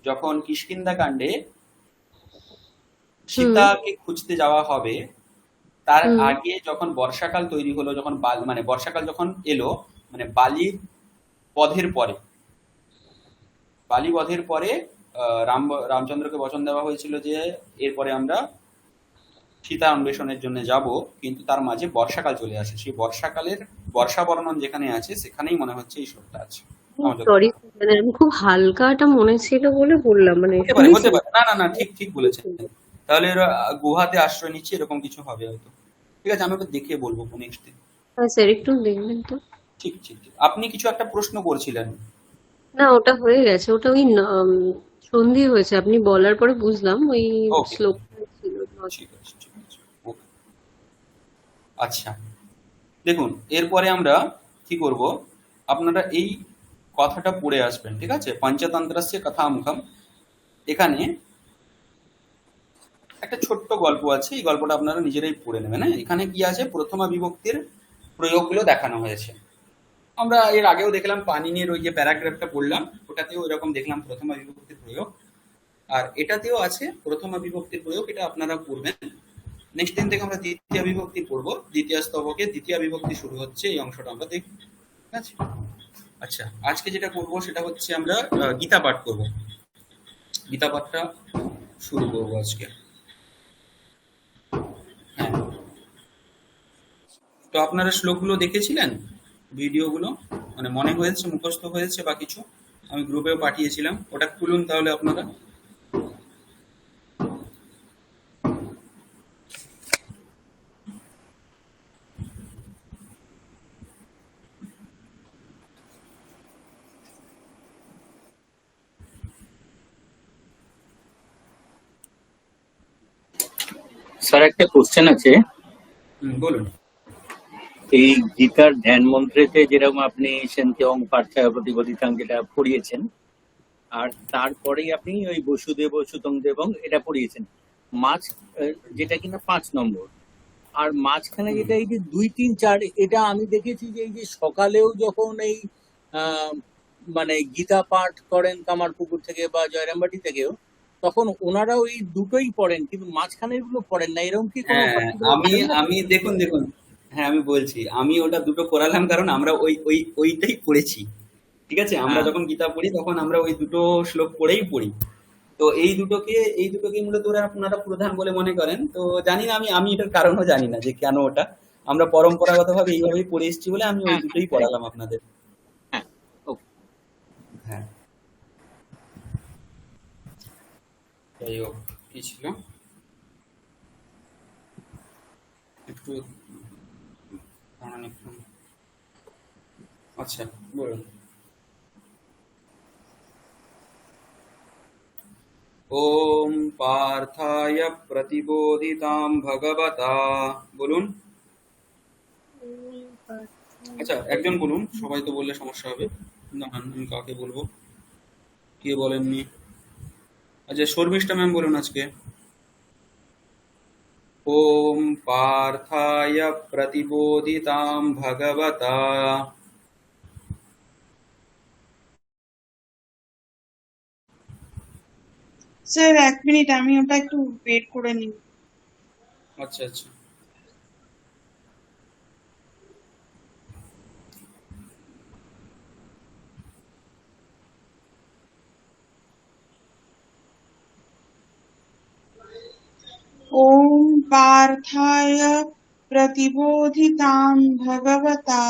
যখন কিষ্কিন্ধা কাণ্ডে হুম সীতাকে খুঁজতে যাওয়া হবে, তার হুম আগে যখন বর্ষাকাল তৈরি হলো, যখন মানে বর্ষাকাল যখন এলো, মানে বালি বধের পরে, বালি বধের পরে রামচন্দ্রকে বচন দেওয়া হয়েছিল যে এরপরে আমরা সীতা অন্বেষণের জন্য যাব, কিন্তু তার মাঝে বর্ষাকাল চলে আসে, সেই বর্ষাকালের বর্ষা বর্ণন যেখানে আছে সেখানেই মনে হচ্ছে এই শ্লোকটা আছে আমার সরি, যতদূর। মানে আমি খুব হালকাটা মনে ছিল বলে বললাম, মানে হতে পারে হতে শুনেছিলাম। পারে, না না না, ঠিক ঠিক বলেছেন। তাহলে এরা গুহাতে আশ্রয় নিচ্ছে, এরকম কিছু হবে হয়তো। ঠিক আছে, আমি ওকে দেখে বলবো নেক্সট দিন। হ্যাঁ স্যার, একটু দেখবেন তো। ঠিক ঠিক ঠিক। আপনি কিছু একটা প্রশ্ন করছিলেন। না, ওটা হয়ে গেছে, ওটা ওই সন্ধি হয়েছে, আপনি বলার পরে বুঝলাম ওই ওকে, শ্লোকটা ছিল। ঠিক আছে ঠিক আছে, ওকে। আচ্ছা, দেখুন এরপরে আমরা কি করব, আপনারা এই কথাটা পড়ে আসবেন, ঠিক আছে? পঞ্চতন্ত্রস্য কথামুখম, এখানে একটা ছোট্ট গল্প আছে, এই গল্পটা আপনারা নিজেরাই পড়ে নেবেন। হ্যাঁ, এখানে কি আছে, প্রথমা বিভক্তির প্রয়োগগুলো দেখানো হয়েছে। আমরা এর আগেও দেখলাম পাণিনির ওই যে প্যারাগ্রাফটা পড়লাম, ওটাতেও এরকম দেখলাম প্রথমা বিভক্তির প্রয়োগ, আর এটাতেও আছে প্রথমা বিভক্তির প্রয়োগ, এটা আপনারা পড়বেন। নেক্সট দিন থেকে আমরা দ্বিতীয় বিভক্তি পড়বো, দ্বিতীয় স্তবকে দ্বিতীয় বিভক্তি শুরু হচ্ছে, এই অংশটা আমরা দেখব। ঠিক আছে? আচ্ছা, আজকে যেটা করব সেটা হচ্ছে আমরা গীতা পাঠ করব। গীতা পাঠটা শুরু করব আজকে। হ্যাঁ, তো আপনারা শ্লোকগুলো দেখেছিলেন, ভিডিওগুলো মানে মনে হয়েছে, মুখস্থ হয়েছে বা কিছু? আমি গ্রুপেও পাঠিয়েছিলাম, ওটা খুলুন তাহলে আপনারা। স্যার একটা কোশ্চেন আছে। বলুন। এই গীতার ধ্যান মন্ত্রেতে যেরকম আপনি সেন্ত্যং পার্থায় প্রতিপদিতাং যেটা পড়িয়েছেন, আর তারপরেই আপনি ওই বসুদেব সুতং দেবং এটা পড়িয়েছেন, মাঝ যেটা কিনা 5 নম্বর, আর মাঝখানে হুম, যেটা এই যে 2, 3, 4, এটা আমি দেখেছি যে এই যে সকালেও যখন এই আহ, মানে গীতা পাঠ করেন কামারপুকুর থেকে বা জয়রামবাটি থেকেও, তখন ওনারাও এই দুটোই পড়েন, কিন্তু মাঝখানের গুলো পড়েন না। এরকম কি কোনো হ্যাঁ, পার্টিকুলার আমি রিজন আছে? আমি দেখুন দেখুন, হ্যাঁ আমি বলছি, আমি ওটা দুটো করালাম কারণ আমরা ওইটাই পড়েছি। ঠিক আছে, আমরা হ্যাঁ, যখন গীতা পড়ি তখন আমরা ওই দুটো শ্লোক পড়েই পড়ি। তো এই দুটোকে মূলত ওরা আপনারা প্রধান বলে মনে করেন। তো জানি না, আমি আমি এটার কারণও জানি না যে কেন ওটা, আমরা পরম্পরাগত ভাবে এইভাবেই পড়ে এসেছি বলে আমি ওই হ্যাঁ, হ্যাঁ, দুটোই রাইট, পড়ালাম আপনাদের। হ্যাঁ, ওকে। হ্যাঁ, যাই হোক, কি ছিল একটু দাঁড়ান একটু। আচ্ছা, বলুন। ওম পার্থায় প্রতিবোধিতাম ভগবতা, বলুন। আচ্ছা, একজন বলুন, সবাই তো বললে সমস্যা হবে। দাঁড়ান, আমি কাকে বলবো, কে বলেননি? আচ্ছা, শর্মিষ্ঠা ম্যাম বলুন আজকে। ওম পার্থায় প্রতিবোধিতাম ভগবতা। স্যার 1 মিনিট, আমি ওটা একটু ওয়েট করে নিই। আচ্ছা আচ্ছা। ॐ पार्थाय प्रतिबोधितां भगवता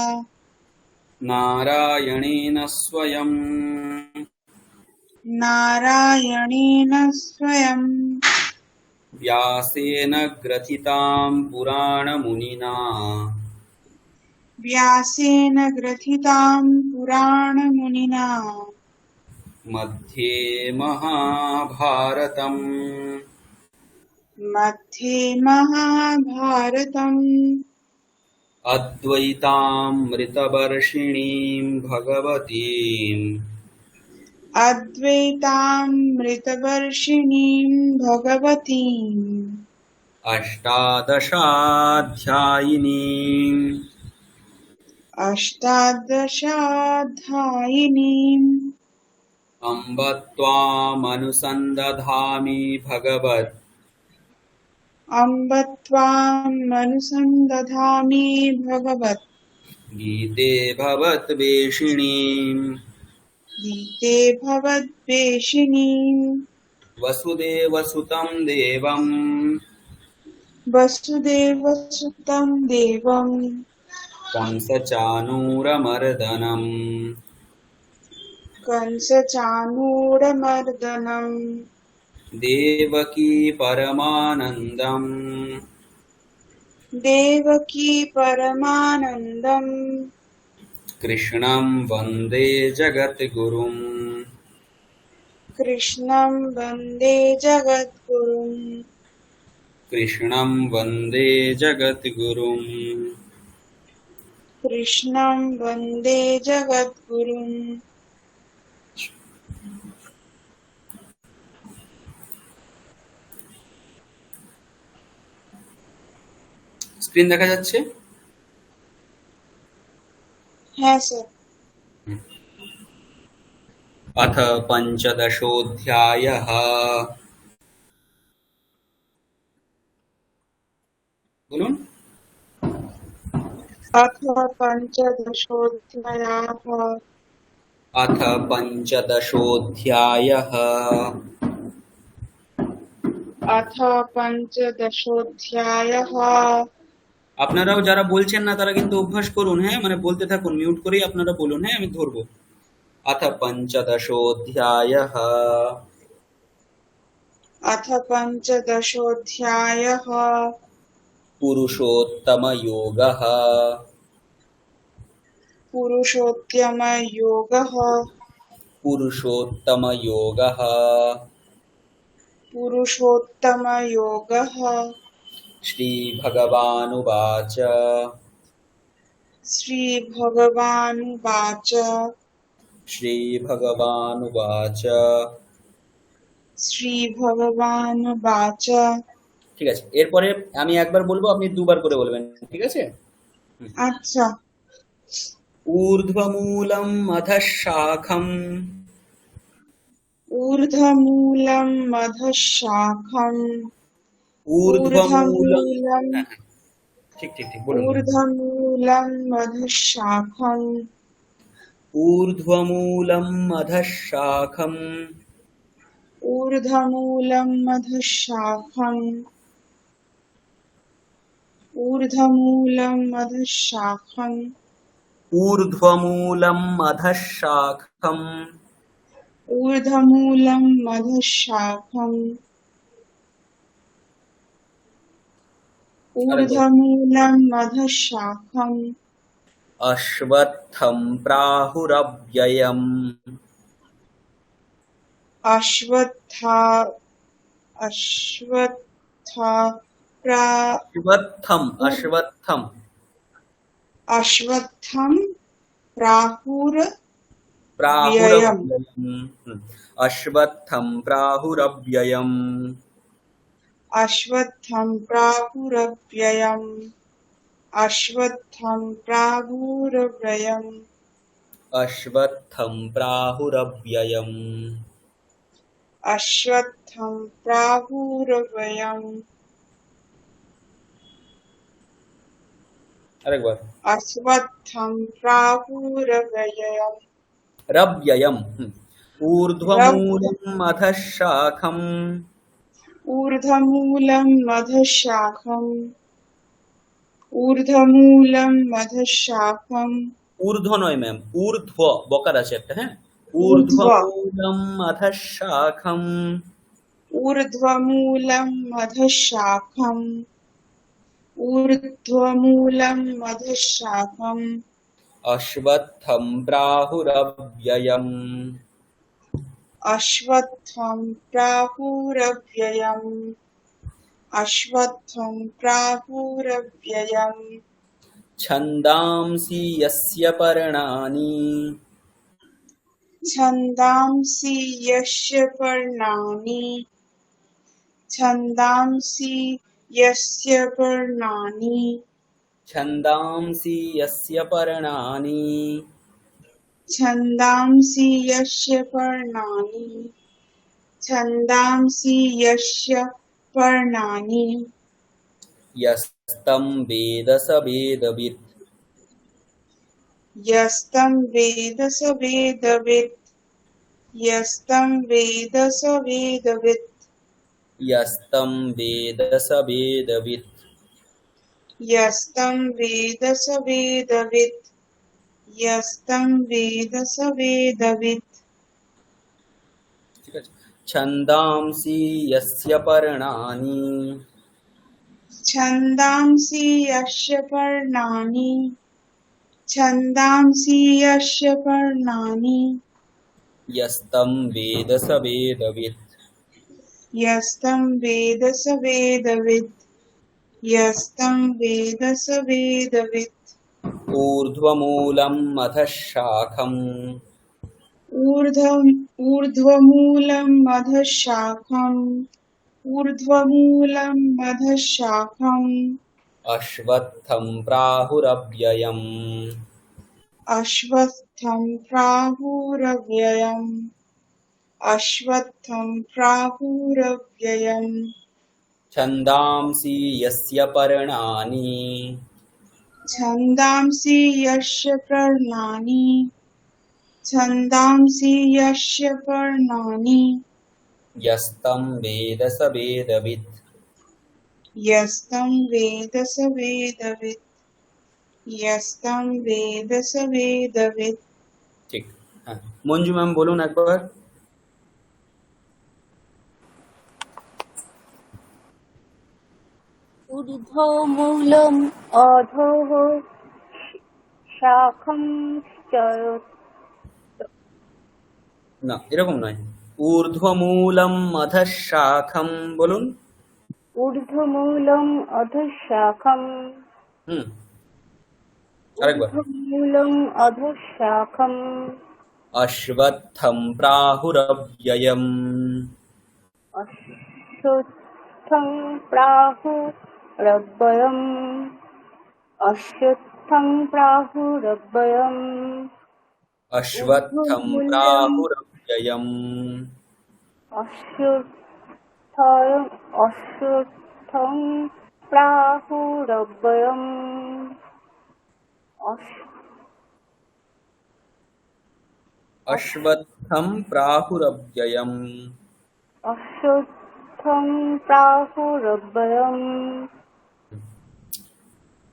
नारायणेन स्वयं नारायणेन स्वयं व्यासेन ग्रथितां पुराणमुनिना व्यासेन ग्रथितां पुराणमुनिना मध्ये महाभारतम् मध्ये महाभारतम् अद्वैतामृतवर्षिणीं भगवतीम् अद्वैतामृतवर्षिणीं भगवतीम् अष्टादशाध्यायिनीम् अष्टादशाध्यायिनीम् अम्ब त्वामनुसन्दधामि भगवत् अम्ब त्वामनुसन्दधामि भगवत् गीते भवद्वेषिणीम् गीते भवद्वेषिणीम् वसुदेवसुतं देवम् वसुदेवसुतं देवम् कंसचाणूरमर्दनम् कंसचाणूरमर्दनम् देवकी परमानन्दम् देवकी परमानन्दम् कृष्णं वन्दे जगद्गुरुम् कृष्णं वन्दे जगद्गुरुम् कृष्णं वन्दे जगद्गुरुम्। कृष्णं वन्दे जगद्गुरुम्। স্ক্রিন দেখা যাচ্ছে? হ্যাঁ স্যার। अथ पञ्चदशोऽध्यायः। বলুন। अथ पञ्चदशोऽध्यायः। अथ पञ्चदशोऽध्यायः। अथ पञ्चदशोऽध्यायः। আপনারাও যারা বলছেন না তারা কিন্তু অভ্যাস করুন, হ্যাঁ, মানে বলতে থাকুন, মিউট করেই আপনারা বলুন, হ্যাঁ, আমি ধরবো। अथ पञ्चदशोऽध्यायः। अथ पञ्चदशोऽध्यायः। पुरुषोत्तमयोगः। पुरुषोत्तमयोगः। पुरुषोत्तमयोगः। पुरुषोत्तमयोगः। श्रीभगवानुवाच। श्रीभगवानुवाच। श्रीभगवानुवाच। श्रीभगवानुवाच। ঠিক আছে, এরপরে আমি একবার বলবো, আপনি দুবার করে বলবেন, ঠিক আছে? अच्छा। ऊर्ध्वमूलम् अधः शाखम्। ऊर्ध्वमूलम् अधः शाखम्। ऊर्ध्वमूलम्। ऊर्ध्वमूलम्। হ্যাঁ, হ্যাঁ, ঠিক ঠিক ঠিক বলুন। ऊर्ध्वमूलम् अधः शाखम्। ऊर्ध्वमूलम् अधः शाखम्। ऊर्ध्वमूलम् अधः शाखम्। ऊर्ध्वमूलम् अधः शाखम्। ऊर्ध्वमूलम् अधः शाखम्। ऊर्ध्वमूलम् अधः शाखम्। আরেকবার। ऊर्ध्वमूलम् अधः शाखम्। अश्वत्थम् प्राहुरव्ययम्। अश्वत्था। अश्वत्था प्रा। अश्वत्थम् अश्वत्थम् अश्वत्थम् प्राहुरव्ययम्। प्राहुरव्ययम्। अश्वत्थम् प्राहुरव्ययम्। अश्वत्थम् प्राहुरव्ययम्। अश्वत्थम् प्राहुरव्ययम्। अश्वत्थम् प्राहुरव्ययम्। अश्वत्थम् प्राहुरव्ययम्। আরেকবার। अश्वत्थम् प्राहुरव्ययम्। रव्ययम्। ऊर्ध्वमूलम् अधः शाखम्। ऊर्ध्वमूलम् अधः शाखम्। ऊर्ध्वमूलम् अधः शाखम्। ঊর্ধ্ব নয় ম্যাম, ঊর্ধ্ব বকার আছে একটা, হ্যাঁ। ऊर्ध्व। ঊর্ধ্বমূলम् अधः शाखम्। ऊर्ध्वमूलम् अधः शाखम्। ऊर्ध्वमूलम् अधः शाखम्। अश्वत्थम् प्राहुरव्ययम्। अश्वत्थम् प्राहुरव्ययम्। अश्वत्थम् प्राहुरव्ययम्। छन्दांसि यस्य पर्णानि। छन्दांसि यस्य पर्णानि। छन्दांसि यस्य पर्णानि। छन्दांसि यस्य पर्णानि। छन्दांसि यस्य पर्णानि। छन्दांसि यस्य पर्णानि। यस्तं वेद स वेदवित्। यस्तं वेद स वेदवित्। यस्तं वेद स वेदवित्। यस्तं वेद स वेदवित्। यस्तं वेद स वेदवित्। यस्तं वेद स वेदवित्। ঠিক আছে। छन्दांसि यस्य पर्णानि। छन्दांसि यस्य पर्णानि। छन्दांसि यस्य पर्णानि। यस्तं वेद स वेदवित्। यस्तं वेद स वेदवित्। यस्तं वेद स वेदवित्। ऊर्ध्वमूलम् अधः शाखम्। ऊर्ध्वमूलम् अधः शाखम्। ऊर्ध्वमूलम् अधः शाखम्। अश्वत्थम् प्राहुरव्ययम्। अश्वत्थं प्राहुरव्ययम् अश्वत्थं प्राहुरव्ययम् छन्दांसि यस्य पर्णानि छन्दांसि यस्य पर्णानि छन्दांसि यस्य पर्णानि यस्तं वेद स वेदवित्। यस्तं वेद स वेदवित् यस्तं वेद स वेदवित्। ঠিক। হ্যাঁ, মঞ্জু ম্যাম বলুন একবার। ঊর্ধ্বমূলम् অধঃ শাখম না, এরকম নয়। ঊর্ধ্বমূলম অধঃ শাখম বলুন। ঊর্ধ্বমূলम् অধঃ শাখম হুম, আরেকবার। ঊর্ধ্বমূলम् অধঃ শাখম অশ্বত্থম প্রাহুরব্যয়ম। অশ্বত্থং প্রাহুরব্যয়ম অশ্বত্থং প্রাহুরব্যয়ম অশ্বত্থম ঊর্ধ্বমূলम् প্রাহুরব্যয়ম। অশ্বত্থং প্রাহুরব্যয়ম অশ্বত্থম প্রাহুরব্যয়ম। অশ্বত্থং প্রাহুরব্যয়ম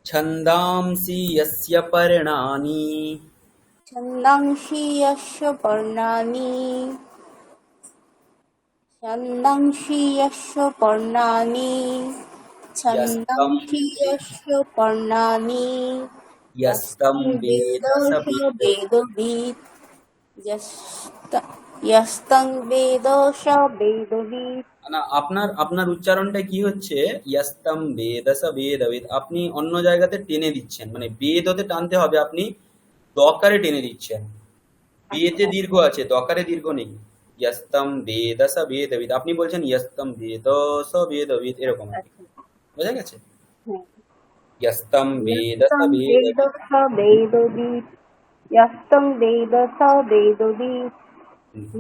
ছন্দাংসি যস্য পর্ণানি ছন্দাংসি যস্য পর্ণানি ছন্দাংসি যস্য পর্ণানি ছন্দাংসি যস্য পর্ণানি যস্तं বেদ স বেদবিদ যস্তং বেদ স বেদবিদ। না, আপনার আপনার উচ্চারণটা কি হচ্ছে? ইয়াস্তম বেদ স বেদবিদ। আপনি অন্য জায়গাতে টেনে দিচ্ছেন, মানে বেদ হতে টানতে হবে, আপনি দকারে টেনে দিচ্ছেন। বেদে দীর্ঘ আছে, দকারে দীর্ঘ নেই। ইয়াস্তম বেদ স বেদবিদ, আপনি বলছেন ইয়াস্তম বেদ স বেদবিদ, এরকম আর কি। বোঝা গেছে? ইয়াস্তম বেদ স যস্তং বেদ বেদবিদ। স বেদবিদ যস্তং বেদ স বেদবিদ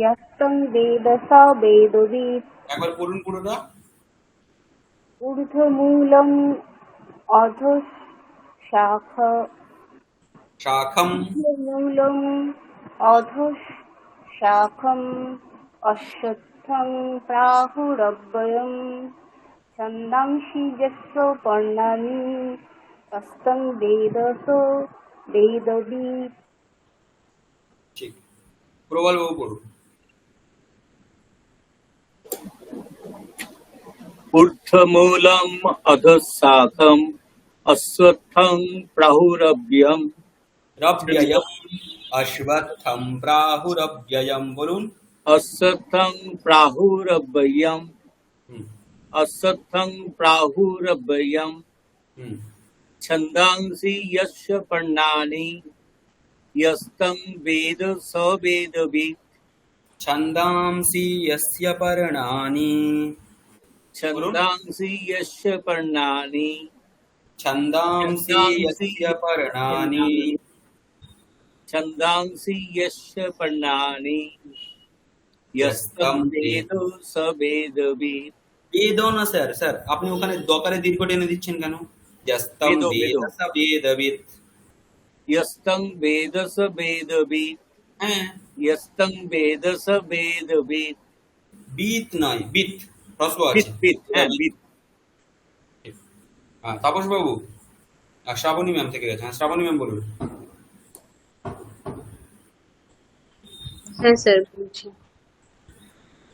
যস্তং বেদ স বেদবিদ। একবার পড়ুন পুরোটা। ঊর্ধ্বমূলम् অধঃ শাখম ঊর্ধ্বমূলम् অধঃ শাখম অশ্বত্থং প্রাহুরব্যয়ম ছন্দাংসি যস্য পর্ণানি তস্তং বেদ স বেদবিদ। ঠিক। প্রবল বাবু পড়ুন। ঊর্ধ্বমূলম অধঃশাখম অশ্বত্থং প্রাহুরব্যয়ম রব্যয়ম অশ্বত্থম প্রাহুরব্যয়ম বলুন। অশ্বত্থং প্রাহুরব্যয়ম হুম অশ্বত্থং প্রাহুরব্যয়ম হুম ছন্দাংসি যস্য পর্ণানি यस्तं वेद स वेदवित् ছন্দাংসি যস্য পর্ণানি বলুন। छन्दांसि यस्य पर्णानि ছন্দাংসি যস্য পর্ণানি छन्दांसि यस्य पर्णानि यस्तं वेद स वेदवित्। বেদ না স্যার, স্যার আপনি ওখানে দকারে দীর্ঘ টেনে দিচ্ছেন কেন? যস্তম বেদ, বেদ বেদ। স বেদবিদ। यस्तं वेद स वेदवित् হ্যাঁ, यस्तं वेद स वेदवित्। বিত নয়, বিত হ্রস্ব আছে। With with with. হ্যাঁ, তাপস বাবু আর শ্রাবণী ম্যাম থেকে গেছে। হ্যাঁ, শ্রাবণী ম্যাম বলুন। হ্যাঁ স্যার বলছি।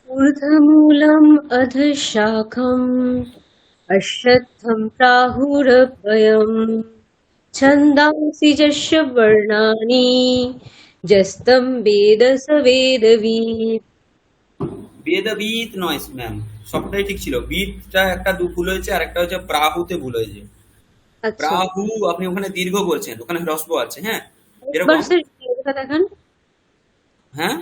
ঊর্ধ্বমূলम् অধঃ শাখम् অশ্বত্থম প্রাহুরব্যয়ম ছন্দাংসি যস্য বর্ণানি যস্তম বেদ স বেদবিদ। বেদবিত নয় ম্যাম, সবটাই ঠিক ছিল। বিতটা একটা ভুল হয়েছে, আর একটা হচ্ছে প্রাহুতে ভুল হয়েছে। আচ্ছা, প্রাহু আপনি ওখানে দীর্ঘ করছেন, ওখানে হ্রস্ব আছে। হ্যাঁ, একবার এরকম। স্যার জায়গাটা দেখান, হ্যাঁ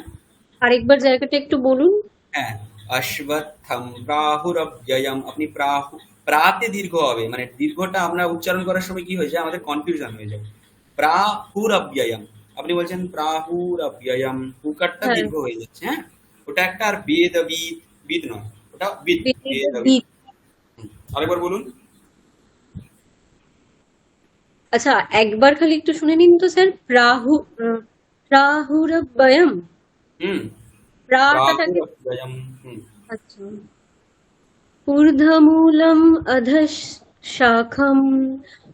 আরেকবার জায়গাটা একটু বলুন। হ্যাঁ, অশ্বত্থম প্রাহুরব্যয়ম, আপনি প্রাহু, প্রাতে দীর্ঘ হবে, মানে দীর্ঘটা আমরা উচ্চারণ করার সময় কি হয়ে যায়, আমাদের কনফিউশন হয়ে যায়। প্রাহুরব্যয়ম, আপনি বলছেন প্রাহুরব্যয়ম, হুকারটা হ্যাঁ, দীর্ঘ হয়ে যাচ্ছে, হ্যাঁ, ওটা একটা। আর বেদবিদ, বিদ নয়, ওটা বিদ, বেদবিদ। বেদবিৎ। আরেকবার বলুন। আচ্ছা, একবার খালি একটু শুনে নিন তো স্যার। প্রাহুরব্যয়ম। হুম, প্রাটা থাকে। প্রাহুরব্যয়ম। হুম, আচ্ছা। ঊর্ধ্বমূলম অধঃ শাখম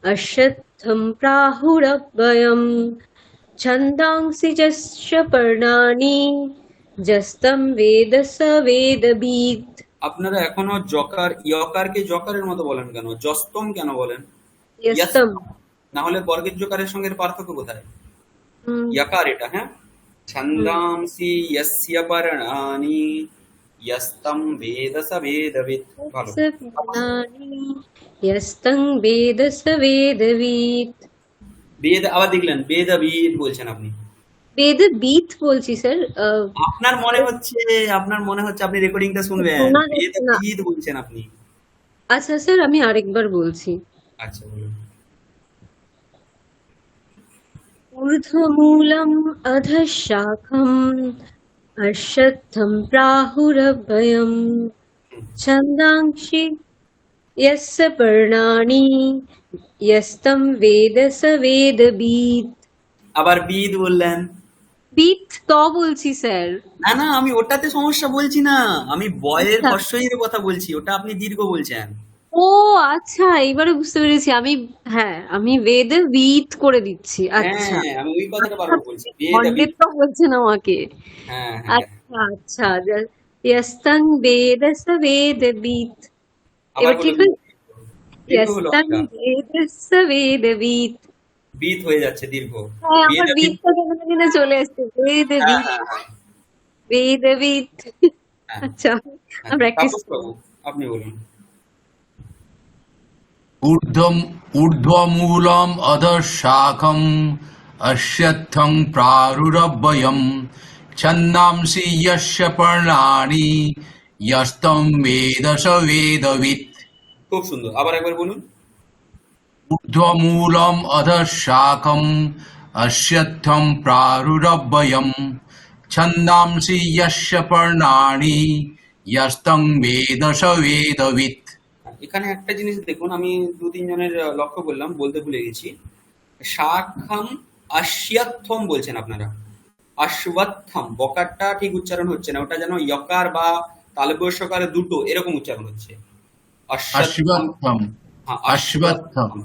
অশ্বত্থম প্রাহুরব্যয়ম ছন্দাংসি যস্য পর্ণানি যস্তম বেদ স বেদবিদ। আপনারা এখনো জকার, ইয়কারকে জকারের মতো বলেন কেন? জস্তম কেন বলেন? যস্তম। ইয়াস্তম। না হলে বর্গের জকারের সঙ্গে এর পার্থক্য কোথায়? হুম ইয়াকার এটা, হ্যাঁ। হুম। ছন্দাংসি ইয়স্য পর্ণানি ইয়স্তম বেদ স বেদবিৎ। ভালো। स পর্ণানি যস্তং বেদ স বেদবিদ। বেদ, আবার দেখলেন বেদবিদ বলছেন আপনি। বেদবিৎ বলছি স্যার। আপনার মনে হচ্ছে, আপনার মনে হচ্ছে আপনি রেকর্ডিংটা শুনবেন, শোনা যাচ্ছে না। বেদবিদ বলছেন আপনি। আচ্ছা স্যার, আমি আরেকবার বলছি। আচ্ছা, বলুন। ঊর্ধ্বমূলম অধঃ শাখম অশ্বত্থম প্রাহুরভয়ম হুম। ছন্দাংসি यस्य पर्णानि यस्तं वेद स वेदविद। আবার বিদ বললেন। বিদ ত বলছি স্যার। না না, আমি ওটাতে সমস্যা বলছি না, আমি বয়ের আচ্ছা। হর্ষইয়ের কথা বলছি, ওটা আপনি দীর্ঘ বলছেন। ও আচ্ছা, এইবারে বুঝতে পেরেছি আমি। হ্যাঁ, আমি বেদবিদ করে দিচ্ছি। আচ্ছা। হ্যাঁ, আমি ওই কথাটা আচ্ছা, বারবার বলছি, বেদবিদ। পণ্ডিত তো বলছেন আমাকে। হ্যাঁ হ্যাঁ। আচ্ছা আচ্ছা। यस्तং বেদ স বেদবিদ। আবার এবার বলে ঠিক দিন। হয়েছে। দীর্ঘ হলো यस्तং একটা, বেদ স বেদবিদ। বিদ হয়ে যাচ্ছে দীর্ঘ। হ্যাঁ, আমার বেদবিদ। বিদটা কেমন যেন চলে আসছে। হ্যাঁ বেদবিদ। হ্যাঁ হ্যাঁ বেদবিদ। হ্যাঁ আচ্ছা, হ্যাঁ। আমি প্র্যাকটিস তাপস করবো। বাবু, আপনি বলুন। ঊর্ধ্বম ঊর্ধ্বমূলম অধঃশাখম অশ্বত্থং প্রারুরব্বয়ম ছন্দাংসি যস্য পর্ণানি যস্তম বেদ স বেদবিৎ। খুব সুন্দর, আবার একবার বলুন। ঊর্ধ্বমূলম অধঃশাখম অশ্বত্থম প্রারুরব্বয়ম ছন্দাংসি যস্য পর্ণানি যস্তং বেদ স বেদবিৎ। এখানে একটা জিনিস দেখুন, আমি দু তিনজনের লক্ষ্য করলাম, বলতে ভুলে গেছি। শাখাম আশ্যাত্থম বলছেন আপনারা, অশ্বত্থম বকারটা ঠিক উচ্চারণ হচ্ছে না, ওটা যেন ইয়কার বা তালব্যস্যকার দুটো এরকম উচ্চারণ হচ্ছে। অশ্বত্থম। অশ্বত্থম হ্যাঁ, অশ্বত্থম অশ্বত্থম।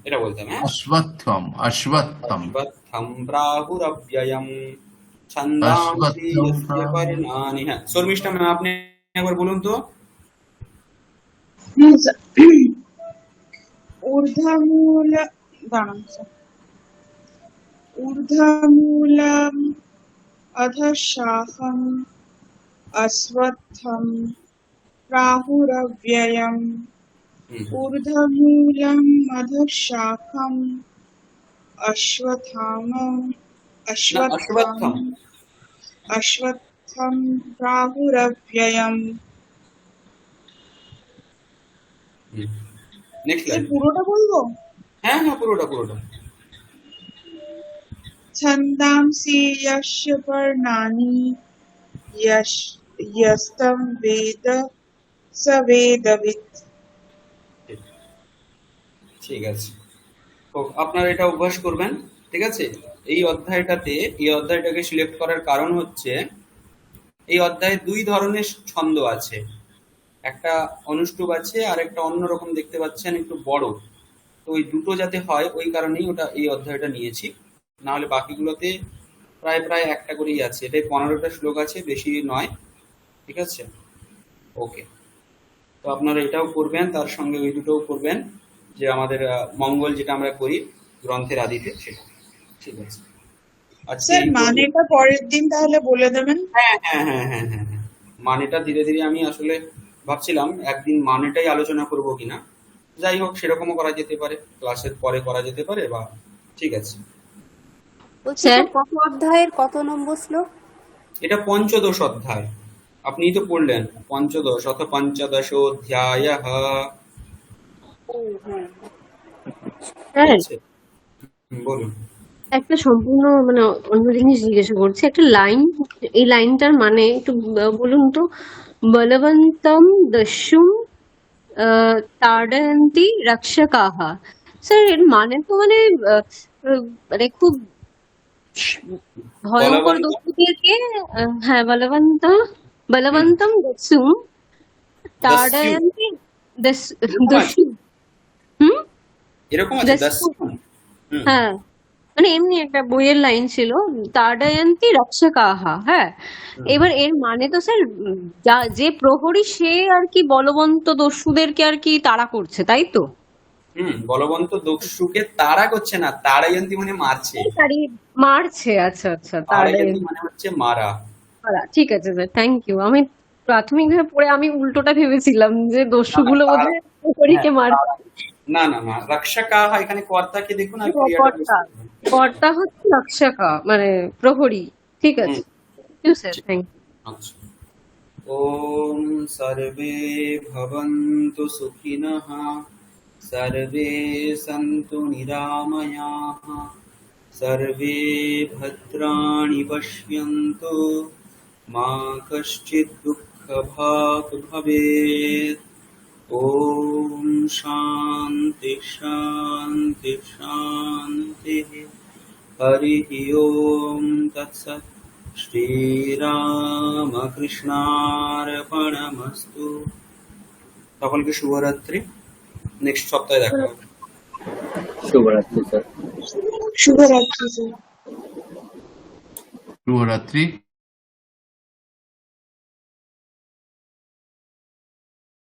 এটা বলতাম, হ্যাঁ। অশ্বত্থম অশ্বত্থম অশ্বত্থম প্রাহুরব্যয়ম ছন্দাংসি অশ্বত্থম যস্য পর্ণানি। হ্যাঁ, শর্মিষ্ঠা ম্যাম, আপনি একবার বলুন তো। হুম, স্যার। ঊর্ধ্বমূল দাঁড়ান স্যার। ঊর্ধ্বমূলম অধঃশাখম অশ্বত্থম প্রাহুরব্যয়ম। হুম। ঊর্ধ্বমূলম অধঃশাখম অশ্বত্থাম না, অশ্বত্থম অশ্বত্থম। অশ্বত্থম প্রাহুরব্যয়ম। নেক্সট এই লাইন। পুরোটা বলবো? হ্যাঁ হ্যাঁ, পুরোটা পুরোটা। ছন্দাংসি যস্য পর্ণানি যস্तं বেদ স বেদবিৎ। ঠিক আছে, তো আপনারা এটা অভ্যাস করবেন, ঠিক আছে। এই অধ্যায়টাতে, এই অধ্যায়টাকে সিলেক্ট করার কারণ হচ্ছে, এই অধ্যায়ে দুই ধরনের ছন্দ আছে, একটা অনুষ্টুপ আছে আর একটা অন্যরকম দেখতে পাচ্ছেন একটু বড়। তো ওই দুটো যাতে হয় ওই কারণেই ওটা, এই অধ্যায়টা নিয়েছি। না হলে বাকিগুলোতে প্রায় প্রায় একটা করেই আছে। এটাই 15টা শ্লোক আছে, বেশি নয়, ঠিক আছে। ওকে, তো আপনারা এটাও করবেন, তার সঙ্গে ওই দুটোও করবেন, যে আমাদের মঙ্গল যেটা আমরা করি গ্রন্থের আদিতে, সেটা। ঠিক আছে, আজকে স্যার এই পর্যন্ত। মানেটা পরের দিন তাহলে বলে দেবেন। হ্যাঁ হ্যাঁ হ্যাঁ হ্যাঁ হ্যাঁ হ্যাঁ, মানেটা ধীরে ধীরে, আমি আসলে ভাবছিলাম একদিন মানেটাই আলোচনা করব কিনা। যাই হোক, সেরকমও করা যেতে পারে, ক্লাসের পরে করা যেতে পারে, বা ঠিক আছে। বলছি স্যার, স্যার, কত অধ্যায়ের কত নম্বর শ্লোক? এটা পঞ্চদশ অধ্যায়, আপনিই তো পড়লেন, পঞ্চদশ অথ পঞ্চদশোধ্যায়। ও হ্যাঁ। ঠিক স্যার আছে, বলুন। একটা সম্পূর্ণ মানে অন্য জিনিস জিজ্ঞাসা করছি, একটা লাইন, এই লাইনটার মানে একটু বলুন তো। বলবন্তম দস্যুম তাড়য়ন্তি রক্ষকাহা। স্যার এর মানে তো মানে মানে খুব ভয়ঙ্কর বলবন্ত দস্যুদেরকে, হ্যাঁ বলবন্তম দস্যুম দস্যু তাড়য়ন্তি এরকম আছে, দস্যু। হুম। এরকম আছে দস্যু, দস্যু। হুম হ্যাঁ, মানে এমনি একটা বইয়ের লাইন ছিল, তাড়ায়ন্তি রক্ষকাহা। হ্যাঁ, হুম এবার এর মানে তো স্যার যে প্রহরী সে আর কি বলবন্ত দস্যুদেরকে আর কি তাড়া করছে, তাই তো? বলবন্ত দস্যুকে তাড়া করছে না, তাড়ায়ন্তী মানে মারছে। তাড়িয়ে মারছে, আচ্ছা আচ্ছা, তাড়ায়ন্তী মানে হচ্ছে মারা। ঠিক আছে স্যার, থ্যাংক ইউ। আমি প্রাথমিকভাবে পড়ে আমি উল্টোটা ভেবেছিলাম যে না না দস্যুগুলো তাড়া, বোধহয় হ্যাঁ প্রহরীকে মারছে। তাড়া, না না না, রক্ষা কাহা এখানে কর্তাকে দেখুন আর ক্রিয়াটা কর্তা, বুঝতে পারবেন। কর্তা হচ্ছে রক্ষকা মানে প্রহরী। ঠিক হুম আছে, থ্যাংক ইউ স্যার, ঠিক থ্যাংক আচ্ছা। ওম সর্বে ভবন্তু সুখিনঃ, সর্বে সন্তু নিরাময়াঃ, সর্বে ভদ্রাণি পশ্যন্তু, মা কশ্চিৎ দুঃখভাগ্ ভবেৎ। ওম শান্তি শান্তি শান্তি। হরি ওম তৎসৎ। শ্রীরামকৃষ্ণার্পণমস্তু। সকলকে শুভরাত্রি, নেক্সট সপ্তাহে দেখা হবে। শুভরাত্রি স্যার। শুভরাত্রি স্যার। শুভরাত্রি।